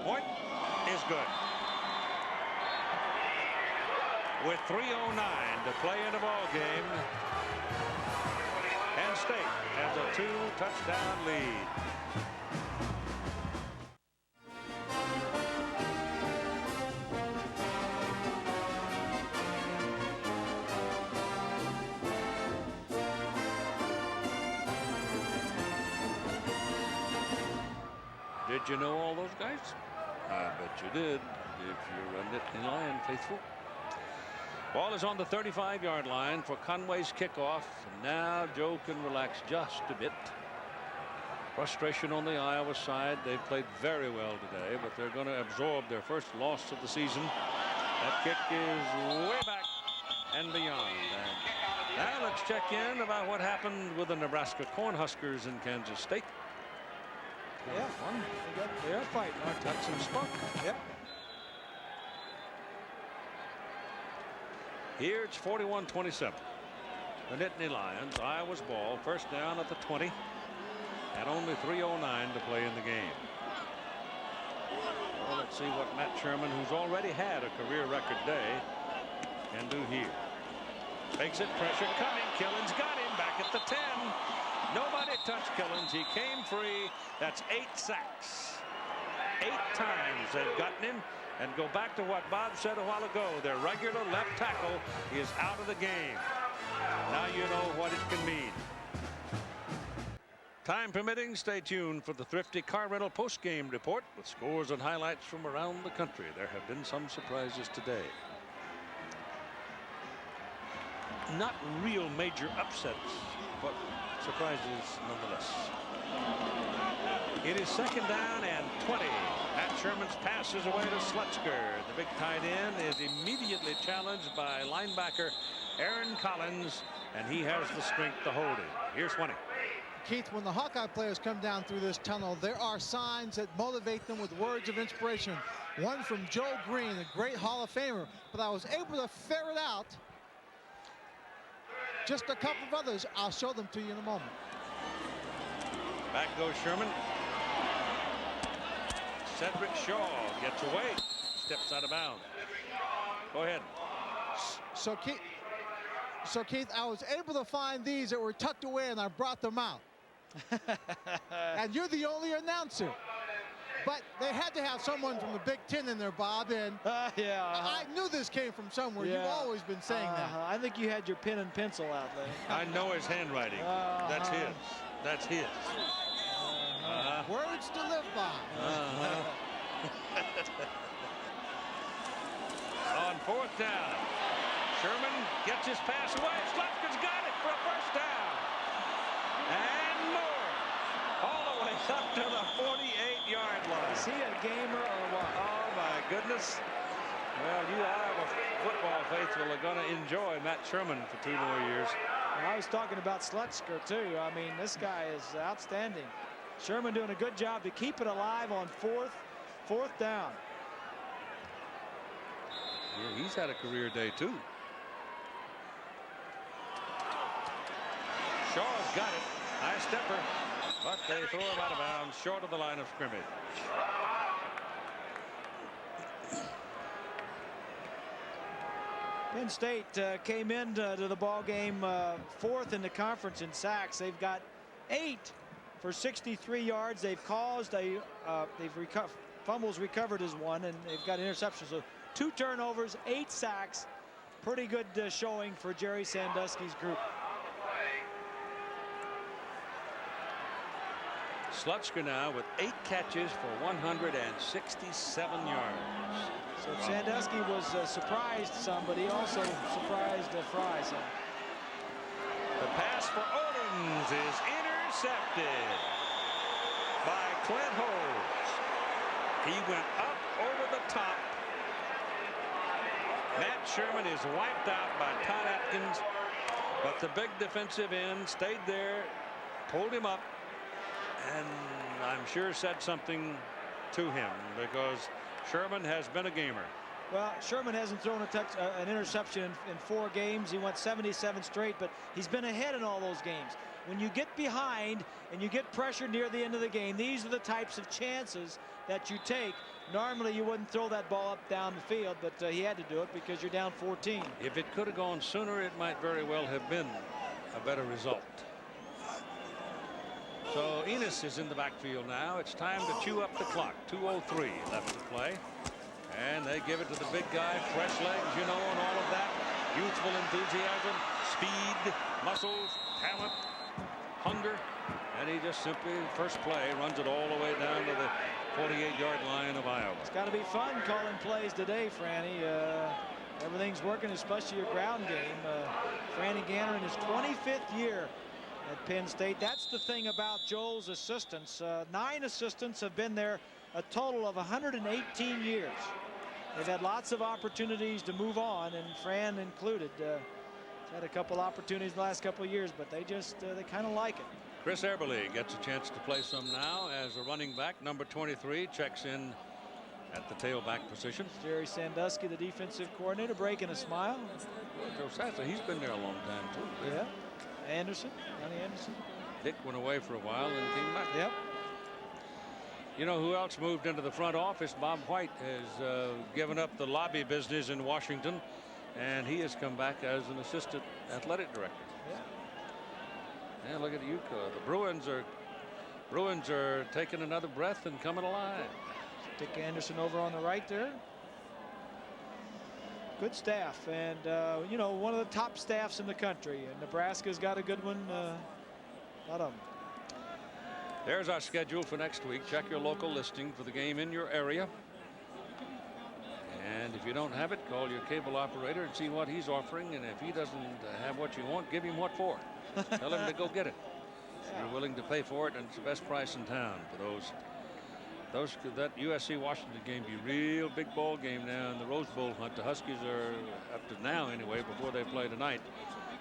Point is good. With 3:09 to play in the ball game, Penn State has a 2-touchdown lead. Did you know all those guys? I bet you did, if you're a Nittany Lion faithful. Ball is on the 35-yard line for Conway's kickoff. Now Joe can relax just a bit. Frustration on the Iowa side. They've played very well today, but they're going to absorb their first loss of the season. That kick is way back and beyond. And now let's check in about what happened with the Nebraska Cornhuskers in Kansas State. Yeah, fun. They're fighting. Got some spunk. Yep. Here it's 41-27. The Nittany Lions, Iowa's ball, first down at the 20, and only 3:09 to play in the game. Well, let's see what Matt Sherman, who's already had a career record day, can do here. Takes it, pressure coming. Killens got him back at the 10. Nobody touched Killens. He came free. That's 8 sacks. 8 times they've gotten him. And go back to what Bob said a while ago. Their regular left tackle is out of the game. Now you know what it can mean. Time permitting, stay tuned for the Thrifty Car Rental post-game report with scores and highlights from around the country. There have been some surprises today. Not real major upsets, but surprises nonetheless. It is second down and 20. Matt Sherman's pass is away to Slutzker. The big tight end is immediately challenged by linebacker Aaron Collins, and he has the strength to hold it. Here's 20. Keith, when the Hawkeye players come down through this tunnel, there are signs that motivate them with words of inspiration. One from Joe Green, a great Hall of Famer, but I was able to ferret out just a couple of others. I'll show them to you in a moment. Back goes Sherman. Sedrick Shaw gets away, steps out of bounds. Go ahead. So Keith, I was able to find these that were tucked away, and I brought them out. And you're the only announcer. But they had to have someone from the Big Ten in there, Bob, and yeah, I knew this came from somewhere. Yeah. You've always been saying that. I think you had your pen and pencil out there. I know his handwriting. That's his. That's his. Words to live by. On fourth down, Sherman gets his pass away. Slutzker's got it for a first down. And more. All the way up to the 48-yard line. Is he a gamer or what? Oh, my goodness. Well, you Iowa football faithful are going to enjoy Matt Sherman for 2 more years. And I was talking about Slutzker, too. I mean, this guy is outstanding. Sherman doing a good job to keep it alive on fourth down. Yeah, he's had a career day, too. Shaw's got it. High stepper. But they throw him out of bounds short of the line of scrimmage. Penn State came into the ball game 4th in the conference in sacks. They've got 8 for 63 yards. They've caused they've fumbles recovered is 1, and they've got interceptions. So 2 turnovers, 8 sacks. Pretty good showing for Jerry Sandusky's group. Slutzker now with 8 catches for 167 yards. So Sandusky was surprised some, but he also surprised Fry some. The pass for Owens is intercepted by Clint Holmes. He went up over the top. Matt Sherman is wiped out by Todd Atkins, but the big defensive end stayed there, pulled him up, and I'm sure said something to him, because Sherman has been a gamer. Well, Sherman hasn't thrown an interception in 4 games. He went 77 straight, but he's been ahead in all those games. When you get behind and you get pressure near the end of the game, these are the types of chances that you take. Normally you wouldn't throw that ball up down the field, but he had to do it because you're down 14. If it could have gone sooner, it might very well have been a better result. So Enos is in the backfield now. It's time to chew up the clock. 2:03 left to play. And they give it to the big guy. Fresh legs, you know, and all of that. Youthful enthusiasm, speed, muscles, talent, hunger. And he just simply, first play, runs it all the way down to the 48-yard line of Iowa. It's got to be fun calling plays today, Franny. Everything's working, especially your ground game. Franny Ganner in his 25th year at Penn State. That's the thing about Joel's assistants. 9 assistants have been there a total of 118 years. They've had lots of opportunities to move on, and Fran included. Had a couple opportunities the last couple of years, but they just they kind of like it. Chris Eberle gets a chance to play some now as a running back. Number 23 checks in at the tailback position. Jerry Sandusky, the defensive coordinator, breaking a smile. Joe Sassa, he's been there a long time too. Yeah. Anderson, Johnny Anderson. Dick went away for a while and came back. Yep. You know who else moved into the front office? Bob White has given up the lobby business in Washington, and he has come back as an assistant athletic director. Yeah. Yeah, look at UCO. The Bruins are taking another breath and coming alive. Dick Anderson over on the right there. Good staff, and you know, one of the top staffs in the country. And Nebraska's got a good one. A lot of them. There's our schedule for next week. Check your local listing for the game in your area. And if you don't have it, call your cable operator and see what he's offering. And if he doesn't have what you want, give him what for. Tell him to go get it. You're willing to pay for it, and it's the best price in town for that USC Washington game. Be real big ball game now in the Rose Bowl hunt. The Huskies are, up to now anyway, before they play tonight,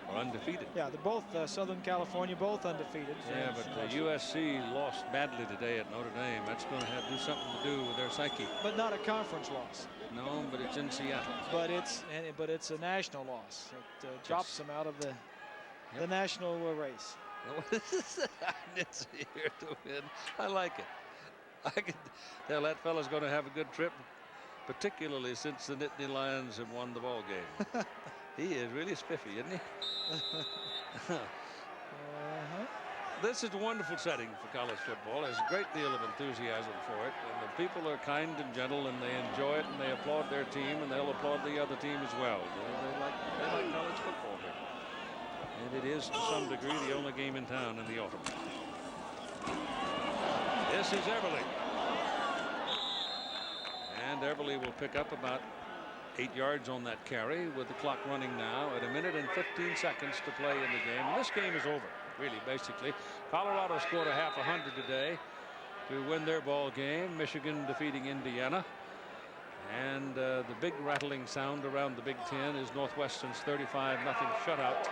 are undefeated. Yeah, they're both Southern California, both undefeated. Yeah, but USC lost badly today at Notre Dame. That's going to do something to do with their psyche. But not a conference loss. No, but it's in Seattle. But it's a national loss. It drops them out of the national race. It's here to win. I like it. I can tell that fella's going to have a good trip, particularly since the Nittany Lions have won the ball game. He is really spiffy, isn't he? This is a wonderful setting for college football. There's a great deal of enthusiasm for it, and the people are kind and gentle, and they enjoy it, and they applaud their team, and they'll applaud the other team as well. They like college football here. And it is, to some degree, the only game in town in the autumn. This is Eberle. And Eberle will pick up about 8 yards on that carry, with the clock running now at 1 minute and 15 seconds to play in the game. And this game is over, really, basically. Colorado scored a half 100 today to win their ball game. Michigan defeating Indiana. And the big rattling sound around the Big Ten is Northwestern's 35-0 shutout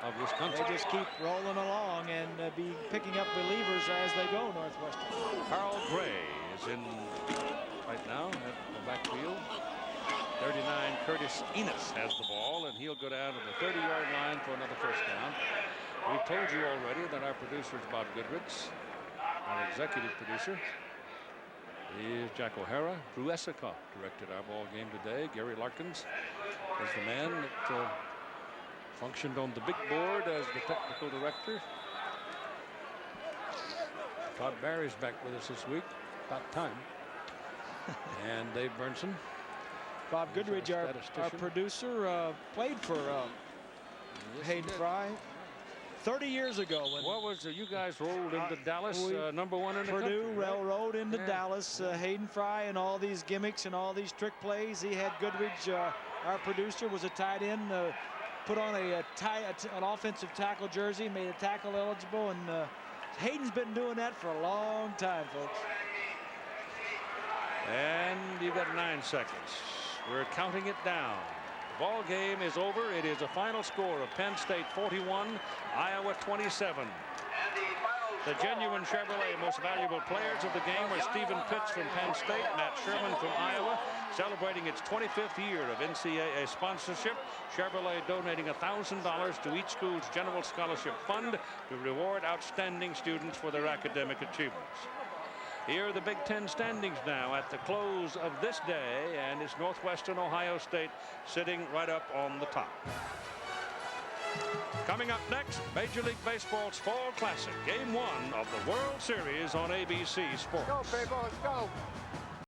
of Wisconsin. They just keep rolling along and be picking up relievers as they go, Northwestern. Carl Gray is in right now at the backfield. 39, Curtis Enos has the ball, and he'll go down to the 30-yard line for another first down. We've told you already that our producer is Bob Goodrich. Our executive producer is Jack O'Hara. Drew Essicoff directed our ball game today. Gary Larkins is the man that functioned on the big board as the technical director. Todd Barry's back with us this week. About time. And Dave Burnson. Bob Goodridge, our producer, played for Hayden Fry 30 years ago. When what was it? You guys rolled into Dallas, #1 in the Purdue country, railroad into Dallas. Hayden Fry and all these gimmicks and all these trick plays. He had Goodridge, our producer, was a tight end, put on an offensive tackle jersey, made a tackle eligible, and Hayden's been doing that for a long time, folks. And you've got 9 seconds. We're counting it down. The ball game is over. It is a final score of Penn State 41, Iowa 27. The genuine Chevrolet most valuable players of the game were Stephen Pitts from Penn State, Matt Sherman from Iowa, celebrating its 25th year of NCAA sponsorship. Chevrolet donating $1,000 to each school's general scholarship fund to reward outstanding students for their academic achievements. Here are the Big Ten standings now at the close of this day, and it's Northwestern Ohio State sitting right up on the top. Coming up next, Major League Baseball's Fall Classic, Game 1 of the World Series on ABC Sports. Go, people, let's go.